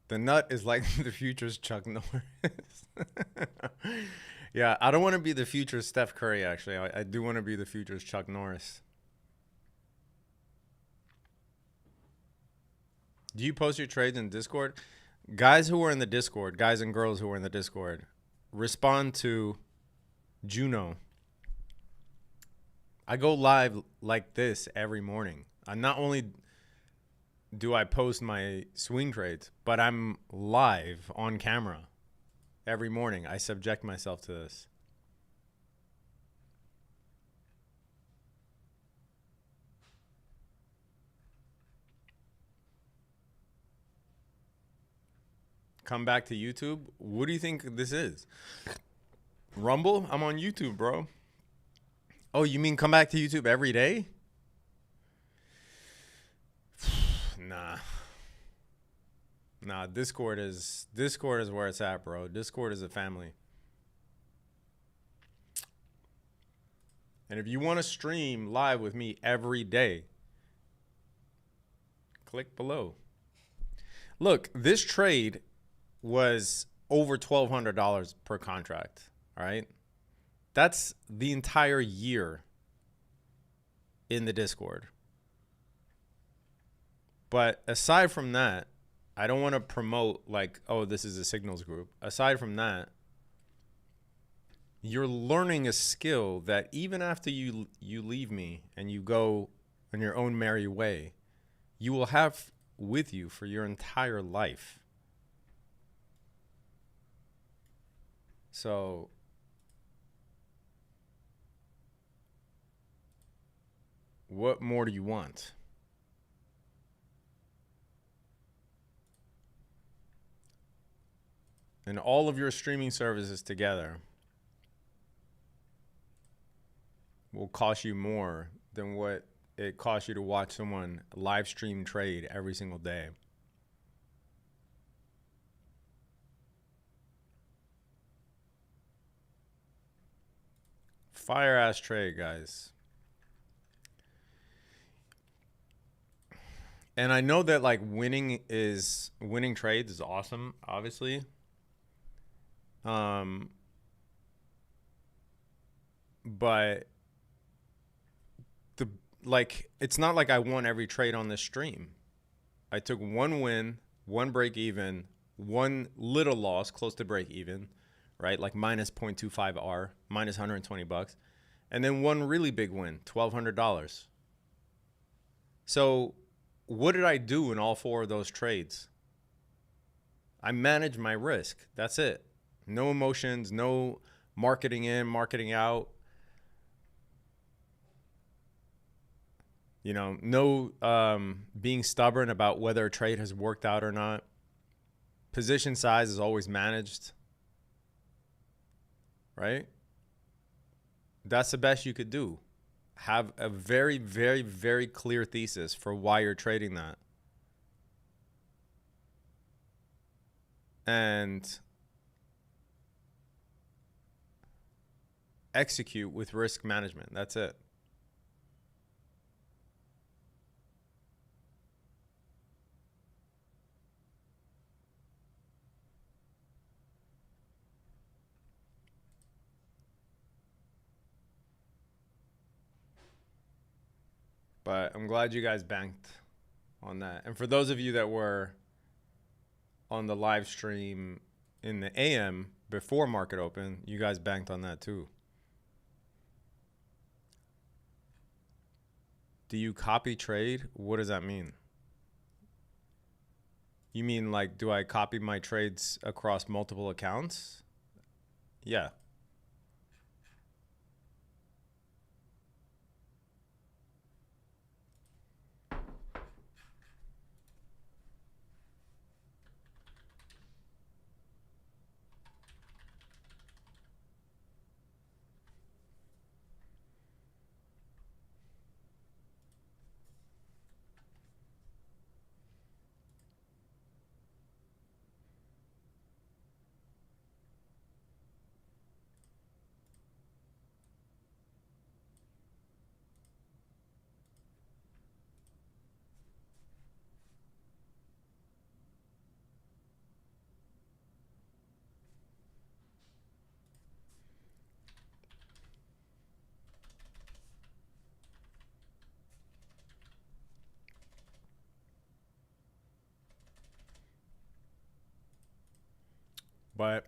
The nut is like the future's Chuck Norris. Yeah, I don't want to be the future's Steph Curry, actually. I do want to be the future's Chuck Norris. Do you post your trades in Discord? Guys who are in the Discord, guys and girls who are in the Discord, respond to Juno. I go live like this every morning. I not only do I post my swing trades, but I'm live on camera every morning. I subject myself to this. Come back to YouTube. What do you think this is? Rumble? I'm on YouTube, bro. Oh, you mean come back to YouTube every day? Nah, Discord is where it's at, bro. Discord is a family. And if you want to stream live with me every day, click below. Look, this trade was over $1,200 per contract, all right? That's the entire year in the Discord. But aside from that, I don't want to promote like, oh, this is a signals group. Aside from that, you're learning a skill that even after you leave me and you go on your own merry way, you will have with you for your entire life. So what more do you want? And all of your streaming services together will cost you more than what it costs you to watch someone live stream trade every single day. Fire ass trade, guys. And I know that like winning trades is awesome, obviously. But it's not like I won every trade on this stream. I took one win, one break even, one little loss close to break even, right? Like minus 0.25 R, minus $120. And then one really big win, $1,200. So what did I do in all 4 of those trades? I managed my risk. That's it. No emotions, no marketing in, marketing out. You know, no being stubborn about whether a trade has worked out or not. Position size is always managed, right? That's the best you could do. Have a very, very, very clear thesis for why you're trading that. And execute with risk management. That's it. But I'm glad you guys banked on that. And for those of you that were on the live stream in the AM before market open, you guys banked on that too. Do you copy trade? What does that mean? You mean like, do I copy my trades across multiple accounts? Yeah. But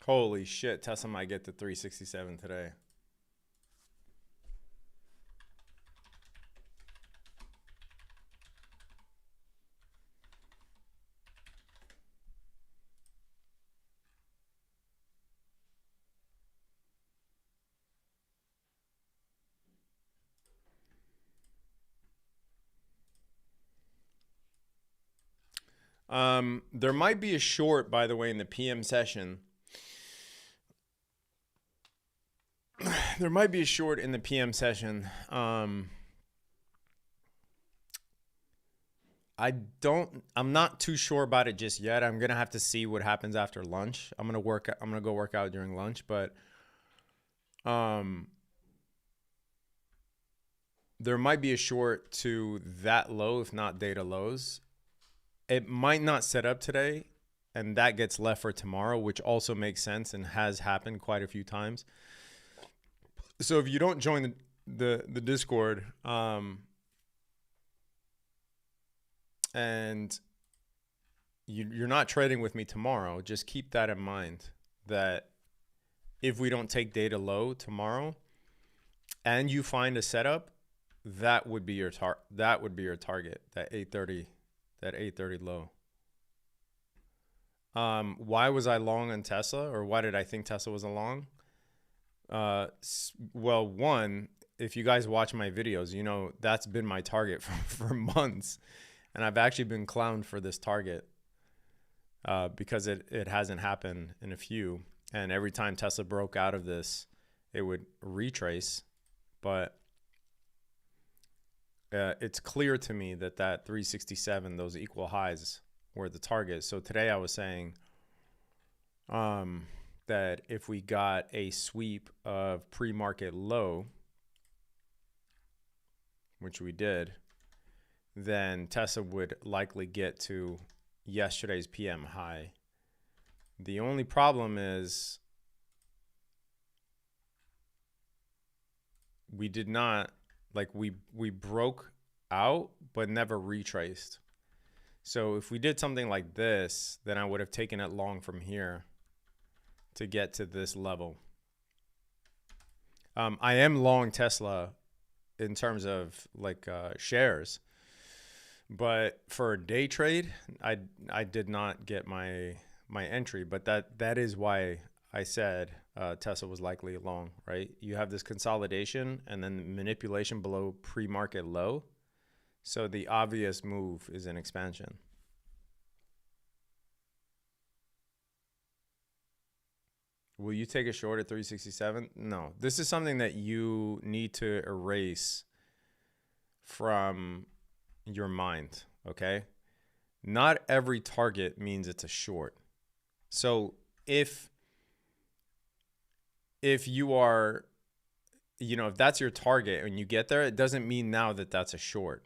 holy shit, Tesla might get to 367 today. There might be a short, by the way, in the PM session. There might be a short in the PM session. I'm not too sure about it just yet. I'm gonna have to see what happens after lunch. I'm gonna go work out during lunch, but there might be a short to that low, if not data lows. It might not set up today, and that gets left for tomorrow, which also makes sense and has happened quite a few times. So if you don't join the Discord, and you're not trading with me tomorrow, just keep that in mind, that if we don't take data low tomorrow and you find a setup, that would be your target. That 830 low. Why was I long on Tesla, or why did I think Tesla was a long? Well, one, if you guys watch my videos, you know that's been my target for months, and I've actually been clowned for this target because it hasn't happened in a few, and every time Tesla broke out of this, it would retrace, but it's clear to me that 367, those equal highs, were the target. So today I was saying that if we got a sweep of pre-market low, which we did, then Tesla would likely get to yesterday's PM high. The only problem is we did not, like we broke out but never retraced. So if we did something like this, then I would have taken it long from here to get to this level. I am long Tesla in terms of like shares, but for a day trade, I did not get my entry. But that is why I said Tesla was likely long, right? You have this consolidation and then manipulation below pre-market low. So the obvious move is an expansion. Will you take a short at 367? No. This is something that you need to erase from your mind, okay? Not every target means it's a short. So if you are, you know, if that's your target and you get there, it doesn't mean now that that's a short.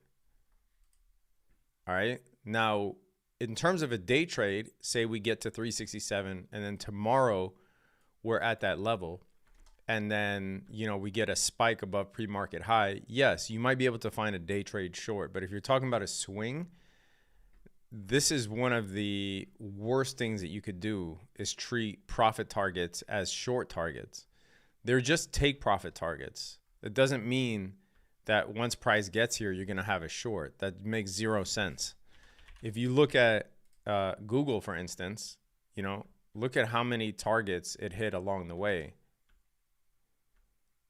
All right. Now, in terms of a day trade, say we get to 367 and then tomorrow we're at that level and then, you know, we get a spike above pre-market high. Yes, you might be able to find a day trade short, but if you're talking about a swing, this is one of the worst things that you could do is treat profit targets as short targets. They're just take profit targets. It doesn't mean that once price gets here, you're going to have a short. That makes zero sense. If you look at Google, for instance, you know, look at how many targets it hit along the way.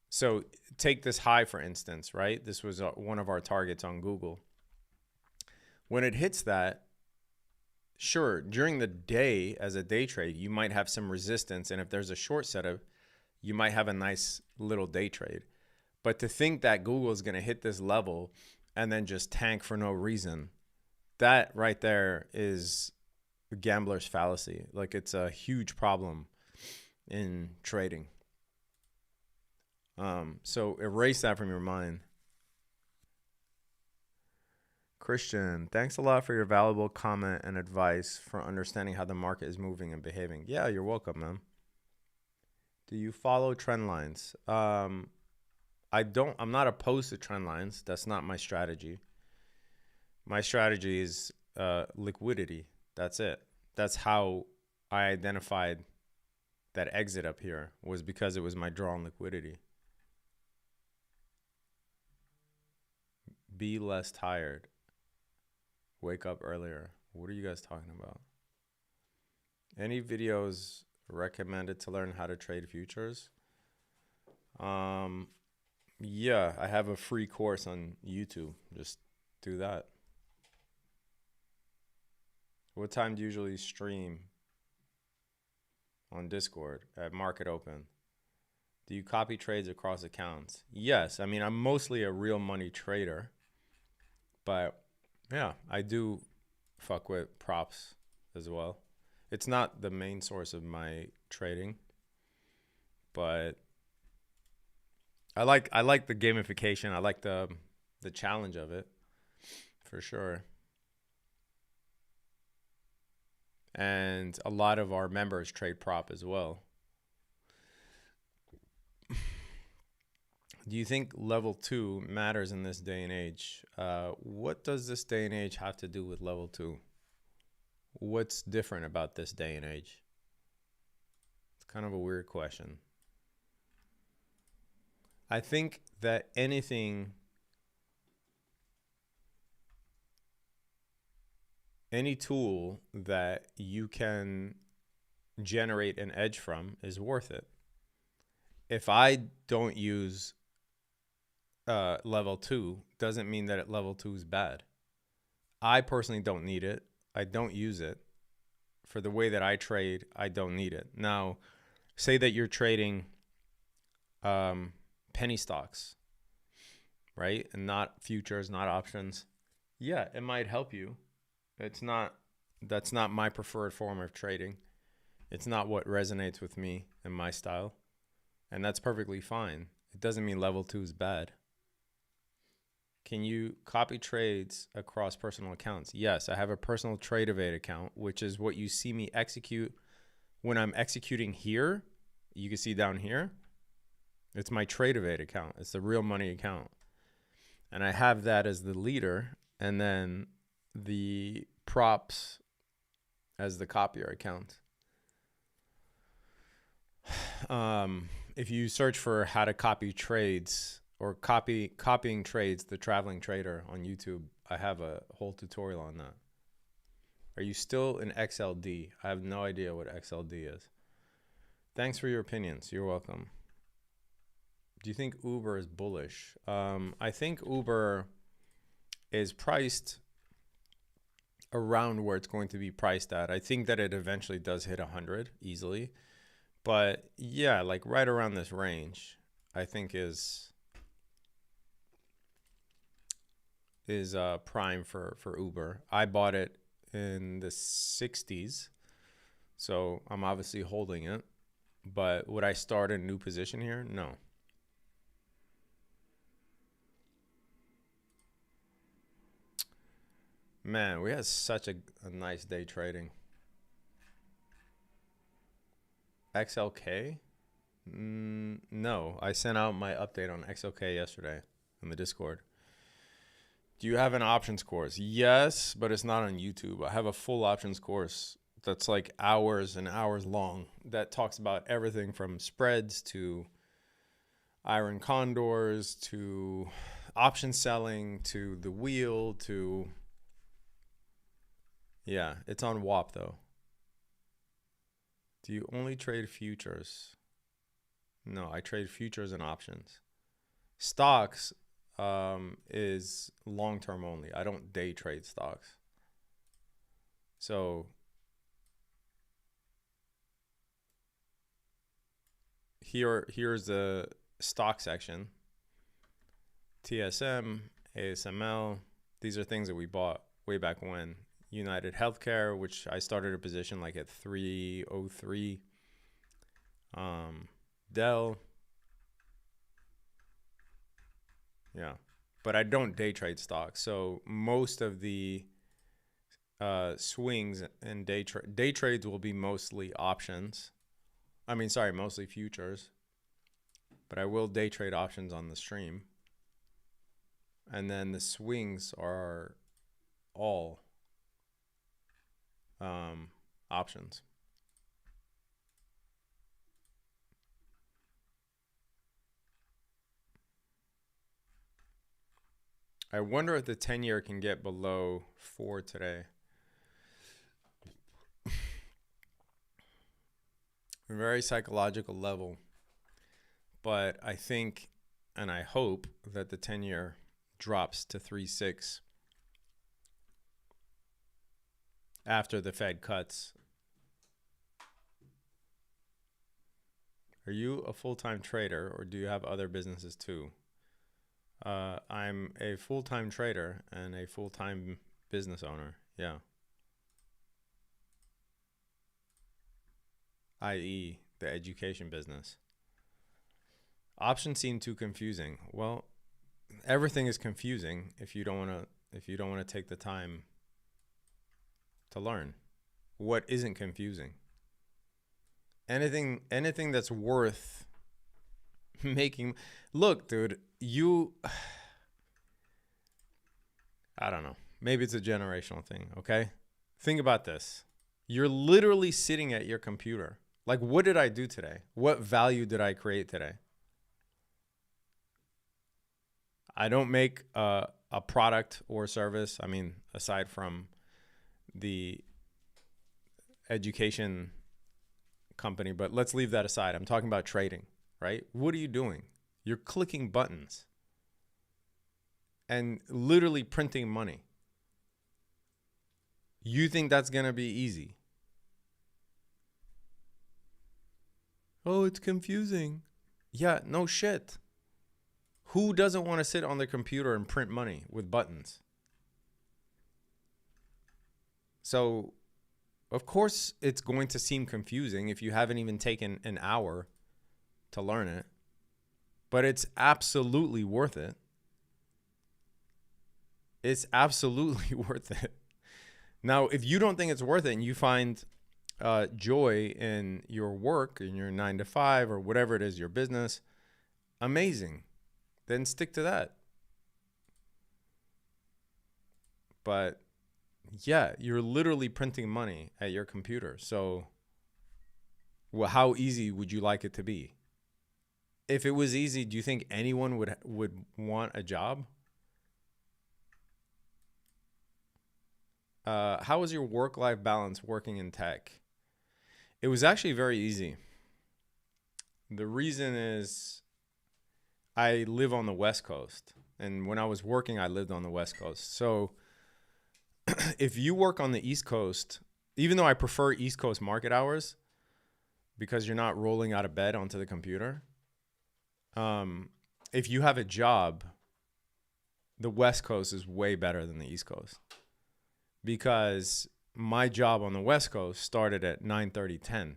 So take this high, for instance, right? This was one of our targets on Google. When it hits that, sure, during the day as a day trade, you might have some resistance. And if there's a short setup, you might have a nice little day trade. But to think that Google is going to hit this level and then just tank for no reason, that right there is a gambler's fallacy. Like, it's a huge problem in trading. So erase that from your mind. Christian, thanks a lot for your valuable comment and advice for understanding how the market is moving and behaving. Yeah, you're welcome, man. Do you follow trend lines? I'm not opposed to trend lines. That's not my strategy. My strategy is liquidity. That's it. That's how I identified that exit up here, was because it was my draw on liquidity. Be less tired. Wake up earlier. What are you guys talking about? Any videos recommended to learn how to trade futures? Yeah, I have a free course on YouTube. Just do that. What time do you usually stream on Discord at market open? Do you copy trades across accounts? Yes. I mean, I'm mostly a real money trader, but yeah, I do fuck with props as well. It's not the main source of my trading, but I like the gamification. I like the challenge of it, for sure. And a lot of our members trade prop as well. Do you think level 2 matters in this day and age? What does this day and age have to do with level 2? What's different about this day and age? It's kind of a weird question. I think that anything any tool that you can generate an edge from is worth it. If I don't use level 2, doesn't mean that level 2 is bad. I personally don't need it. I don't use it. For the way that I trade, I don't need it. Now, say that you're trading penny stocks, right? And not futures, not options. Yeah, it might help you. That's not my preferred form of trading. It's not what resonates with me and my style. And that's perfectly fine. It doesn't mean level 2 is bad. Can you copy trades across personal accounts? Yes, I have a personal Trade Evade account, which is what you see me execute when I'm executing here. You can see down here. It's my Trade Evade account. It's the real money account. And I have that as the leader, and then the props as the copier account. If you search for how to copy trades or copying trades, the traveling trader on YouTube, I have a whole tutorial on that. Are you still in XLD? I have no idea what XLD is. Thanks for your opinions. You're welcome. Do you think Uber is bullish? I think Uber is priced around where it's going to be priced at. I think that it eventually does hit 100 easily. But yeah, like right around this range, I think is prime for Uber. I bought it in the 60s, so I'm obviously holding it. But would I start a new position here? No. Man, we had such a nice day trading. XLK? No, I sent out my update on XLK yesterday in the Discord. Do you have an options course? Yes, but it's not on YouTube. I have a full options course that's like hours and hours long that talks about everything from spreads to iron condors to option selling to the wheel to... Yeah, it's on WAP though. Do you only trade futures? No, I trade futures and options. Stocks is long-term only. I don't day trade stocks. So here's the stock section. TSM, ASML, these are things that we bought way back when. United Healthcare, which I started a position like at 303. Dell. Yeah, but I don't day trade stocks. So most of the swings and day trades will be mostly options. Mostly futures. But I will day trade options on the stream. And then the swings are all options. I wonder if the 10-year can get below 4 today. Very psychological level. But I think and I hope that the 10-year drops to 3.6 after the Fed cuts. Are you a full-time trader or do you have other businesses too? I'm a full-time trader and a full-time business owner. Yeah. i.e. the education business. Options seem too confusing. Well, everything is confusing if you don't want to take the time to learn. What isn't confusing? Anything that's worth making. Look, dude, I don't know. Maybe it's a generational thing, okay? Think about this. You're literally sitting at your computer. Like, what did I do today? What value did I create today? I don't make a product or service. I mean, aside from the education company, but let's leave that aside. I'm talking about trading, right? What are you doing? You're clicking buttons and literally printing money. You think that's going to be easy? Oh, it's confusing. Yeah, no shit. Who doesn't want to sit on their computer and print money with buttons? So, of course, it's going to seem confusing if you haven't even taken an hour to learn it, but it's absolutely worth it. It's absolutely worth it. Now, if you don't think it's worth it and you find joy in your work, in your 9 to 5 or whatever it is, your business, amazing. Then stick to that. But yeah, you're literally printing money at your computer. So, well, how easy would you like it to be? If it was easy, do you think anyone would want a job? How was your work-life balance working in tech? It was actually very easy. The reason is I live on the West Coast. And when I was working, I lived on the West Coast. So if you work on the East Coast, even though I prefer East Coast market hours because you're not rolling out of bed onto the computer, if you have a job, the West Coast is way better than the East Coast. Because my job on the West Coast started at 9:30, 10.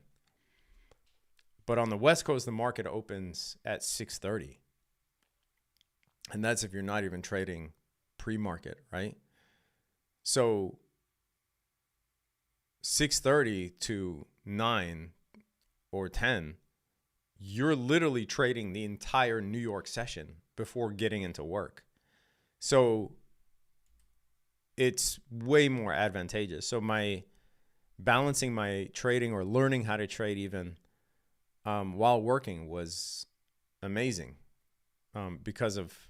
But on the West Coast, the market opens at 6:30. And that's if you're not even trading pre-market, right? So 6:30 to 9 or 10, you're literally trading the entire New York session before getting into work. So it's way more advantageous. So my balancing my trading or learning how to trade even while working was amazing because of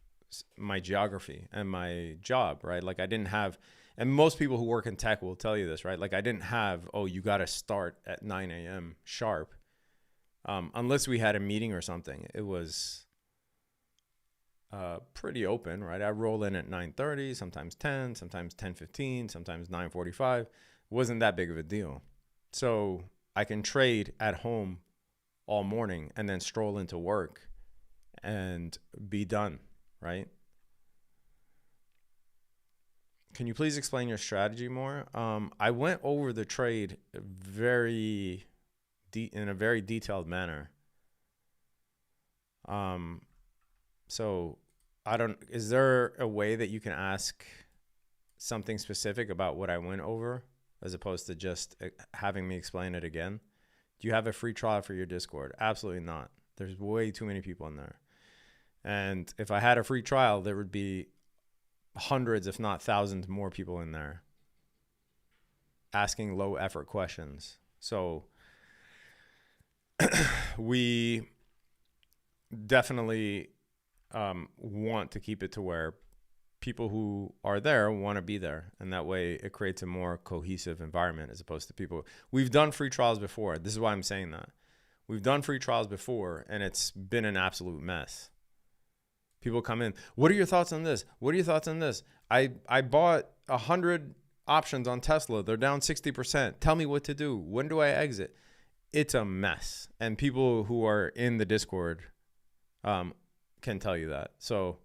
my geography and my job, right? Like I didn't have, and most people who work in tech will tell you this, right? Like I didn't have, oh, you got to start at 9 a.m. sharp. Unless we had a meeting or something. It was pretty open, right? I roll in at 9:30, sometimes 10, sometimes 10:15, sometimes 9:45. It wasn't that big of a deal. So I can trade at home all morning and then stroll into work and be done, right? Can you please explain your strategy more? I went over the trade in a very detailed manner. So is there a way that you can ask something specific about what I went over as opposed to just having me explain it again? Do you have a free trial for your Discord? Absolutely not. There's way too many people in there. And if I had a free trial, there would be hundreds, if not thousands more people in there asking low effort questions. So we definitely want to keep it to where people who are there want to be there. And that way it creates a more cohesive environment as opposed to people. We've done free trials before. This is why I'm saying that. We've done free trials before and it's been an absolute mess. People come in. What are your thoughts on this? What are your thoughts on this? I bought 100 options on Tesla. They're down 60%. Tell me what to do. When do I exit? It's a mess. And people who are in the Discord can tell you that. So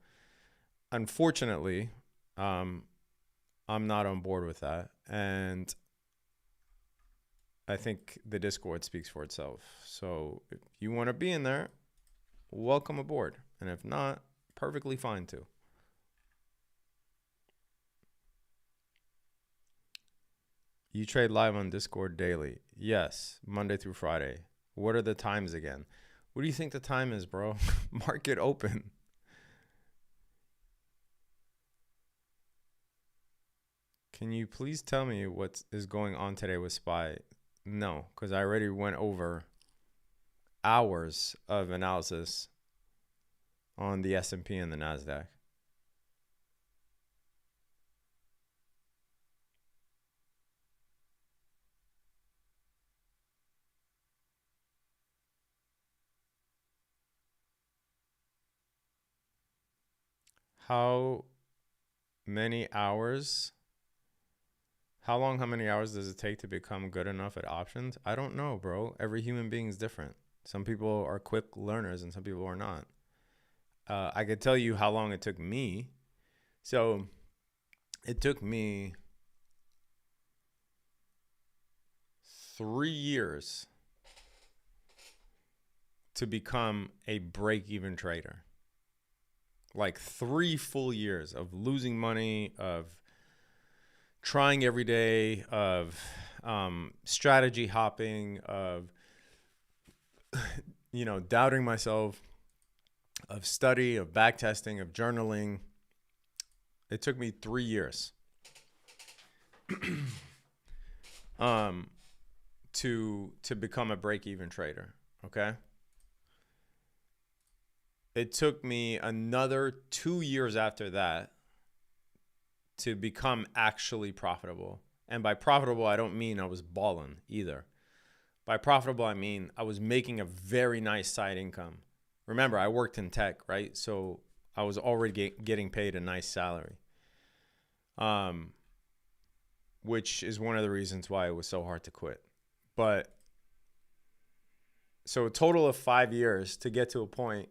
unfortunately, I'm not on board with that. And I think the Discord speaks for itself. So if you want to be in there, welcome aboard. And if not, perfectly fine too. You trade live on Discord daily? Yes, Monday through Friday. What are the times again? What do you think the time is, bro? Market open. Can you please tell me what is going on today with SPY? No, because I already went over hours of analysis on the S&P and the NASDAQ. How many hours? How many hours does it take to become good enough at options? I don't know, bro. Every human being is different. Some people are quick learners and some people are not. I could tell you how long it took me. So it took me 3 years to become a break-even trader. Like 3 full years of losing money, of trying every day, of strategy hopping, of doubting myself, of study, of back testing, of journaling. It took me 3 years to become a break-even trader. Okay. It took me another 2 years after that to become actually profitable. And by profitable, I don't mean I was balling either. By profitable, I mean I was making a very nice side income. Remember, I worked in tech, right? So I was already getting paid a nice salary, which is one of the reasons why it was so hard to quit. But so a total of 5 years to get to a point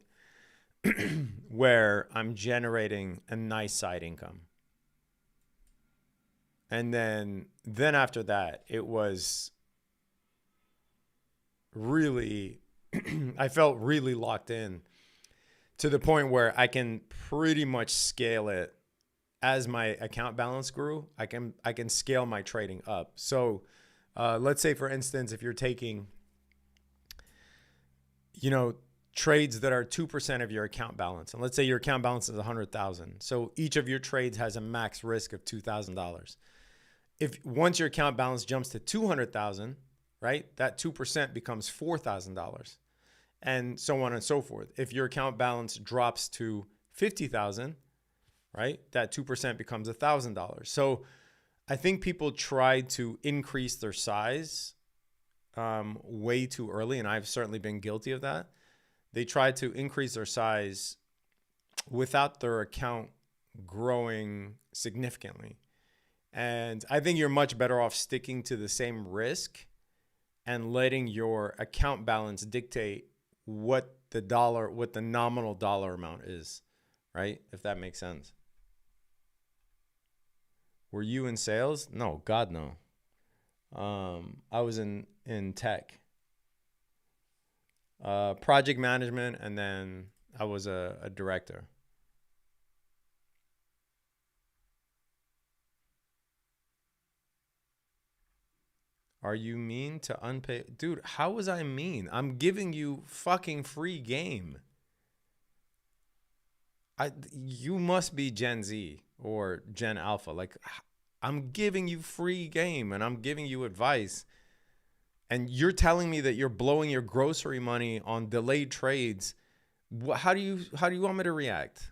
where I'm generating a nice side income. And then after that, it was really, I felt really locked in to the point where I can pretty much scale it as my account balance grew. I can scale my trading up. So let's say, for instance, if you're taking, trades that are 2% of your account balance. And let's say your account balance is 100,000. So each of your trades has a max risk of $2,000. If once your account balance jumps to 200,000, right, that 2% becomes $4,000 and so on and so forth. If your account balance drops to 50,000, right, that 2% becomes $1,000. So I think people try to increase their size way too early. And I've certainly been guilty of that. They try to increase their size without their account growing significantly. And I think you're much better off sticking to the same risk and letting your account balance dictate what the nominal dollar amount is, right? If that makes sense. Were you in sales? No, God, no. I was in tech. Project management, and then I was a director. Are you mean to unpay? Dude, how was I mean? I'm giving you fucking free game. You must be Gen Z or Gen Alpha. Like, I'm giving you free game and I'm giving you advice. And you're telling me that you're blowing your grocery money on delayed trades. How do you want me to react?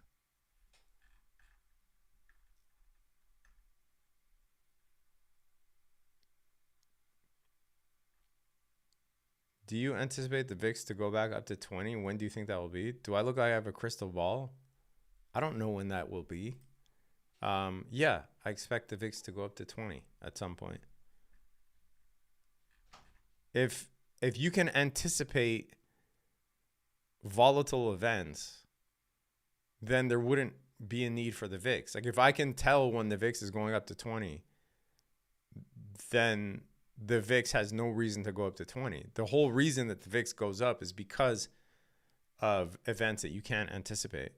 Do you anticipate the VIX to go back up to 20? When do you think that will be? Do I look like I have a crystal ball? I don't know when that will be. Yeah, I expect the VIX to go up to 20 at some point. If you can anticipate volatile events, then there wouldn't be a need for the VIX. Like if I can tell when the VIX is going up to 20, then the VIX has no reason to go up to 20. The whole reason that the VIX goes up is because of events that you can't anticipate.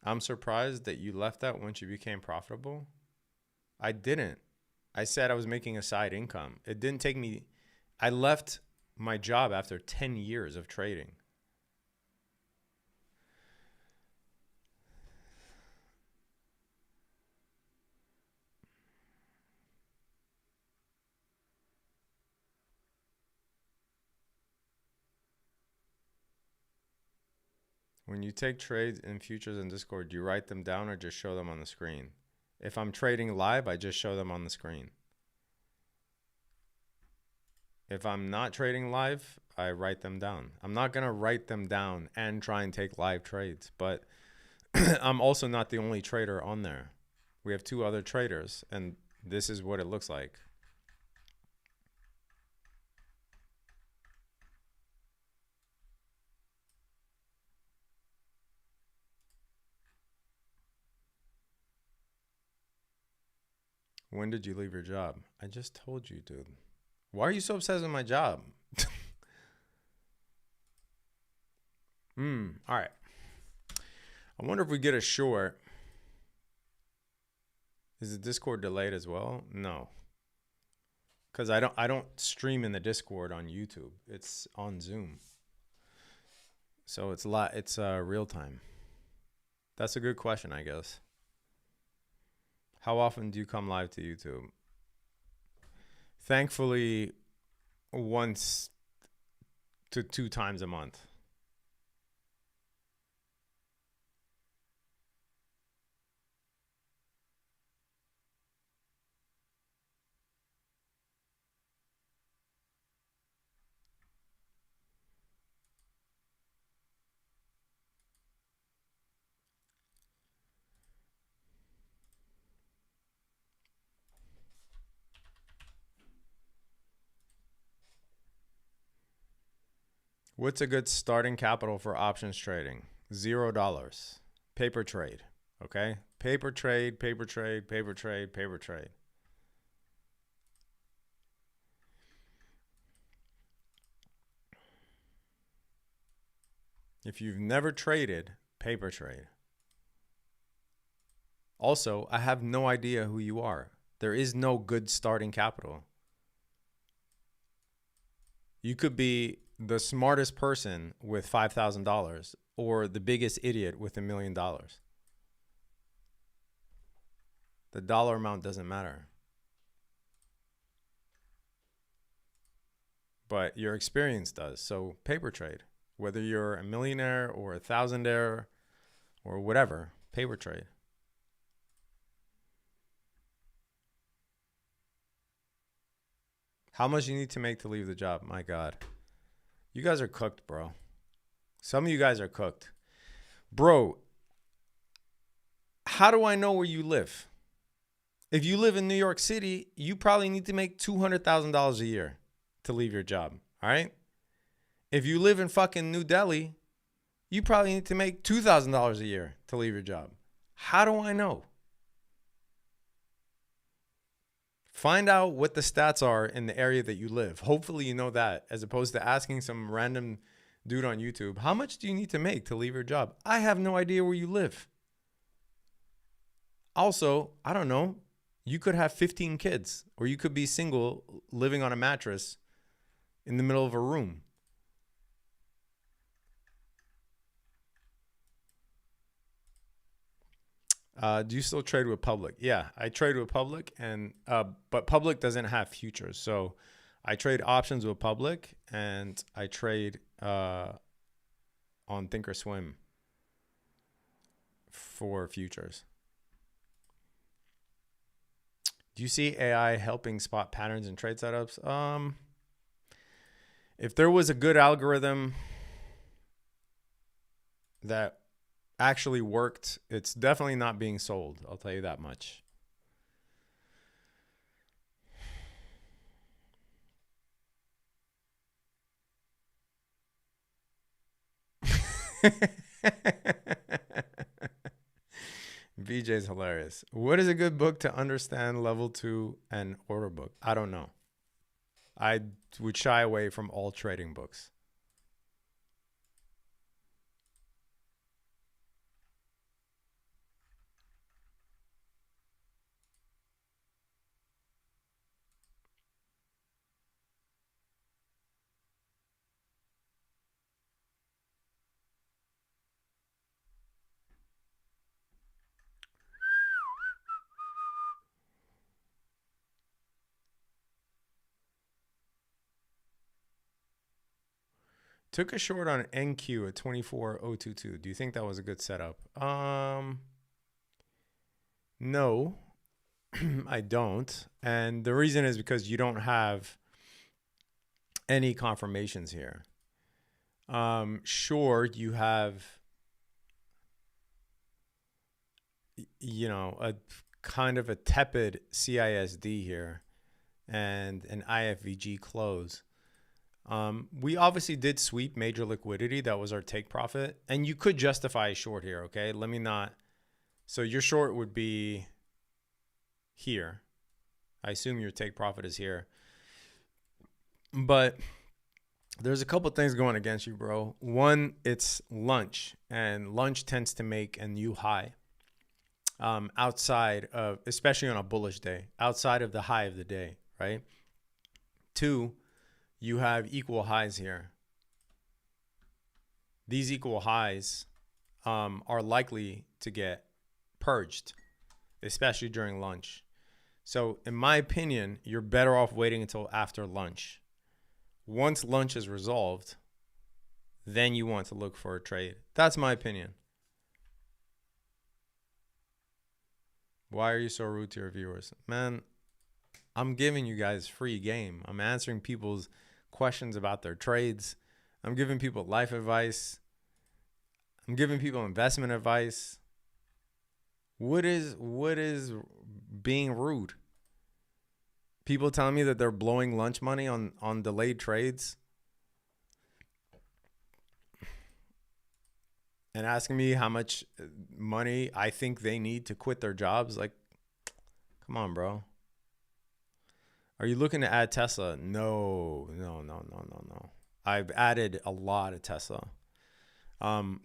I'm surprised that you left that once you became profitable. I didn't. I said I was making a side income. It didn't take me. I left my job after 10 years of trading. When you take trades in futures in Discord, do you write them down or just show them on the screen? If I'm trading live, I just show them on the screen. If I'm not trading live, I write them down. I'm not going to write them down and try and take live trades, but I'm also not the only trader on there. We have 2 other traders, and this is what it looks like. When did you leave your job? I just told you, dude. Why are you so obsessed with my job? All right. I wonder if we get a short. Is the Discord delayed as well? No. Because I don't stream in the Discord on YouTube. It's on Zoom. So it's real time. That's a good question, I guess. How often do you come live to YouTube? Thankfully, once to 2 times a month. What's a good starting capital for options trading? $0. Paper trade. Okay? Paper trade, paper trade, paper trade, paper trade. If you've never traded, paper trade. Also, I have no idea who you are. There is no good starting capital. You could be the smartest person with $5,000 or the biggest idiot with $1 million. The dollar amount doesn't matter. But your experience does. So paper trade, whether you're a millionaire or a thousandaire or whatever, paper trade. How much you need to make to leave the job? My God. You guys are cooked, bro. Some of you guys are cooked. Bro, how do I know where you live? If you live in New York City, you probably need to make $200,000 a year to leave your job, all right? If you live in fucking New Delhi, you probably need to make $2,000 a year to leave your job. How do I know? Find out what the stats are in the area that you live. Hopefully you know that, as opposed to asking some random dude on YouTube, how much do you need to make to leave your job? I have no idea where you live. Also, I don't know. You could have 15 kids, or you could be single living on a mattress in the middle of a room. Do you still trade with Public? Yeah, I trade with Public, and but Public doesn't have futures. So I trade options with Public, and I trade on Thinkorswim for futures. Do you see AI helping spot patterns in trade setups? If there was a good algorithm that actually worked, it's definitely not being sold. I'll tell you that much. BJ's hilarious. What is a good book to understand level 2 and order book? I don't know. I would shy away from all trading books. Took a short on NQ at 24.022. Do you think that was a good setup? No, I don't. And the reason is because you don't have any confirmations here. Sure, you have, you know, a kind of a tepid CISD here and an IFVG close. We obviously did sweep major liquidity. That was our take profit. And you could justify a short here, okay? Let me not. So your short would be here. I assume your take profit is here. But there's a couple things going against you, bro. One, it's lunch, and lunch tends to make a new high outside of, especially on a bullish day, outside of the high of the day, right? Two, you have equal highs here. These equal highs are likely to get purged, especially during lunch. So in my opinion, you're better off waiting until after lunch. Once lunch is resolved, then you want to look for a trade. That's my opinion. Why are you so rude to your viewers? Man, I'm giving you guys free game. I'm answering people's questions about their trades. I'm giving people life advice. I'm giving people investment advice. What is being rude? People telling me that they're blowing lunch money on delayed trades and asking me how much money I think they need to quit their jobs. Like, come on, bro. Are you looking to add Tesla? No. I've added a lot of Tesla.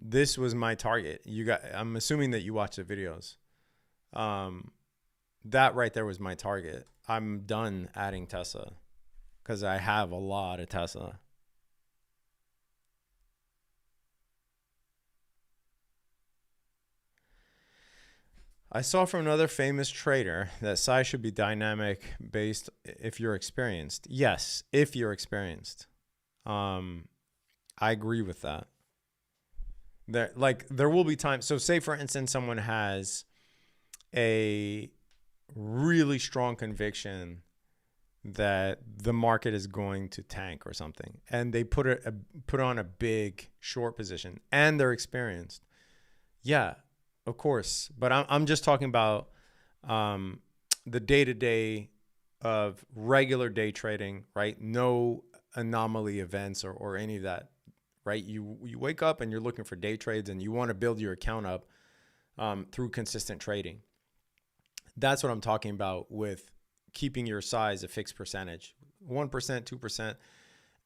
This was my target. I'm assuming that you watch the videos. That right there was my target. I'm done adding Tesla because I have a lot of Tesla. I saw from another famous trader that size should be dynamic based if you're experienced. Yes, if you're experienced. I agree with that. There will be times. So say, for instance, someone has a really strong conviction that the market is going to tank or something, and they put on a big short position, and they're experienced. Yeah, of course. But I'm just talking about the day-to-day of regular day trading, right? No anomaly events or any of that, right? You wake up and you're looking for day trades, and you want to build your account up through consistent trading. That's what I'm talking about with keeping your size a fixed percentage, 1%, 2%.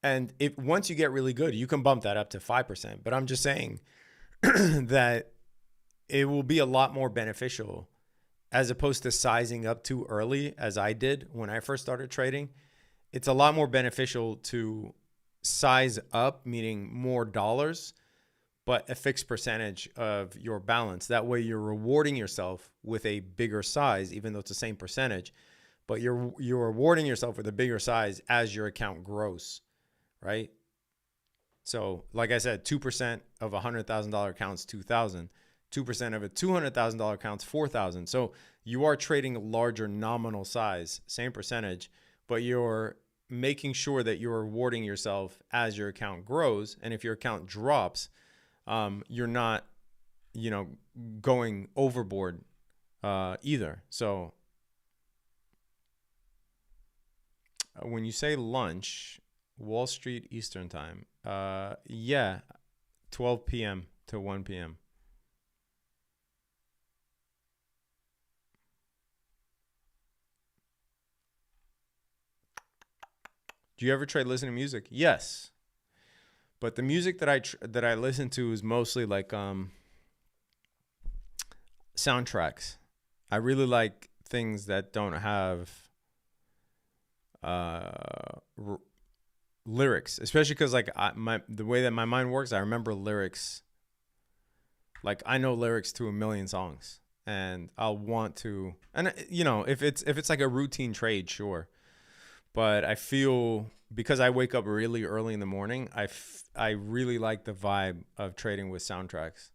And if once you get really good, you can bump that up to 5%. But I'm just saying that it will be a lot more beneficial as opposed to sizing up too early, as I did when I first started trading. It's a lot more beneficial to size up, meaning more dollars, but a fixed percentage of your balance. That way you're rewarding yourself with a bigger size, even though it's the same percentage, but you're rewarding yourself with a bigger size as your account grows, right? So like I said, 2% of a $100,000 account's $2,000. 2% of a $200,000 account's $4,000. So you are trading larger nominal size, same percentage, but you're making sure that you're rewarding yourself as your account grows. And if your account drops, you're not, going overboard either. So when you say lunch, Wall Street Eastern time, yeah, 12 p.m. to 1 p.m. Do you ever trade listening to music? Yes. But the music that I listen to is mostly like soundtracks. I really like things that don't have lyrics, especially because like the way that my mind works, I remember lyrics. Like I know lyrics to a million songs, and I'll want to. And if it's like a routine trade, sure. But I feel because I wake up really early in the morning, I really like the vibe of trading with soundtracks.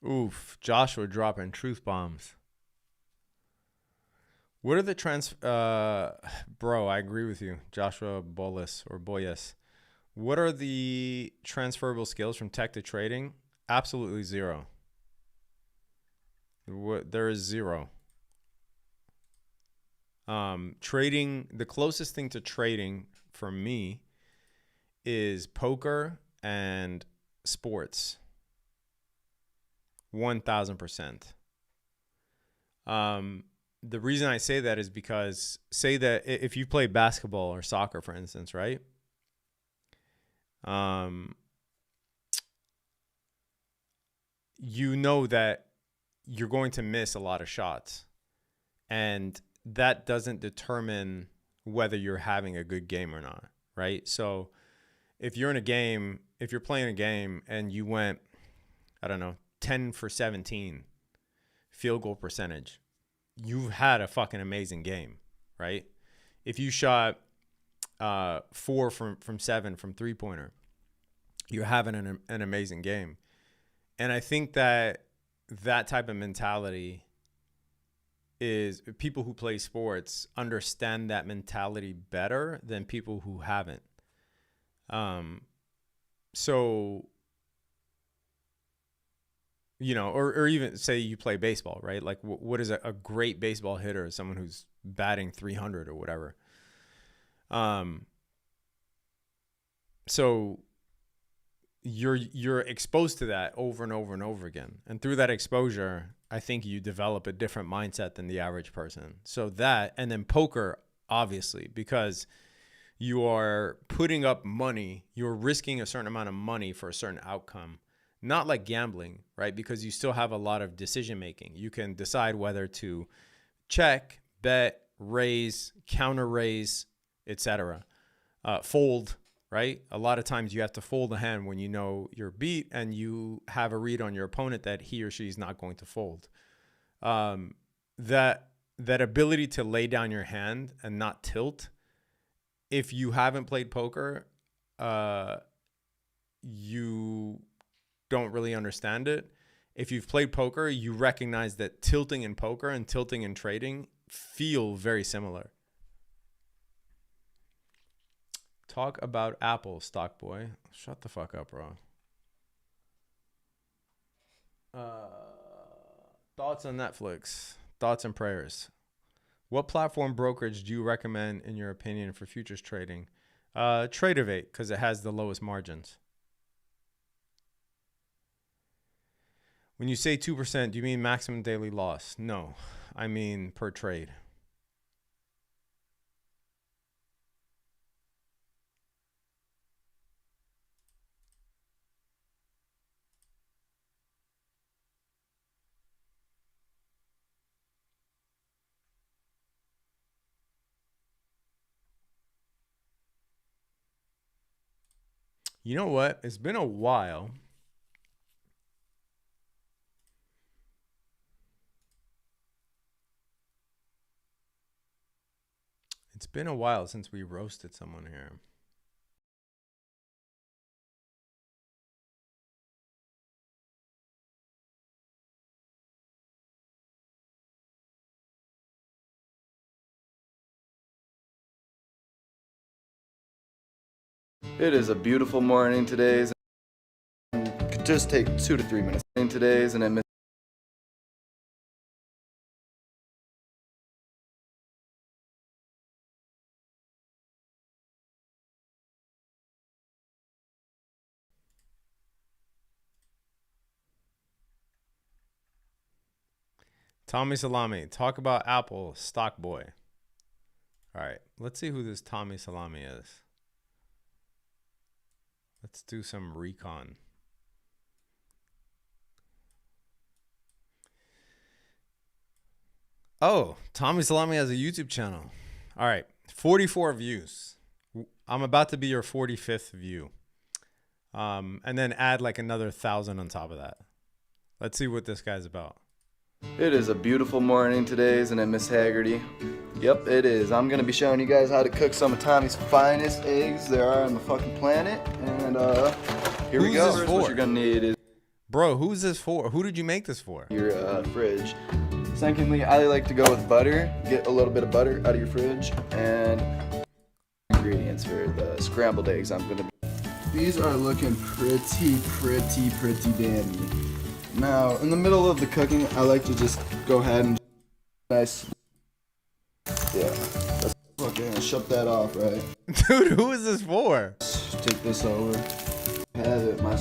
Oof, Joshua dropping truth bombs. What are the bro, I agree with you, Joshua Boyes. What are the transferable skills from tech to trading? Absolutely zero. There is zero. Trading, the closest thing to trading for me is poker and sports. 1000%. The reason I say that is because, say that if you play basketball or soccer, for instance, right? You know that you're going to miss a lot of shots, and that doesn't determine whether you're having a good game or not, right? So if you're in a game, if you're playing a game and you went, I don't know, 10 for 17 field goal percentage, you've had a fucking amazing game, right? If you shot 4 from 7 from three-pointer, you're having an amazing game. And I think that type of mentality is, people who play sports understand that mentality better than people who haven't. So, you know, or even say you play baseball, right? Like what is a great baseball hitter? Someone who's batting 300 or whatever. So you're exposed to that over and over and over again. And through that exposure, I think you develop a different mindset than the average person. So that, and then poker, obviously, because you are putting up money, you're risking a certain amount of money for a certain outcome. Not like gambling, right? Because you still have a lot of decision making. You can decide whether to check, bet, raise, counter raise, etc. Fold, right? A lot of times you have to fold a hand when you know you're beat and you have a read on your opponent that he or she is not going to fold. That ability to lay down your hand and not tilt. If you haven't played poker, you don't really understand it. If you've played poker, you recognize that tilting in poker and tilting in trading feel very similar. Talk about Apple, stock boy. Shut the fuck up, bro. Thoughts on Netflix. Thoughts and prayers. What platform brokerage do you recommend in your opinion for futures trading? Tradeovate, because it has the lowest margins. When you say 2%, do you mean maximum daily loss? No, I mean per trade. You know what? It's been a while. It's been a while since we roasted someone here. It is a beautiful morning today's. Could just take 2 to 3 minutes. Today's and then Tommy Salami, talk about Apple, stock boy. All right, let's see who this Tommy Salami is. Let's do some recon. Oh, Tommy Salami has a YouTube channel. All right, 44 views. I'm about to be your 45th view. And then add like another 1,000 on top of that. Let's see what this guy's about. it is a beautiful morning today, isn't it, Miss Haggerty? Yep, it is. I'm gonna be showing you guys how to cook some of Tommy's finest eggs there are on the fucking planet. And here we go. First, what you're gonna need is Bro, who's this for? Who did you make this for? Your fridge. Secondly, I like to go with butter. Get a little bit of butter out of your fridge, and ingredients for the scrambled eggs. These are looking pretty dandy. Now, in the middle of the cooking, I like to just go ahead and nice. Yeah, let's fucking shut that off, right? Dude, who is this for? Take this over. Have it, my.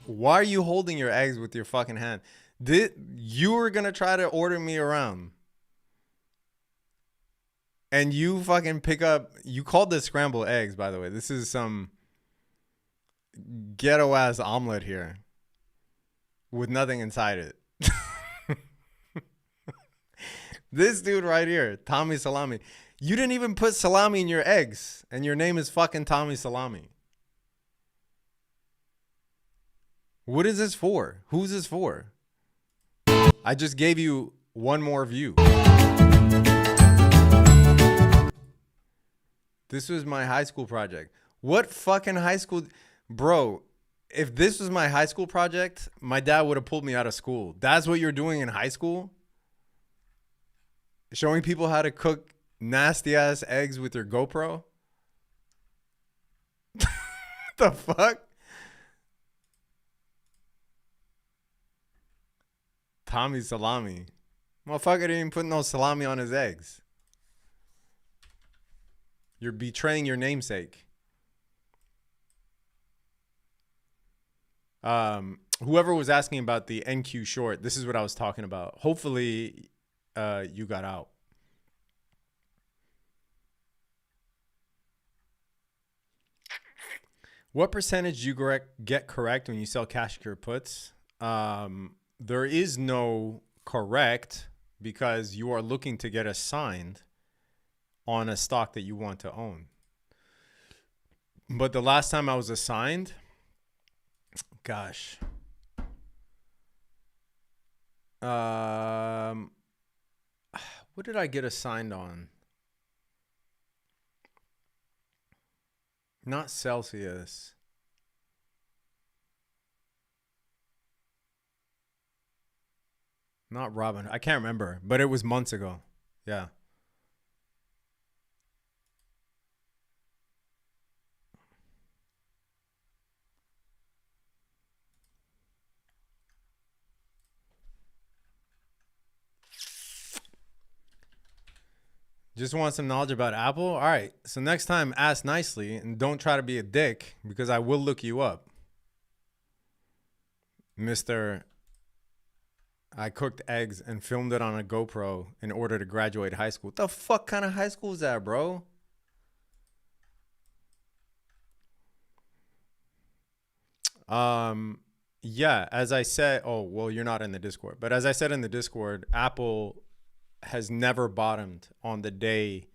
Why are you holding your eggs with your fucking hand? You were gonna try to order me around, and you fucking pick up. You called this scrambled eggs, by the way. This is some ghetto ass omelet here with nothing inside it. This dude right here, Tommy Salami. You didn't even put salami in your eggs, and your name is fucking Tommy Salami. What is this for? Who's this for? I just gave you one more view. This was my high school project. What fucking high school? Bro, if this was my high school project, my dad would have pulled me out of school. That's what you're doing in high school? Showing people how to cook nasty ass eggs with your GoPro? The fuck? Tommy Salami. Motherfucker didn't even put no salami on his eggs. You're betraying your namesake. Whoever was asking about the NQ short, this is what I was talking about. Hopefully, you got out. What percentage do you get correct when you sell cash secure puts? There is no correct because you are looking to get assigned on a stock that you want to own. But the last time I was assigned, gosh. What did I get assigned on? Not Celsius. Not Robin. I can't remember, but it was months ago. Yeah. Just want some knowledge about Apple? All right. So next time, ask nicely and don't try to be a dick because I will look you up. Mr. I cooked eggs and filmed it on a GoPro in order to graduate high school. What the fuck kind of high school is that, bro? Yeah, as I said, oh, well, you're not in the Discord. But as I said in the Discord, Apple has never bottomed on the day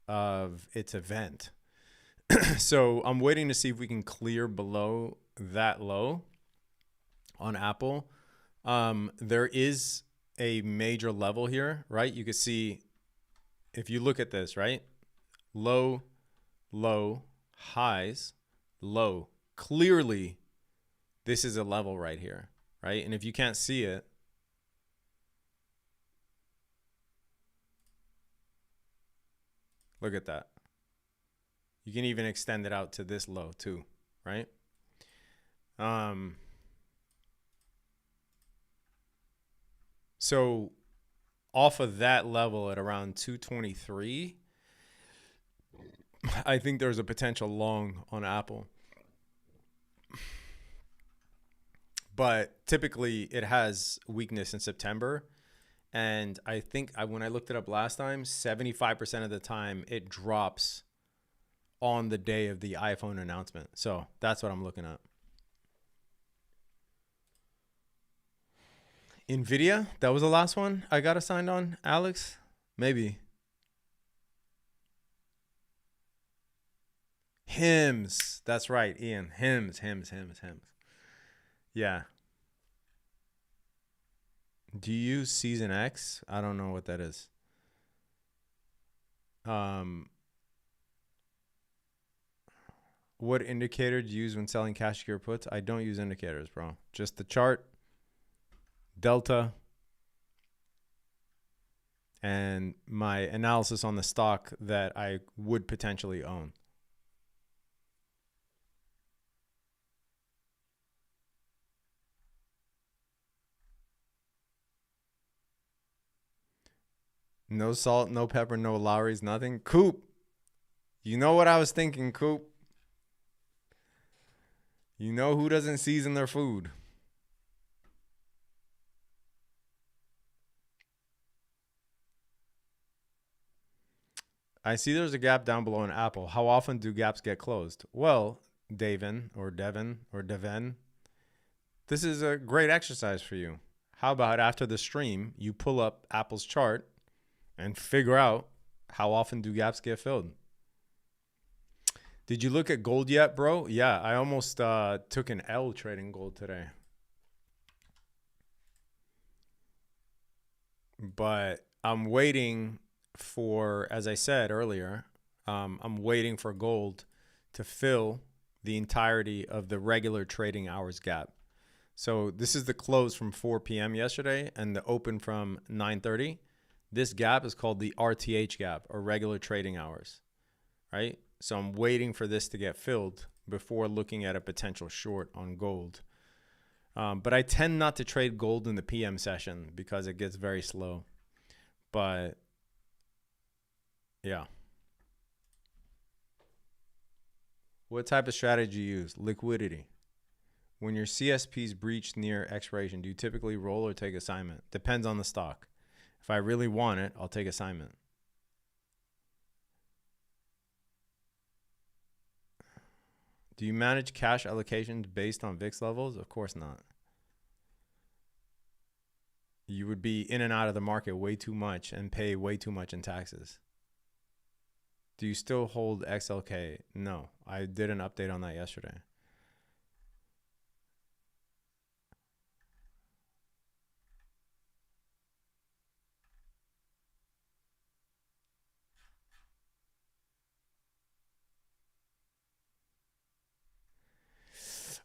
of its event. So I'm waiting to see if we can clear below that low on Apple. There is a major level here, right? You can see if you look at this, right? Low, low, highs, low. Clearly, this is a level right here, right? And if you can't see it, look at that. You can even extend it out to this low too, right? So off of that level at around 223, I think there's a potential long on Apple. But typically it has weakness in September. And I think when I looked it up last time, 75% of the time it drops on the day of the iPhone announcement. So that's what I'm looking at. NVIDIA, that was the last one I got assigned on, Alex? Maybe. Hymns. That's right, Ian. Hymns. Yeah. Do you use Season X? I don't know what that is. What indicator do you use when selling cash secure puts? I don't use indicators, bro. Just the chart, delta, and my analysis on the stock that I would potentially own. No salt, no pepper, no Lowry's, nothing. Coop, you know what I was thinking, Coop. You know who doesn't season their food? I see there's a gap down below in Apple. How often do gaps get closed? Well, Devin, this is a great exercise for you. How about after the stream, you pull up Apple's chart and figure out how often do gaps get filled? Did you look at gold yet, bro? Yeah, I almost took an L trading gold today. But I'm waiting for, as I said earlier, I'm waiting for gold to fill the entirety of the regular trading hours gap. So this is the close from 4 p.m. yesterday and the open from 9:30. This gap is called the RTH gap, or regular trading hours, right? So I'm waiting for this to get filled before looking at a potential short on gold. But I tend not to trade gold in the PM session because it gets very slow. But yeah. What type of strategy you use? Liquidity. When your CSP's breached near expiration, do you typically roll or take assignment? Depends on the stock. If I really want it, I'll take assignment. Do you manage cash allocations based on VIX levels? Of course not. You would be in and out of the market way too much and pay way too much in taxes. Do you still hold XLK? No, I did an update on that yesterday.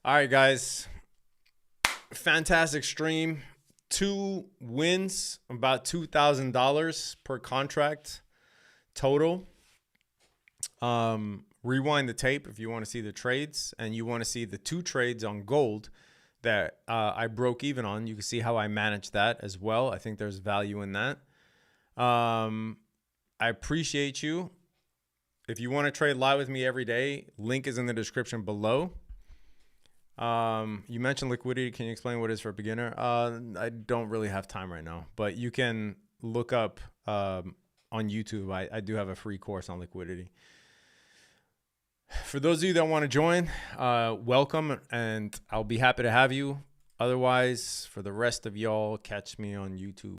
All right, guys. Fantastic stream. 2 wins, about $2,000 per contract total. Rewind the tape if you want to see the trades and you want to see the 2 trades on gold that I broke even on. You can see how I managed that as well. I think there's value in that. I appreciate you. If you want to trade live with me every day, link is in the description below. You mentioned liquidity. Can you explain what it is for a beginner? I don't really have time right now, but you can look up on YouTube. I do have a free course on liquidity. For those of you that want to join, welcome, and I'll be happy to have you. Otherwise, for the rest of y'all, catch me on YouTube.